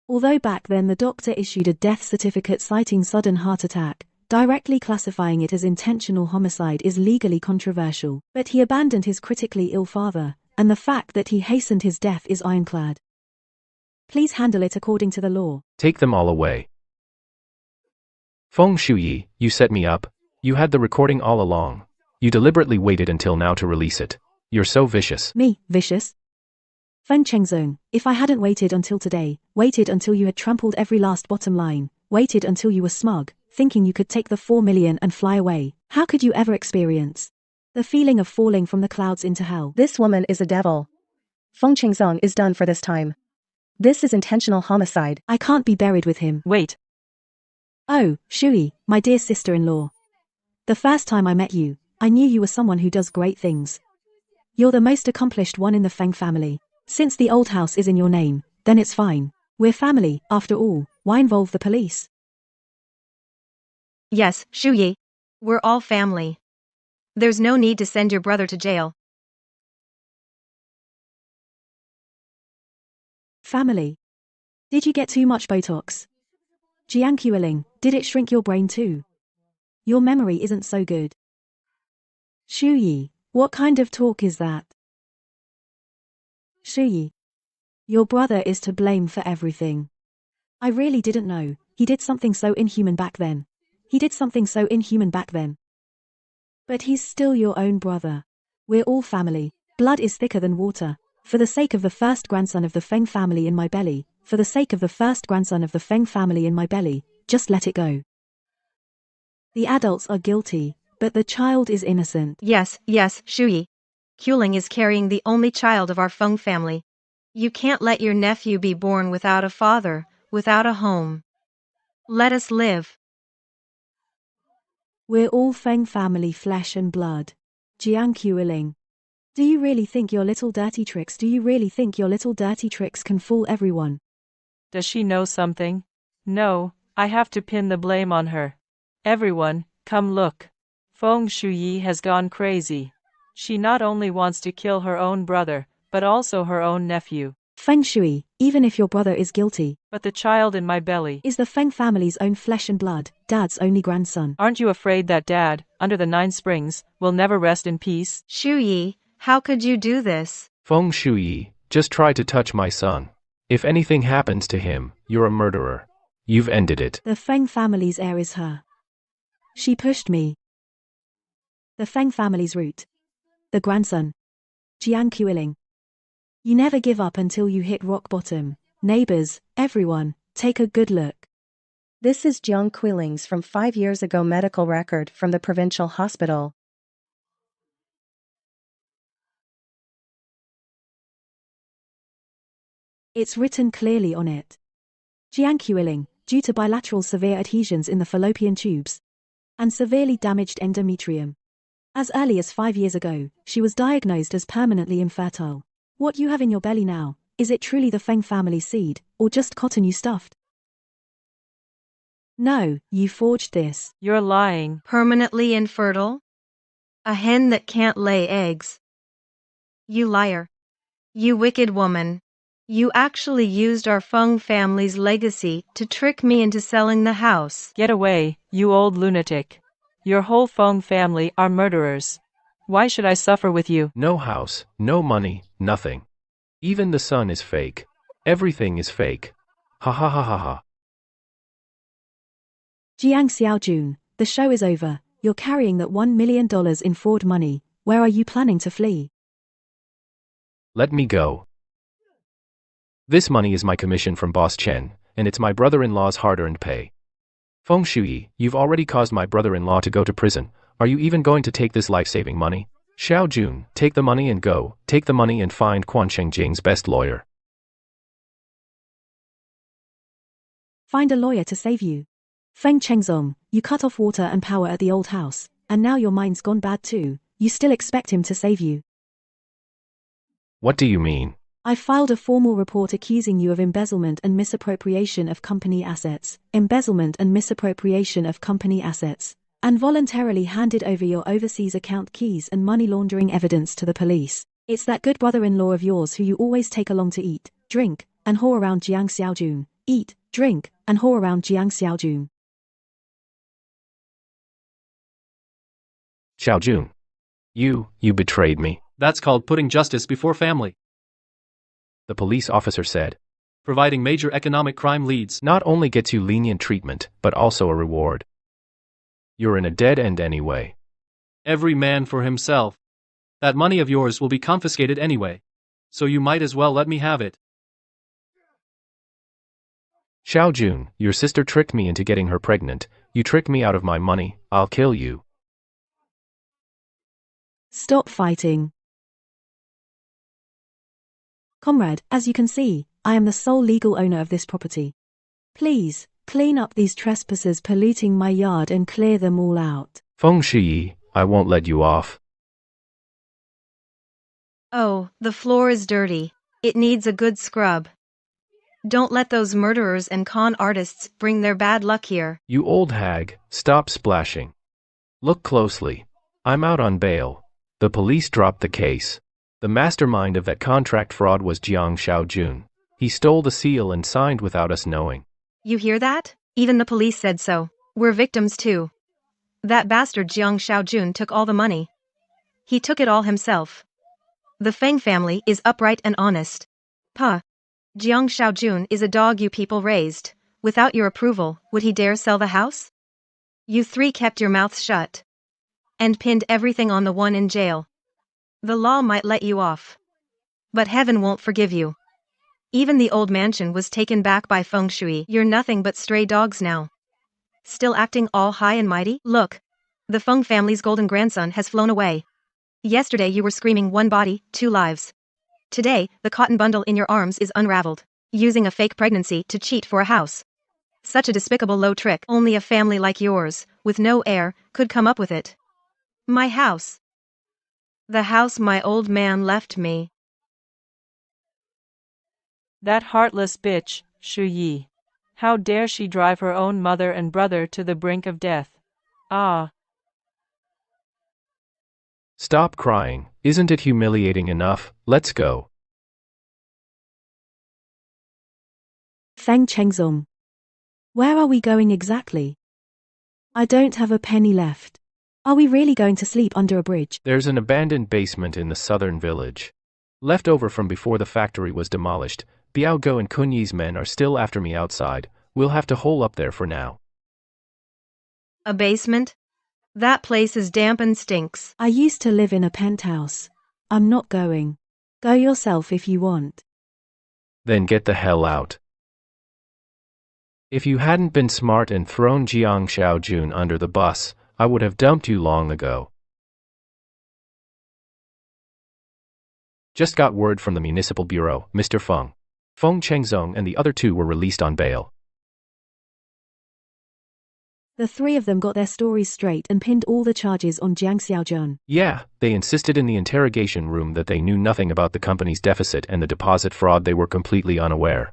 Speaker 1: Although back then the doctor issued a death certificate citing sudden heart attack, directly classifying it as intentional homicide is legally controversial, but he abandoned his critically ill father, and the fact that he hastened his death is ironclad. Please handle it according to the law.
Speaker 2: Take them all away. Feng Shuyi, you set me up. You had the recording all along. You deliberately waited until now to release it. You're so vicious.
Speaker 1: Me, vicious? Feng Chengzong, if I hadn't waited until today, waited until you had trampled every last bottom line, waited until you were smug, thinking you could take the 4 million and fly away, how could you ever experience the feeling of falling from the clouds into hell?
Speaker 5: This woman is a devil. Feng Chengzong is done for this time. This is intentional homicide.
Speaker 1: I can't be buried with him.
Speaker 4: Wait.
Speaker 1: Oh, Shuyi, my dear sister-in-law. The first time I met you, I knew you were someone who does great things. You're the most accomplished one in the Feng family. Since the old house is in your name, then it's fine. We're family, after all. Why involve the police?
Speaker 3: Yes, Shuyi. We're all family. There's no need to send your brother to jail.
Speaker 1: Family. Did you get too much Botox? Jiangqiuling, did it shrink your brain too? Your memory isn't so good. Shuyi, what kind of talk is that? Shuyi. Your brother is to blame for everything. I really didn't know. He did something so inhuman back then. But he's still your own brother. We're all family. Blood is thicker than water. For the sake of the first grandson of the Feng family in my belly, just let it go. The adults are guilty, but the child is innocent.
Speaker 3: Yes, Shuyi. Qiuling is carrying the only child of our Feng family. You can't let your nephew be born without a father, without a home. Let us live.
Speaker 1: We're all Feng family flesh and blood. Jiang Qiuling. Do you really think your little dirty tricks can fool everyone?
Speaker 4: Does she know something? No, I have to pin the blame on her. Everyone, come look. Feng Shuyi has gone crazy. She not only wants to kill her own brother, but also her own nephew.
Speaker 1: Feng Shui, even if your brother is guilty,
Speaker 4: But the child in my belly
Speaker 1: is the Feng family's own flesh and blood, Dad's only grandson.
Speaker 4: Aren't you afraid that Dad, under the 9 springs, will never rest in peace?
Speaker 3: Shuyi, how could you do this?
Speaker 2: Feng Shuyi, just try to touch my son. If anything happens to him, you're a murderer. You've ended it.
Speaker 1: The Feng family's heir is her. She pushed me. The Feng family's root. The grandson. Jiang Qiuling. You never give up until you hit rock bottom. Neighbors, everyone, take a good look.
Speaker 5: This is Jiang Qiuling's from 5 years ago medical record from the provincial hospital.
Speaker 1: It's written clearly on it. Jiang Qiuling, due to bilateral severe adhesions in the fallopian tubes and severely damaged endometrium. As early as 5 years ago, she was diagnosed as permanently infertile. What you have in your belly now, is it truly the Feng family seed, or just cotton you stuffed? No, you forged this.
Speaker 4: You're lying.
Speaker 3: Permanently infertile? A hen that can't lay eggs. You liar. You wicked woman. You actually used our Feng family's legacy to trick me into selling the house.
Speaker 4: Get away, you old lunatic. Your whole Feng family are murderers. Why should I suffer with you?
Speaker 2: No house, no money, nothing. Even the sun is fake. Everything is fake. Ha ha ha ha ha.
Speaker 1: Jiang Xiaojun, the show is over. You're carrying that $1 million in fraud money. Where are you planning to flee?
Speaker 2: Let me go. This money is my commission from Boss Chen, and it's my brother-in-law's hard-earned pay. Feng Shuyi, you've already caused my brother-in-law to go to prison. Are you even going to take this life-saving money? Xiao Jun, take the money and go. Take the money and find Quan Chengjing's best lawyer.
Speaker 1: Find a lawyer to save you. Feng Chengzong, you cut off water and power at the old house, and now your mind's gone bad too. You still expect him to save you.
Speaker 2: What do you mean?
Speaker 1: I filed a formal report accusing you of embezzlement and misappropriation of company assets, and voluntarily handed over your overseas account keys and money laundering evidence to the police. It's that good brother-in-law of yours who you always take along to eat, drink, and whore around Jiang Xiaojun. Eat, drink, and whore around Jiang Xiaojun.
Speaker 2: Xiaojun. You betrayed me.
Speaker 9: That's called putting justice before family.
Speaker 2: The police officer said.
Speaker 9: Providing major economic crime leads
Speaker 2: Not only gets you lenient treatment, but also a reward. You're in a dead end anyway.
Speaker 9: every man for himself. That money of yours will be confiscated anyway. So you might as well let me have it.
Speaker 2: Xiao Jun, your sister tricked me into getting her pregnant. You trick me out of my money, I'll kill you.
Speaker 1: Stop fighting. Comrade, as you can see, I am the sole legal owner of this property. Please, clean up these trespassers polluting my yard and clear them all out.
Speaker 2: Feng Shi, I won't let you off.
Speaker 3: Oh, the floor is dirty. It needs a good scrub. Don't let those murderers and con artists bring their bad luck here.
Speaker 2: You old hag, stop splashing. Look closely. I'm out on bail. The police dropped the case. The mastermind of that contract fraud was Jiang Xiaojun. He stole the seal and signed without us knowing.
Speaker 3: You hear that? Even the police said so. We're victims too. That bastard Jiang Xiaojun took all the money. He took it all himself. The Feng family is upright and honest. Puh. Jiang Xiaojun is a dog you people raised. Without your approval, would he dare sell the house? You three kept your mouths shut. And pinned everything on the one in jail. The law might let you off. But heaven won't forgive you. Even the old mansion was taken back by Feng Shui. You're nothing but stray dogs now. Still acting all high and mighty? Look. The Feng family's golden grandson has flown away. Yesterday you were screaming one body, two lives. Today, the cotton bundle in your arms is unraveled. Using a fake pregnancy to cheat for a house. Such a despicable low trick. Only a family like yours, with no heir, could come up with it. My house. The house my old man left me.
Speaker 4: That heartless bitch, Shu Yi. How dare she drive her own mother and brother to the brink of death? Ah.
Speaker 2: Stop crying. Isn't it humiliating enough? Let's go.
Speaker 1: Feng Chengzong. Where are we going exactly? I don't have a penny left. Are we really going to sleep under a bridge?
Speaker 2: There's an abandoned basement in the southern village. Left over from before the factory was demolished. Biao Go and Kunyi's men are still after me outside. We'll have to hole up there for now.
Speaker 3: A basement? That place is damp and stinks.
Speaker 1: I used to live in a penthouse. I'm not going. Go yourself if you want.
Speaker 2: Then get the hell out. If you hadn't been smart and thrown Jiang Xiaojun under the bus, I would have dumped you long ago. Just got word from the municipal bureau, Mr. Feng. Feng Chengzong and the other two were released on bail.
Speaker 1: The three of them got their stories straight and pinned all the charges on Jiang Xiaojun.
Speaker 2: Yeah, they insisted in the interrogation room that they knew nothing about the company's deficit and the deposit fraud. They were completely unaware.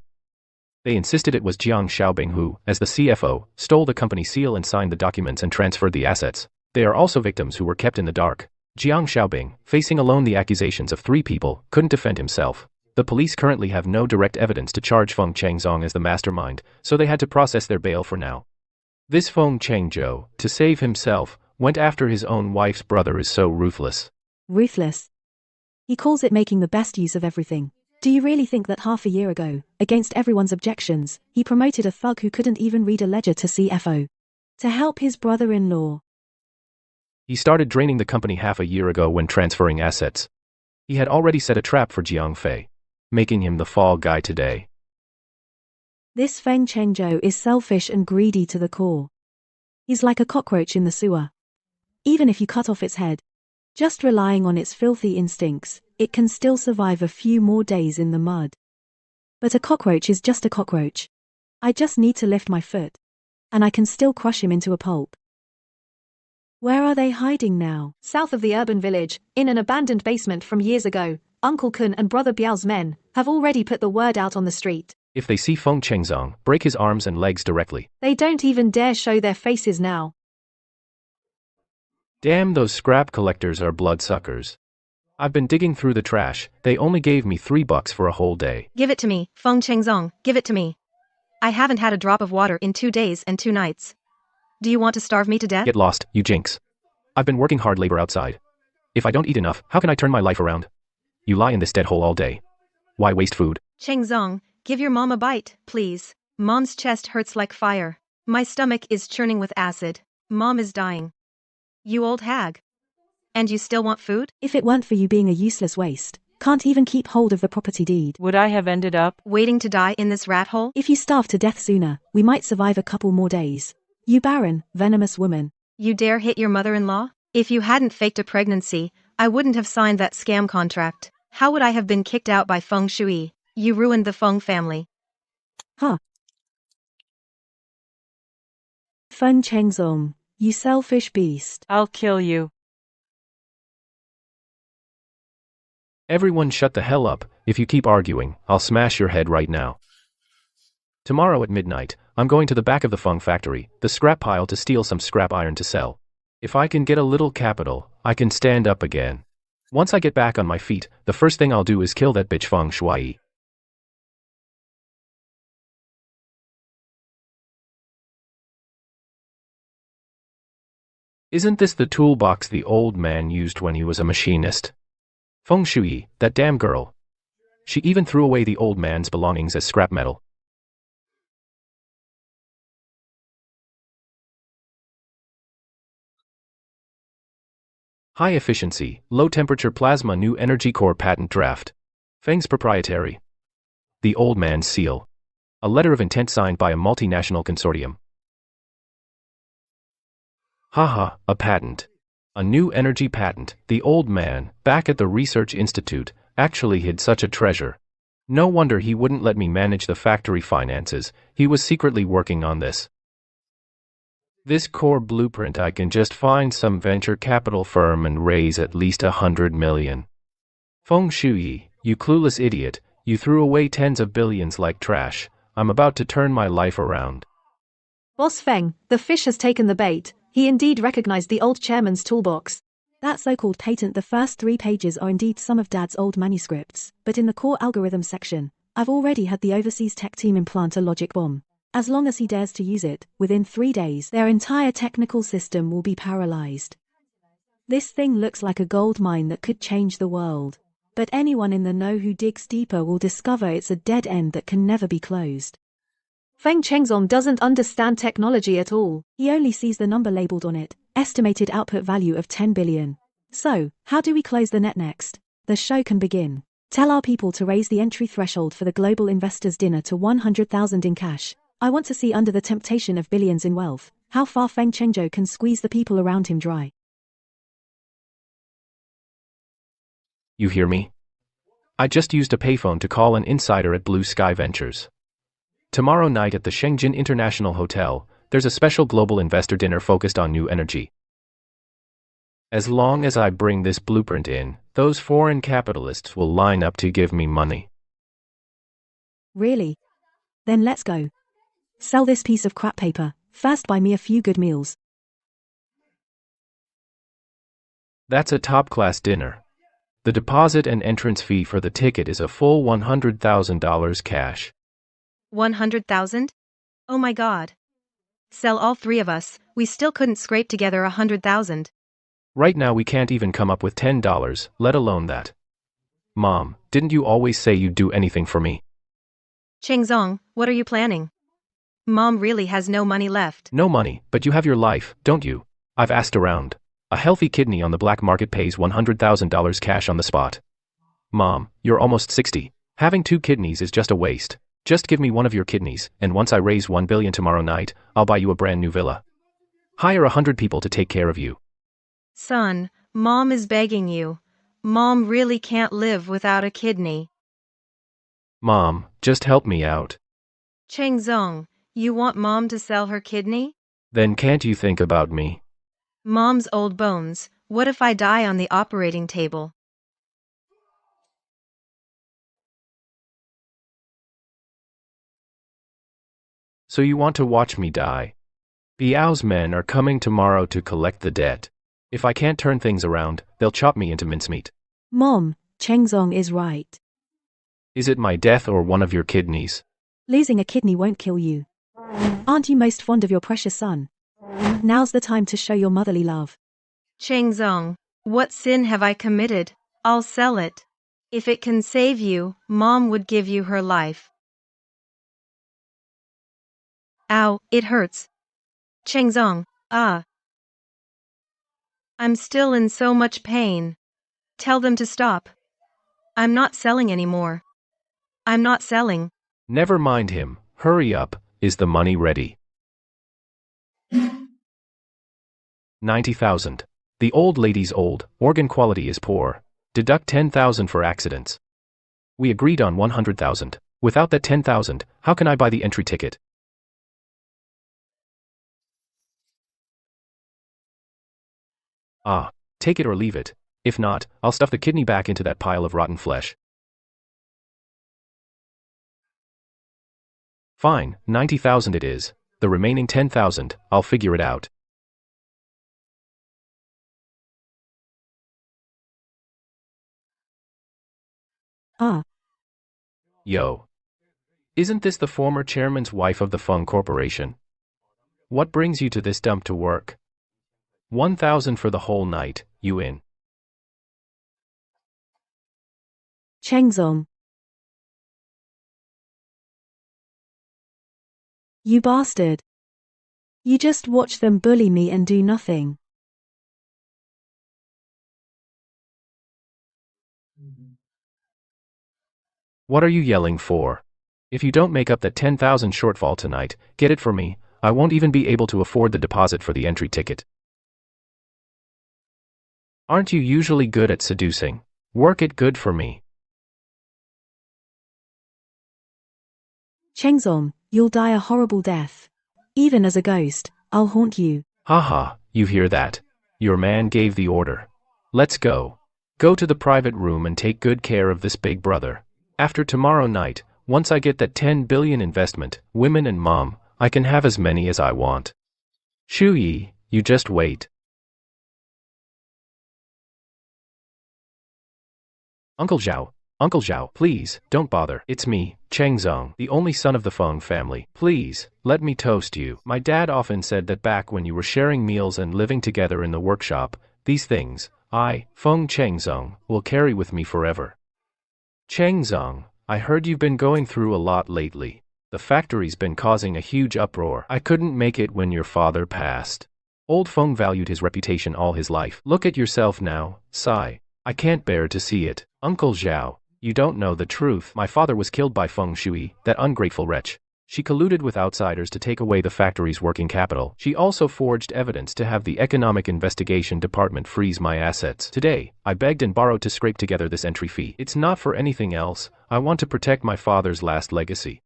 Speaker 2: They insisted it was Jiang Xiaobing who, as the CFO, stole the company seal and signed the documents and transferred the assets. They are also victims who were kept in the dark. Jiang Xiaobing, facing alone the accusations of 3 people, couldn't defend himself. The police currently have no direct evidence to charge Feng Chengzong as the mastermind, so they had to process their bail for now. This Feng Chengzhou, to save himself, went after his own wife's brother is so ruthless.
Speaker 1: Ruthless? He calls it making the best use of everything. Do you really think that half a year ago, against everyone's objections, he promoted a thug who couldn't even read a ledger to CFO? To help his brother-in-law?
Speaker 2: He started draining the company half a year ago when transferring assets. He had already set a trap for Jiang Fei, making him the fall guy today.
Speaker 1: This Feng Chengzhou is selfish and greedy to the core. He's like a cockroach in the sewer. Even if you cut off its head, just relying on its filthy instincts, it can still survive a few more days in the mud. But a cockroach is just a cockroach. I just need to lift my foot, and I can still crush him into a pulp. Where are they hiding now?
Speaker 12: South of the urban village, in an abandoned basement from years ago. Uncle Kun and Brother Biao's men have already put the word out on the street.
Speaker 2: If they see Feng Chengzong, break his arms and legs directly.
Speaker 12: They don't even dare show their faces now.
Speaker 2: Damn, those scrap collectors are bloodsuckers. I've been digging through the trash. They only gave me $3 for a whole day.
Speaker 3: Give it to me, Feng Chengzong, give it to me. I haven't had a drop of water in 2 days and 2 nights. Do you want to starve me to death?
Speaker 2: Get lost, you jinx. I've been working hard labor outside. If I don't eat enough, how can I turn my life around? You lie in this dead hole all day. Why waste food?
Speaker 3: Chengzong, give your mom a bite, please. Mom's chest hurts like fire. My stomach is churning with acid. Mom is dying. You old hag. And you still want food?
Speaker 1: If it weren't for you being a useless waste, can't even keep hold of the property deed,
Speaker 4: Would I have ended up
Speaker 3: waiting to die in this rat hole?
Speaker 1: if you starve to death sooner, we might survive a couple more days. You barren, venomous woman.
Speaker 3: You dare hit your mother-in-law? If you hadn't faked a pregnancy, I wouldn't have signed that scam contract. How would I have been kicked out by Feng Shui? You ruined the Feng family.
Speaker 1: Huh. Feng Chengzong, you selfish beast.
Speaker 4: I'll kill you.
Speaker 2: Everyone shut the hell up. If you keep arguing, I'll smash your head right now. Tomorrow at midnight, I'm going to the back of the Feng factory, the scrap pile, to steal some scrap iron to sell. If I can get a little capital, I can stand up again. Once I get back on my feet, the first thing I'll do is kill that bitch Feng Shui. Isn't this the toolbox the old man used when he was a machinist? Feng Shui, that damn girl. She even threw away the old man's belongings as scrap metal. High efficiency, low temperature plasma new energy core patent draft. Feng's proprietary. The old man's seal. A letter of intent signed by a multinational consortium. Haha, a patent. A new energy patent. The old man, back at the research institute, actually hid such a treasure. No wonder he wouldn't let me manage the factory finances, he was secretly working on this. This core blueprint, I can just find some venture capital firm and raise at least 100 million. Feng Shuyi, you clueless idiot, you threw away tens of billions like trash. I'm about to turn my life around.
Speaker 12: Boss Feng, the fish has taken the bait. He indeed recognized the old chairman's toolbox.
Speaker 1: That so-called patent, the first 3 pages are indeed some of Dad's old manuscripts, but in the core algorithm section, I've already had the overseas tech team implant a logic bomb. As long as he dares to use it, within 3 days their entire technical system will be paralyzed. This thing looks like a gold mine that could change the world. But anyone in the know who digs deeper will discover it's a dead end that can never be closed.
Speaker 12: Feng Chengzong doesn't understand technology at all.
Speaker 1: He only sees the number labeled on it, estimated output value of 10 billion. So, how do we close the net next? The show can begin. Tell our people to raise the entry threshold for the global investors dinner to 100,000 in cash. I want to see, under the temptation of billions in wealth, how far Feng Chengzhou can squeeze the people around him dry.
Speaker 2: You hear me? I just used a payphone to call an insider at Blue Sky Ventures. Tomorrow night at the Shenzhen International Hotel, there's a special global investor dinner focused on new energy. As long as I bring this blueprint in, those foreign capitalists will line up to give me money.
Speaker 1: Really? Then let's go. Sell this piece of crap paper, first buy me a few good meals.
Speaker 2: That's a top-class dinner. The deposit and entrance fee for the ticket is a full $100,000 cash.
Speaker 3: 100,000? Oh my God. Sell all 3 of us, we still couldn't scrape together 100,000.
Speaker 2: Right now we can't even come up with $10, let alone that. Mom, didn't you always say you'd do anything for me?
Speaker 3: Chengzong, what are you planning? Mom really has no money left.
Speaker 2: No money, but you have your life, don't you? I've asked around. A healthy kidney on the black market pays $100,000 cash on the spot. Mom, you're almost 60. Having 2 kidneys is just a waste. Just give me one of your kidneys, and once I raise 1 billion tomorrow night, I'll buy you a brand new villa. Hire 100 people to take care of you.
Speaker 3: Son, Mom is begging you. Mom really can't live without a kidney.
Speaker 2: Mom, just help me out.
Speaker 3: Chengzong, you want Mom to sell her kidney?
Speaker 2: Then can't you think about me?
Speaker 3: Mom's old bones, what if I die on the operating table?
Speaker 2: So you want to watch me die? Biao's men are coming tomorrow to collect the debt. If I can't turn things around, they'll chop me into mincemeat.
Speaker 1: Mom, Chengzong is right.
Speaker 2: Is it my death or one of your kidneys?
Speaker 1: Losing a kidney won't kill you. Aren't you most fond of your precious son? Now's the time to show your motherly love.
Speaker 3: Chengzong, what sin have I committed? I'll sell it. If it can save you, Mom would give you her life. Ow, it hurts. Chengzong, ah. I'm still in so much pain. Tell them to stop. I'm not selling anymore. I'm not selling.
Speaker 2: Never mind him. Hurry up. Is the money ready? 90,000. The old lady's old, organ quality is poor. Deduct 10,000 for accidents. We agreed on 100,000. Without that 10,000, how can I buy the entry ticket? Ah, take it or leave it. If not, I'll stuff the kidney back into that pile of rotten flesh. Fine, 90,000 it is. The remaining 10,000, I'll figure it out.
Speaker 1: Ah.
Speaker 2: Yo. Isn't this the former chairman's wife of the Fung Corporation? What brings you to this dump to work? 1,000 for the whole night, you in?
Speaker 1: Chengzong. You bastard. You just watch them bully me and do nothing.
Speaker 2: What are you yelling for? If you don't make up that 10,000 shortfall tonight, get it for me. I won't even be able to afford the deposit for the entry ticket. Aren't you usually good at seducing? Work it good for me.
Speaker 1: Chengzong, you'll die a horrible death. Even as a ghost, I'll haunt you.
Speaker 2: Haha, you hear that? Your man gave the order. Let's go. Go to the private room and take good care of this big brother. After tomorrow night, once I get that 10 billion investment, women and mom, I can have as many as I want. Shu Yi, you just wait. Uncle Zhao, please, don't bother. It's me, Chengzong, the only son of the Feng family. Please, let me toast you. My dad often said that back when you were sharing meals and living together in the workshop, these things, Feng Chengzong, will carry with me forever. Chengzong, I heard you've been going through a lot lately. The factory's been causing a huge uproar. I couldn't make it when your father passed. Old Feng valued his reputation all his life. Look at yourself now, sigh. I can't bear to see it. Uncle Zhao, you don't know the truth. My father was killed by Feng Shui, that ungrateful wretch. She colluded with outsiders to take away the factory's working capital. She also forged evidence to have the Economic Investigation Department freeze my assets. Today, I begged and borrowed to scrape together this entry fee. It's not for anything else. I want to protect my father's last legacy.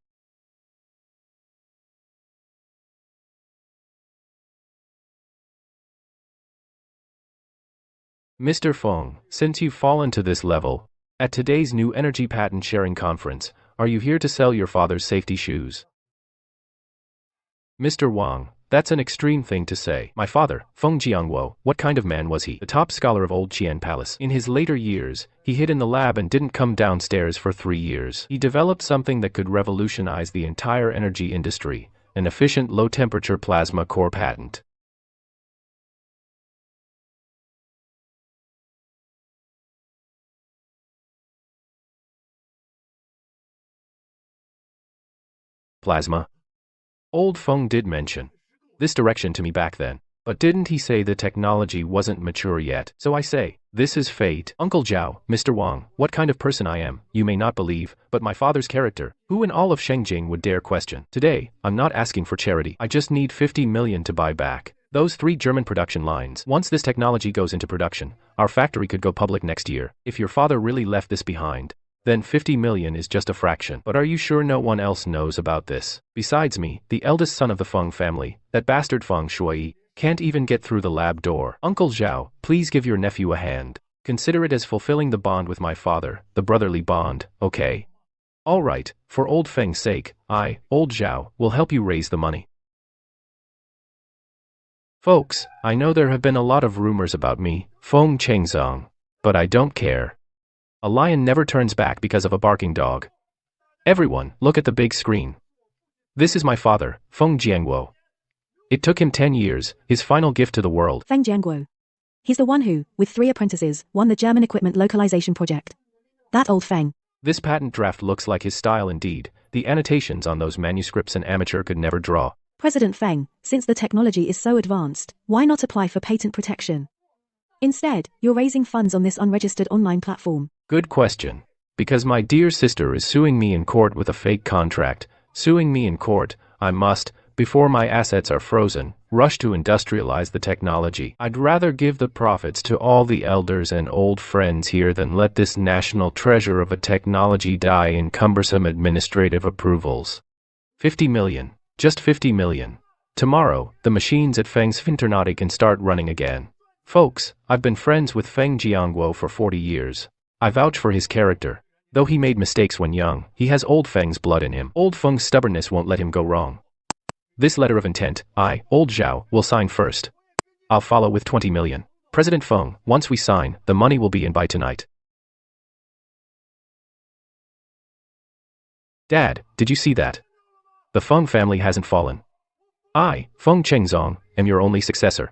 Speaker 2: Mr. Feng, since you've fallen to this level, at today's new energy patent sharing conference, are you here to sell your father's safety shoes? Mr. Wang, that's an extreme thing to say. My father, Feng Jiangwo, what kind of man was he? The top scholar of Old Qian Palace. In his later years, he hid in the lab and didn't come downstairs for 3 years. He developed something that could revolutionize the entire energy industry, an efficient low-temperature plasma core patent. Plasma? Old Feng did mention this direction to me back then, but didn't he say the technology wasn't mature yet? So I say, this is fate. Uncle Zhao, Mr. Wang, what kind of person I am, you may not believe, but my father's character, who in all of Shengjing would dare question? Today, I'm not asking for charity. I just need 50 million to buy back those 3 German production lines. Once this technology goes into production, our factory could go public next year. If your father really left this behind, then 50 million is just a fraction. But are you sure no one else knows about this? Besides me, the eldest son of the Feng family, that bastard Feng Shui, can't even get through the lab door. Uncle Zhao, please give your nephew a hand. Consider it as fulfilling the bond with my father, the brotherly bond, okay? Alright, for old Feng's sake, Old Zhao, will help you raise the money. Folks, I know there have been a lot of rumors about me, Feng Chengzong, but I don't care. A lion never turns back because of a barking dog. Everyone, look at the big screen. This is my father, Feng Jiangwo. It took him 10 years, his final gift to the world.
Speaker 1: Feng Jiangwo. He's the one who, with 3 apprentices, won the German equipment localization project. That old Feng.
Speaker 2: This patent draft looks like his style indeed. The annotations on those manuscripts an amateur could never draw.
Speaker 1: President Feng, since the technology is so advanced, why not apply for patent protection? Instead, you're raising funds on this unregistered online platform.
Speaker 2: Good question. Because my dear sister is suing me in court with a fake contract. Suing me in court, I must, before my assets are frozen, rush to industrialize the technology. I'd rather give the profits to all the elders and old friends here than let this national treasure of a technology die in cumbersome administrative approvals. 50 million. Just 50 million. Tomorrow, the machines at Feng's Internati can start running again. Folks, I've been friends with Feng Jiangwo for 40 years. I vouch for his character. Though he made mistakes when young, he has old Feng's blood in him. Old Feng's stubbornness won't let him go wrong. This letter of intent, Old Zhao, will sign first. I'll follow with 20 million. President Feng, once we sign, the money will be in by tonight. Dad, did you see that? The Feng family hasn't fallen. I, Feng Chengzong, am your only successor.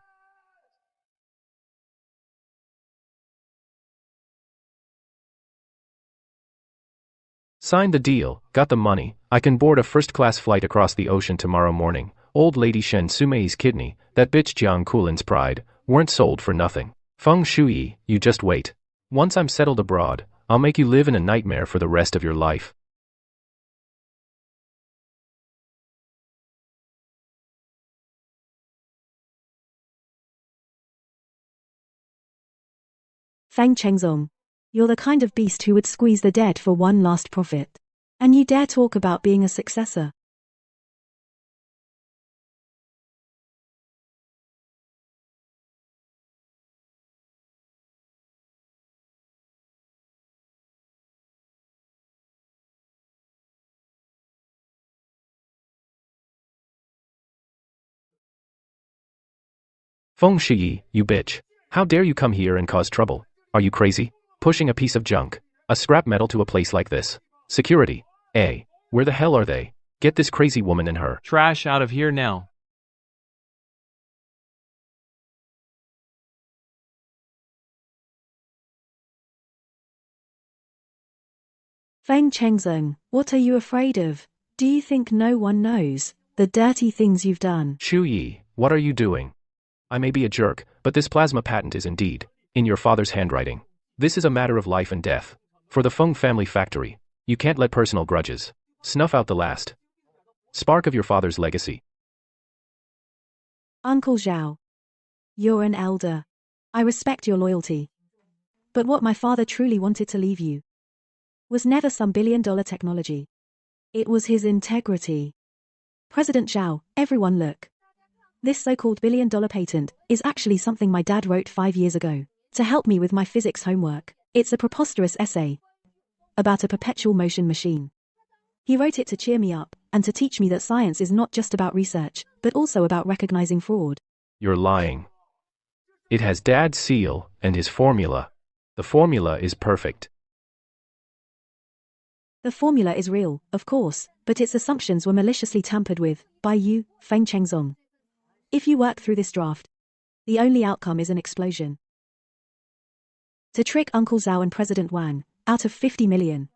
Speaker 2: Signed the deal, got the money, I can board a first-class flight across the ocean tomorrow morning. Old lady Shen Sumei's kidney, that bitch Jiang Kulin's pride, weren't sold for nothing. Feng Shui, you just wait. Once I'm settled abroad, I'll make you live in a nightmare for the rest of your life.
Speaker 1: Feng Chengzong. You're the kind of beast who would squeeze the dead for one last profit. And you dare talk about being a successor?
Speaker 2: Feng Shiyi, you bitch. How dare you come here and cause trouble? Are you crazy? Pushing a piece of junk, a scrap metal to a place like this. Security. Where the hell are they? Get this crazy woman and her
Speaker 9: trash out of here now.
Speaker 1: Feng Chengzong, what are you afraid of? Do you think no one knows the dirty things you've done?
Speaker 2: Shu Yi, what are you doing? I may be a jerk, but this plasma patent is indeed in your father's handwriting. This is a matter of life and death. For the Feng family factory, you can't let personal grudges snuff out the last spark of your father's legacy.
Speaker 1: Uncle Zhao, you're an elder. I respect your loyalty. But what my father truly wanted to leave you was never some billion-dollar technology. It was his integrity. President Zhao, everyone look. This so-called billion-dollar patent is actually something my dad wrote 5 years ago to help me with my physics homework. It's a preposterous essay about a perpetual motion machine. He wrote it to cheer me up and to teach me that science is not just about research, but also about recognizing fraud.
Speaker 2: You're lying. It has Dad's seal and his formula. The formula is perfect.
Speaker 1: The formula is real, of course, but its assumptions were maliciously tampered with by you, Feng Chengzong. If you work through this draft, the only outcome is an explosion. To trick Uncle Zhao and President Wang out of 50 million.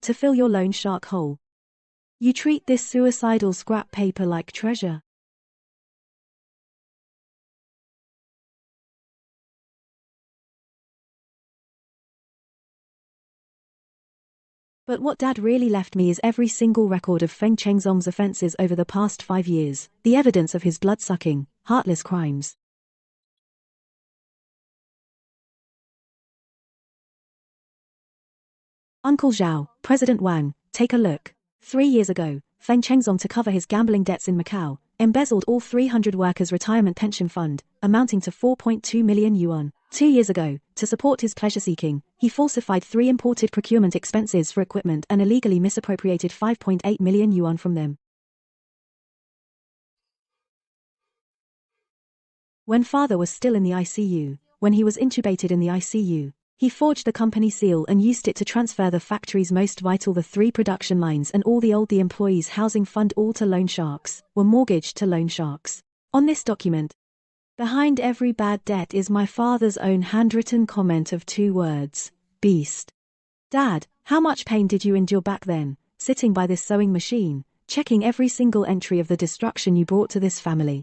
Speaker 1: To fill your loan shark hole. You treat this suicidal scrap paper like treasure. But what Dad really left me is every single record of Feng Chengzong's offenses over the past 5 years, the evidence of his blood-sucking, heartless crimes. Uncle Zhao, President Wang, take a look. 3 years ago, Feng Chengzong, to cover his gambling debts in Macau, embezzled all 300 workers' retirement pension fund, amounting to 4.2 million yuan. 2 years ago, to support his pleasure-seeking, he falsified 3 imported procurement expenses for equipment and illegally misappropriated 5.8 million yuan from them. When father was still in the ICU, when he was intubated in the ICU, he forged the company seal and used it to transfer the factory's most vital, the 3 production lines and all the employees' housing fund, all to loan sharks, were mortgaged to loan sharks. On this document, behind every bad debt is my father's own handwritten comment of 2 words, beast. Dad, how much pain did you endure back then, sitting by this sewing machine, checking every single entry of the destruction you brought to this family?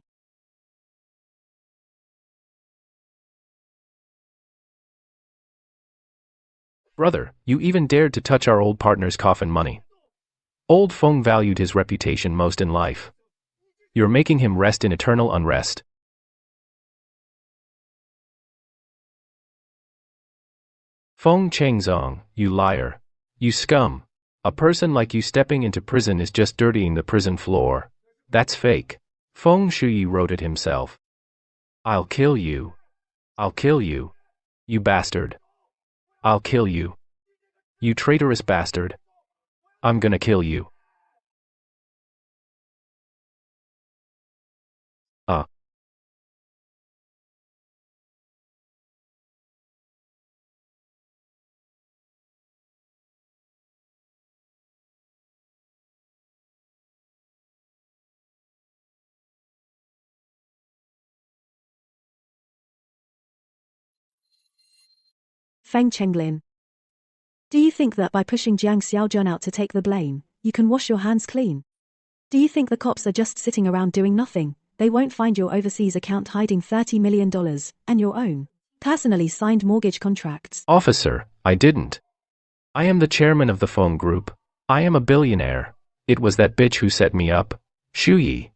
Speaker 2: Brother, you even dared to touch our old partner's coffin money. Old Feng valued his reputation most in life. You're making him rest in eternal unrest. Feng Chengzong, you liar. You scum. A person like you stepping into prison is just dirtying the prison floor. That's fake. Feng Shuyi wrote it himself. I'll kill you. I'll kill you. You bastard. I'll kill you. You traitorous bastard. I'm gonna kill you.
Speaker 1: Feng Chenglin. Do you think that by pushing Jiang Xiaojun out to take the blame, you can wash your hands clean? Do you think the cops are just sitting around doing nothing? They won't find your overseas account hiding $30 million, and your own personally signed mortgage contracts.
Speaker 2: Officer, I didn't. I am the chairman of the Feng Group. I am a billionaire. It was that bitch who set me up. Shuyi,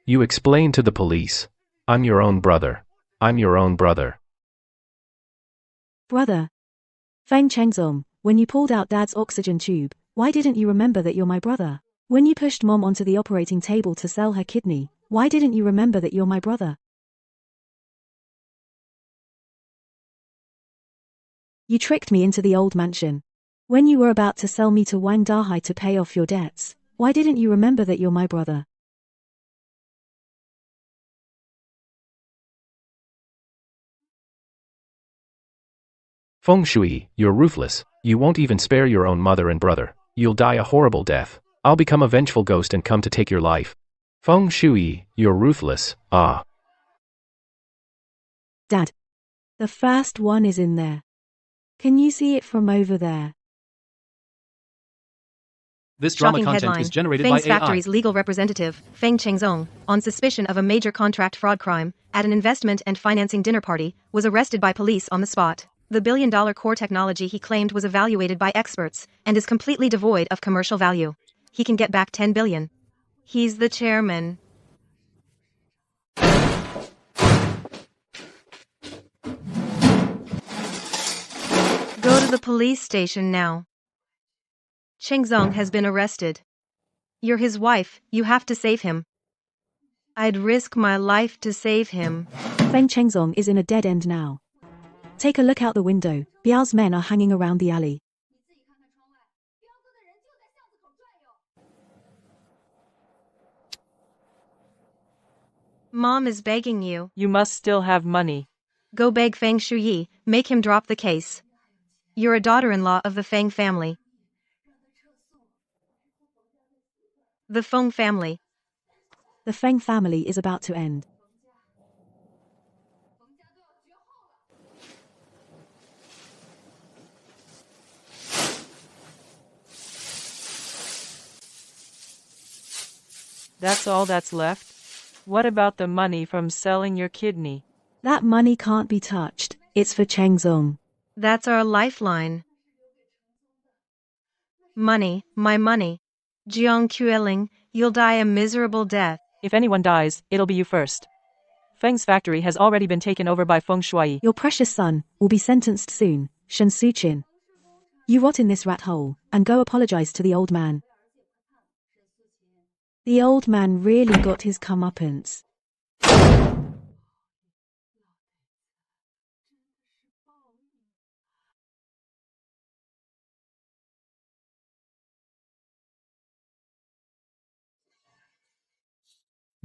Speaker 2: you explain to the police. I'm your own brother. I'm your own brother.
Speaker 1: Brother. Feng Chengzong, when you pulled out Dad's oxygen tube, why didn't you remember that you're my brother? When you pushed Mom onto the operating table to sell her kidney, why didn't you remember that you're my brother? You tricked me into the old mansion. When you were about to sell me to Wang Dahai to pay off your debts, why didn't you remember that you're my brother?
Speaker 2: Feng Shui, you're ruthless. You won't even spare your own mother and brother. You'll die a horrible death. I'll become a vengeful ghost and come to take your life. Feng Shui, you're ruthless. Ah.
Speaker 1: Dad. The first one is in there. Can you see it from over there?
Speaker 9: This drama
Speaker 3: Shocking
Speaker 9: content
Speaker 3: headline.
Speaker 9: is generated
Speaker 3: Fang's
Speaker 9: by AI.
Speaker 3: Factory's legal representative, Feng Chengzong, on suspicion of a major contract fraud crime at an investment and financing dinner party, was arrested by police on the spot. The billion-dollar core technology he claimed was evaluated by experts and is completely devoid of commercial value. He can get back 10 billion. He's the chairman. Go to the police station now. Chengzong has been arrested. You're his wife, you have to save him. I'd risk my life to save him.
Speaker 1: Feng Chengzong is in a dead end now. Take a look out the window, Biao's men are hanging around the alley.
Speaker 3: Mom is begging you.
Speaker 4: You must still have money.
Speaker 3: Go beg Feng Shuyi, make him drop the case. You're a daughter-in-law of the Feng family. The Feng family.
Speaker 1: The Feng family is about to end.
Speaker 4: That's all that's left? What about the money from selling your kidney?
Speaker 1: That money can't be touched, it's for Chengzong.
Speaker 3: That's our lifeline. Money, my money. Jiang Queling, you'll die a miserable death.
Speaker 4: If anyone dies, it'll be you first. Feng's factory has already been taken over by Feng Shui.
Speaker 1: Your precious son will be sentenced soon, Shen Suqin. You rot in this rat hole, and go apologize to the old man. The old man really got his comeuppance.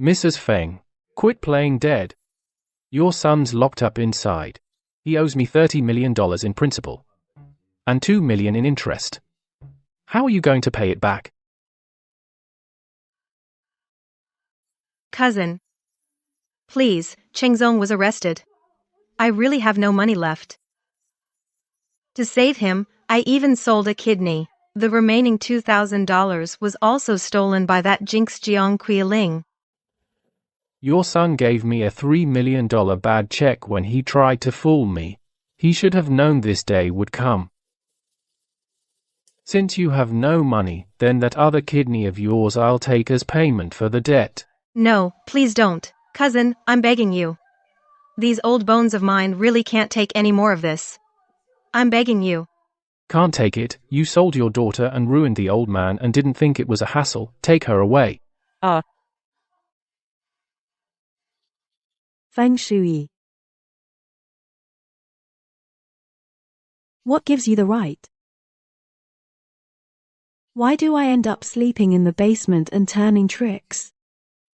Speaker 2: Mrs. Feng, quit playing dead. Your son's locked up inside. He owes me $30 million in principal. And $2 million in interest. How are you going to pay it back?
Speaker 3: Cousin. Please, Chengzong was arrested. I really have no money left. To save him, I even sold a kidney. The remaining $2,000 was also stolen by that jinx Jiang Queling.
Speaker 2: Your son gave me a $3 million bad check when he tried to fool me. He should have known this day would come. Since you have no money, then that other kidney of yours I'll take as payment for the debt.
Speaker 3: No, please don't. Cousin, I'm begging you. These old bones of mine really can't take any more of this. I'm begging you.
Speaker 2: Can't take it. You sold your daughter and ruined the old man and didn't think it was a hassle. Take her away.
Speaker 1: Feng Shui. What gives you the right? Why do I end up sleeping in the basement and turning tricks?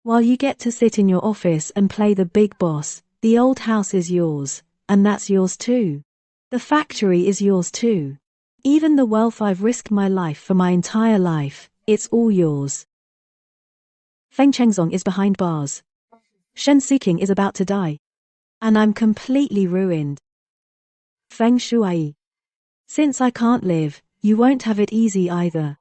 Speaker 1: While you get to sit in your office and play the big boss, the old house is yours, and that's yours too. The factory is yours too. Even the wealth I've risked my life for my entire life, it's all yours. Feng Chengzong is behind bars. Shen Suqing is about to die. And I'm completely ruined. Feng Shui. Since I can't live, you won't have it easy either.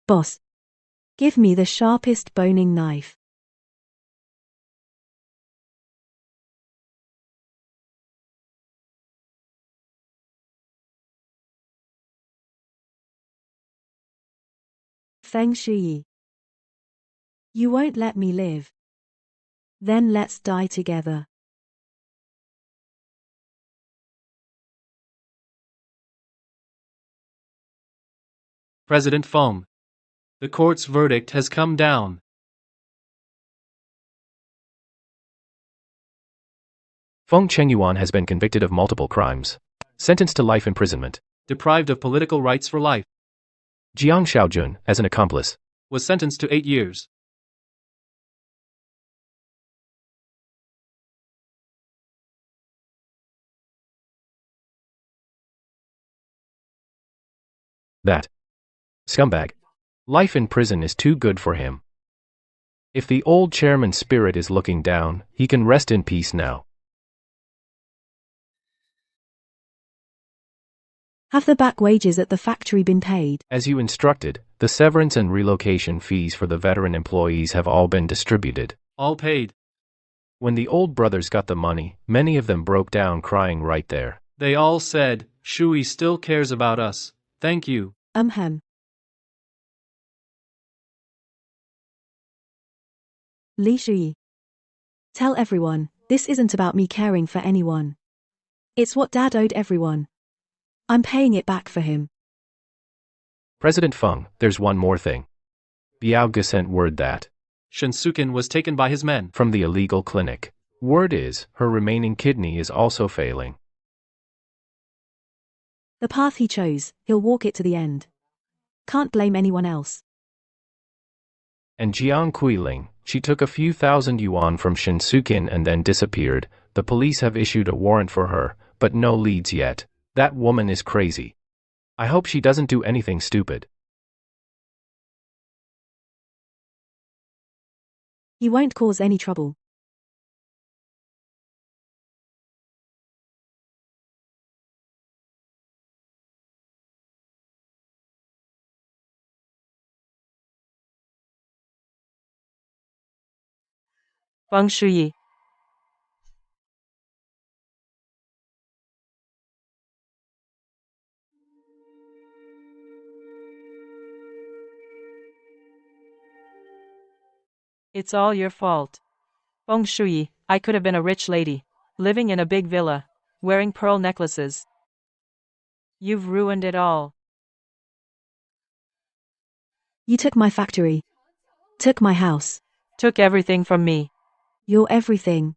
Speaker 1: Boss. Give me the sharpest boning knife. Feng Shui. You won't let me live. Then let's die together.
Speaker 9: President Feng. The court's verdict has come down.
Speaker 2: Feng Chengyuan has been convicted of multiple crimes. Sentenced to life imprisonment.
Speaker 9: Deprived of political rights for life.
Speaker 2: Jiang Xiaojun, as an accomplice,
Speaker 9: Was sentenced to 8 years.
Speaker 2: That scumbag. Life in prison is too good for him. If the old chairman's spirit is looking down, he can rest in peace now.
Speaker 1: Have the back wages at the factory been paid?
Speaker 2: As you instructed, the severance and relocation fees for the veteran employees have all been distributed.
Speaker 9: All paid.
Speaker 2: When the old brothers got the money, many of them broke down crying right there.
Speaker 9: They all said, Shui still cares about us. Thank you.
Speaker 1: Li Shui. Tell everyone, this isn't about me caring for anyone. It's what Dad owed everyone. I'm paying it back for him.
Speaker 2: President Feng, there's one more thing. Biao sent word that
Speaker 9: Shen Sukin was taken by his men
Speaker 2: from the illegal clinic. Word is, her remaining kidney is also failing.
Speaker 1: The path he chose, he'll walk it to the end. Can't blame anyone else.
Speaker 2: And Jiang Kuiling, she took a few thousand yuan from Shen Sukin and then disappeared. The police have issued a warrant for her, but no leads yet. That woman is crazy. I hope she doesn't do anything stupid.
Speaker 1: He won't cause any trouble.
Speaker 4: Feng Shui. It's all your fault. Feng Shui, I could have been a rich lady, living in a big villa, wearing pearl necklaces. You've ruined it all.
Speaker 1: You took my factory. Took my house.
Speaker 4: Took everything from me.
Speaker 1: You're everything.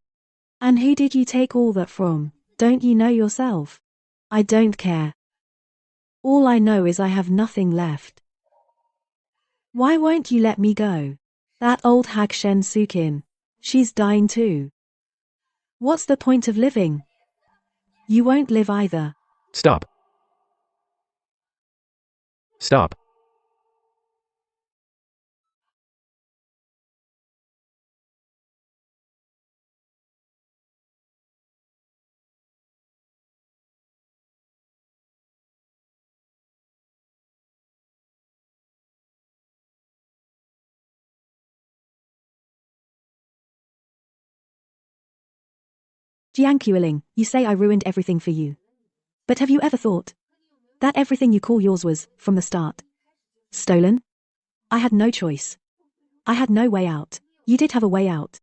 Speaker 1: And who did you take all that from? Don't you know yourself? I don't care. All I know is I have nothing left. Why won't you let me go? That old hag Shen Sukin. She's dying too. What's the point of living? You won't live either.
Speaker 2: Stop. Stop.
Speaker 1: Jiang Qiuling, you say I ruined everything for you. But have you ever thought that everything you call yours was, from the start, stolen? I had no choice. I had no way out. You did have a way out.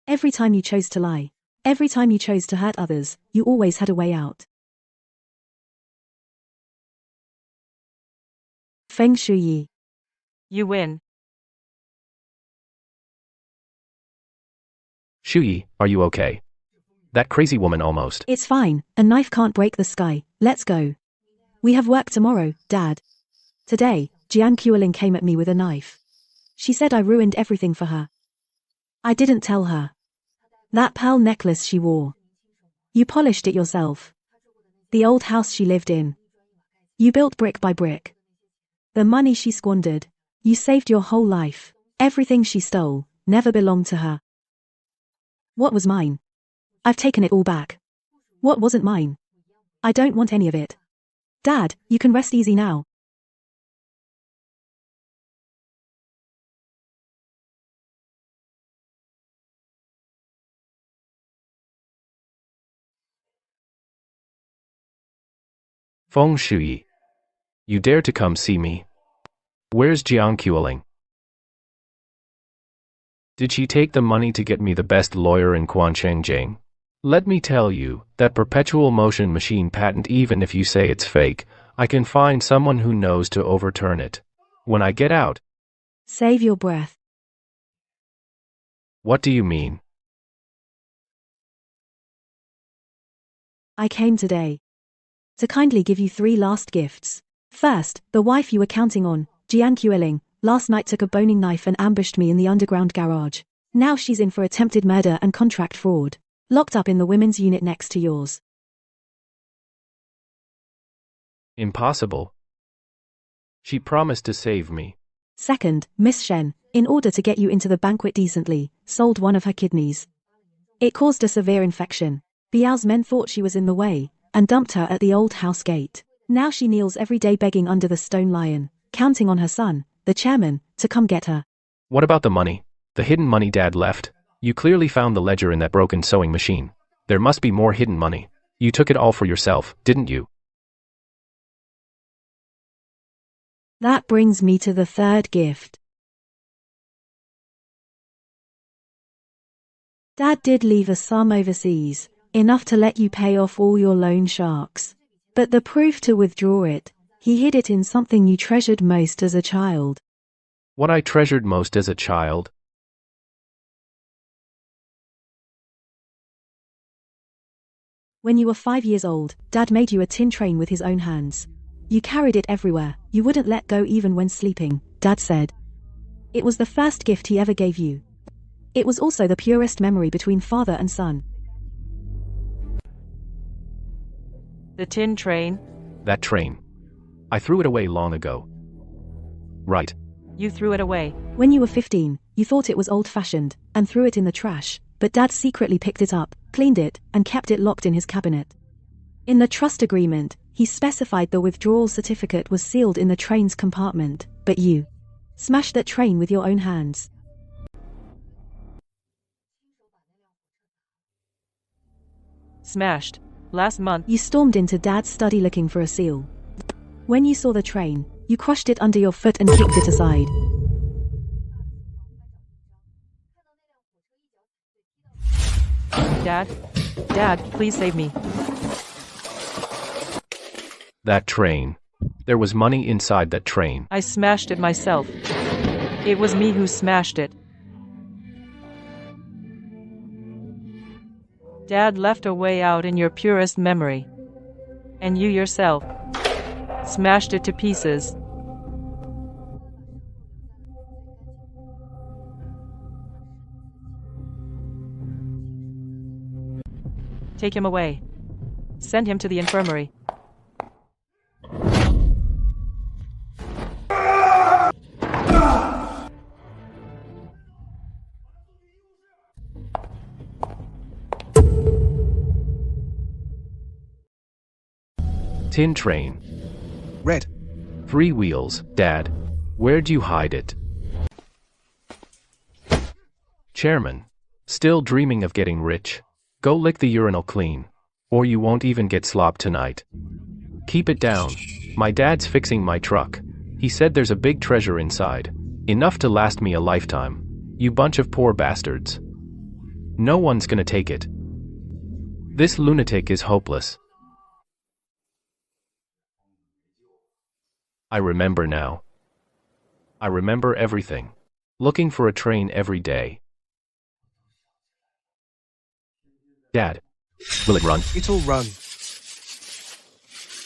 Speaker 1: Every time you chose to lie, every time you chose to hurt others, you always had a way out. Feng Shui.
Speaker 4: You win.
Speaker 2: Shuyi, are you okay? That crazy woman almost.
Speaker 1: It's fine, a knife can't break the sky, let's go. We have work tomorrow, Dad. Today, Jiang Qiuling came at me with a knife. She said I ruined everything for her. I didn't tell her. That pearl necklace she wore. You polished it yourself. The old house she lived in. You built brick by brick. The money she squandered. You saved your whole life. Everything she stole, never belonged to her. What was mine? I've taken it all back. What wasn't mine? I don't want any of it. Dad, you can rest easy now.
Speaker 2: Feng Shui. You dare to come see me? Where's Jiang Qiuling? Did she take the money to get me the best lawyer in Quanshengjiang? Let me tell you, that perpetual motion machine patent, even if you say it's fake, I can find someone who knows to overturn it. When I get out.
Speaker 1: Save your breath.
Speaker 2: What do you mean?
Speaker 1: I came today to kindly give you 3 last gifts. First, the wife you were counting on, Jiang Qiuling, last night took a boning knife and ambushed me in the underground garage. Now she's in for attempted murder and contract fraud. Locked up in the women's unit next to yours.
Speaker 2: Impossible. She promised to save me.
Speaker 1: Second, Miss Shen, in order to get you into the banquet decently, sold one of her kidneys. It caused a severe infection. Biao's men thought she was in the way, and dumped her at the old house gate. Now she kneels every day begging under the stone lion, counting on her son, the chairman, to come get her.
Speaker 2: What about the money? The hidden money Dad left? You clearly found the ledger in that broken sewing machine. There must be more hidden money. You took it all for yourself, didn't you?
Speaker 1: That brings me to the 3rd gift. Dad did leave a sum overseas, enough to let you pay off all your loan sharks. But the proof to withdraw it, he hid it in something you treasured most as a child.
Speaker 2: What I treasured most as a child?
Speaker 1: When you were 5 years old, Dad made you a tin train with his own hands. You carried it everywhere, you wouldn't let go even when sleeping, Dad said. It was the first gift he ever gave you. It was also the purest memory between father and son.
Speaker 4: The tin train?
Speaker 2: That train. I threw it away long ago. Right.
Speaker 4: You threw it away.
Speaker 1: When you were 15, you thought it was old-fashioned, and threw it in the trash, but Dad secretly picked it up, cleaned it, and kept it locked in his cabinet. In the trust agreement, he specified the withdrawal certificate was sealed in the train's compartment, but you smashed that train with your own hands.
Speaker 4: Smashed. Last month.
Speaker 1: You stormed into Dad's study looking for a seal. When you saw the train, you crushed it under your foot and kicked it aside.
Speaker 4: Dad, please save me.
Speaker 2: That train. There was money inside that train.
Speaker 4: I smashed it myself. It was me who smashed it. Dad left a way out in your purest memory. And you yourself smashed it to pieces. Take him away. Send him to the infirmary.
Speaker 2: Tin train.
Speaker 6: Red.
Speaker 2: 3 wheels, Dad. Where'd you hide it? Chairman. Still dreaming of getting rich? Go lick the urinal clean. Or you won't even get slop tonight. Keep it down. My dad's fixing my truck. He said there's a big treasure inside. Enough to last me a lifetime. You bunch of poor bastards. No one's gonna take it. This lunatic is hopeless. I remember now. I remember everything. Looking for a train every day. Dad, will it run?
Speaker 6: It'll run.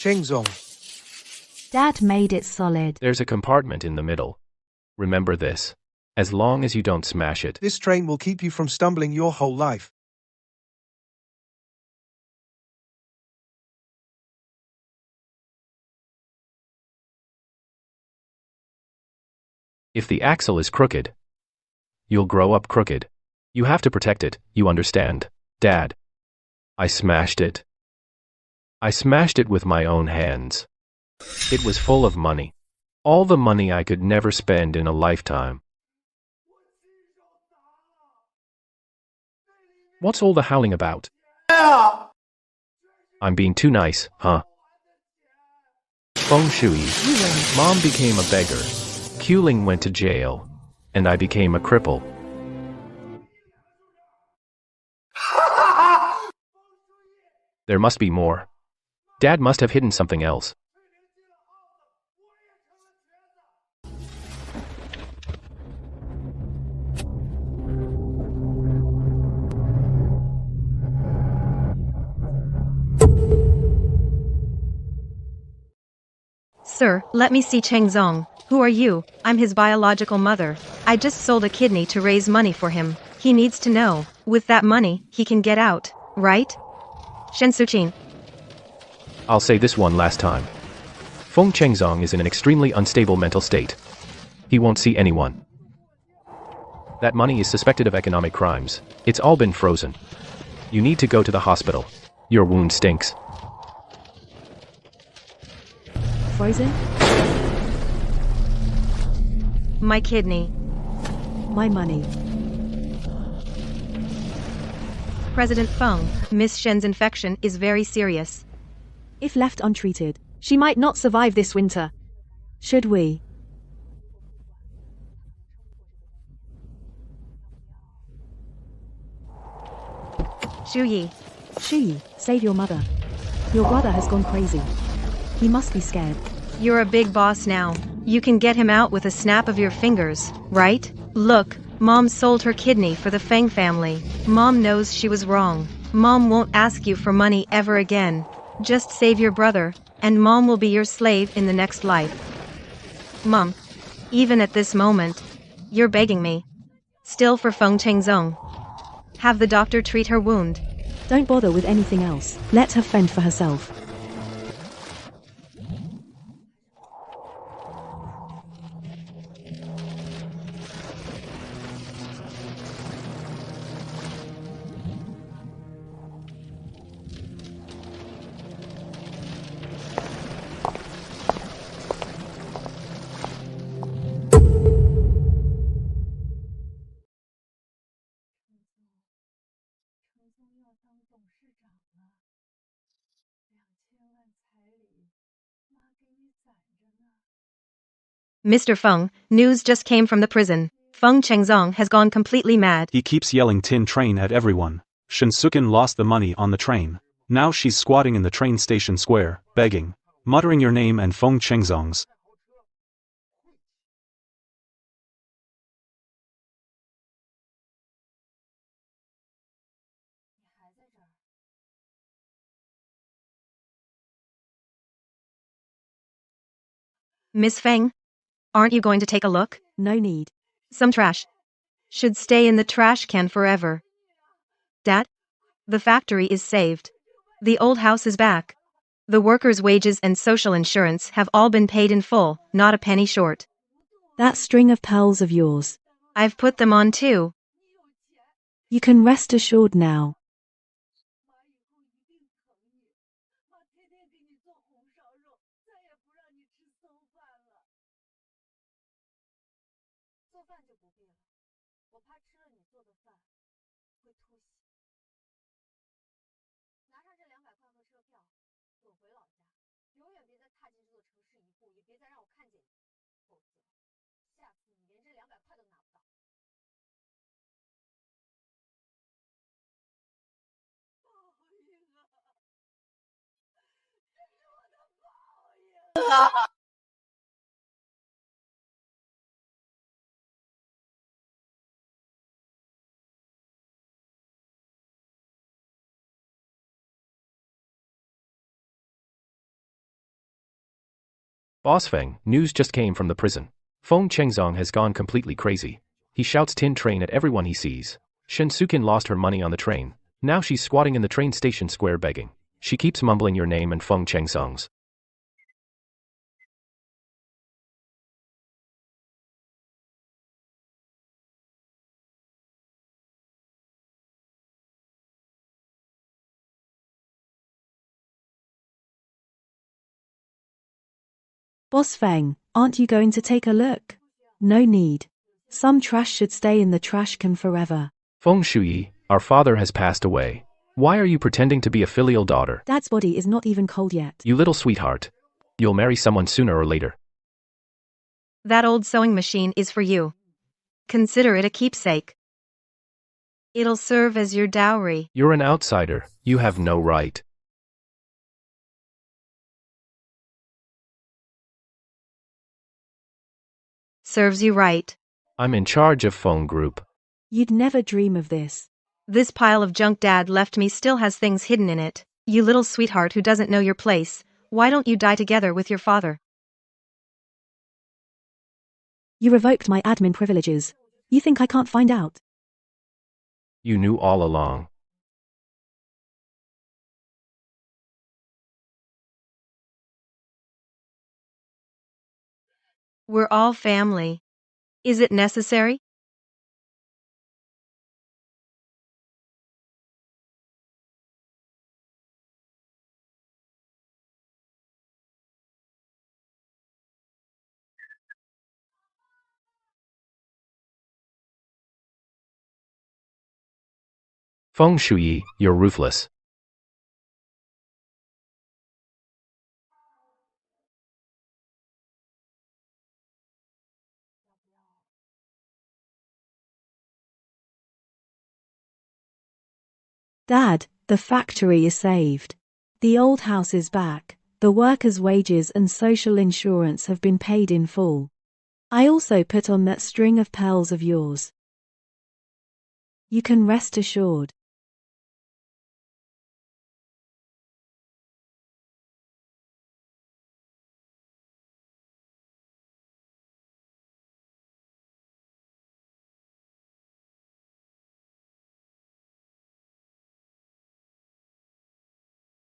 Speaker 6: Shengzong.
Speaker 1: Dad made it solid.
Speaker 2: There's a compartment in the middle. Remember this. As long as you don't smash it.
Speaker 6: This train will keep you from stumbling your whole life.
Speaker 2: If the axle is crooked, you'll grow up crooked. You have to protect it, you understand, Dad. I smashed it. I smashed it with my own hands. It was full of money. All the money I could never spend in a lifetime. What's all the howling about? I'm being too nice, huh? Feng Shui. Mom became a beggar. Qiuling went to jail. And I became a cripple. There must be more. Dad must have hidden something else.
Speaker 3: Sir, let me see Chengzong. Who are you? I'm his biological mother. I just sold a kidney to raise money for him. He needs to know. With that money, he can get out, right? Shen Suqing.
Speaker 2: I'll say this one last time. Feng Chengzong is in an extremely unstable mental state. He won't see anyone. That money is suspected of economic crimes. It's all been frozen. You need to go to the hospital. Your wound stinks.
Speaker 1: Frozen?
Speaker 3: My kidney.
Speaker 1: My money.
Speaker 3: President Feng, Miss Shen's infection is very serious.
Speaker 1: If left untreated,
Speaker 12: She might not survive this winter.
Speaker 1: should we?
Speaker 3: Xu Yi.
Speaker 1: Shuyi, save your mother. Your brother has gone crazy. He must be scared.
Speaker 3: You're a big boss now. You can get him out with a snap of your fingers, right? Look, Mom sold her kidney for the Feng family. Mom knows she was wrong. Mom won't ask you for money ever again. Just save your brother, and Mom will be your slave in the next life. Mom, even at this moment, you're begging me. Still for Feng Chengzong. Have the doctor treat her wound.
Speaker 1: Don't bother with anything else. Let her fend for herself.
Speaker 3: Mr. Feng, news just came from the prison. Feng Chengzong has gone completely mad.
Speaker 13: He keeps yelling tin train at everyone. Shen Sukin lost the money on the train. Now she's squatting in the train station square, begging, muttering your name and Feng Chengzong's.
Speaker 3: Miss Feng, aren't you going to take a look?
Speaker 1: No need.
Speaker 3: Some trash should stay in the trash can forever. Dad? The factory is saved. The old house is back. The workers' wages and social insurance have all been paid in full, not a penny short.
Speaker 1: That string of pearls of yours.
Speaker 3: I've put them on too.
Speaker 1: You can rest assured now.
Speaker 2: Boss Feng, news just came from the prison. Feng Chengzong has gone completely crazy. He shouts tin train at everyone he sees. Shen Sukin lost her money on the train. Now she's squatting in the train station square begging. She keeps mumbling your name and Feng Chengzong's.
Speaker 1: Boss Feng, aren't you going to take a look? No need. Some trash should stay in the trash can forever.
Speaker 2: Feng Shuyi, our father has passed away. Why are you pretending to be a filial daughter?
Speaker 1: Dad's body is not even cold yet.
Speaker 2: You little sweetheart. You'll marry someone sooner or later.
Speaker 3: That old sewing machine is for you. Consider it a keepsake. It'll serve as your dowry.
Speaker 2: You're an outsider. You have no right.
Speaker 3: Serves you right.
Speaker 2: I'm in charge of phone group.
Speaker 1: You'd never dream of this.
Speaker 3: This pile of junk Dad left me still has things hidden in it. You little sweetheart who doesn't know your place, why don't you die together with your father?
Speaker 1: You revoked my admin privileges. You think I can't find out?
Speaker 2: You knew all along.
Speaker 3: We're all family. Is it necessary?
Speaker 2: Feng Shui, you're ruthless.
Speaker 1: Dad, the factory is saved. The old house is back. The workers' wages and social insurance have been paid in full. I also put on that string of pearls of yours. You can rest assured.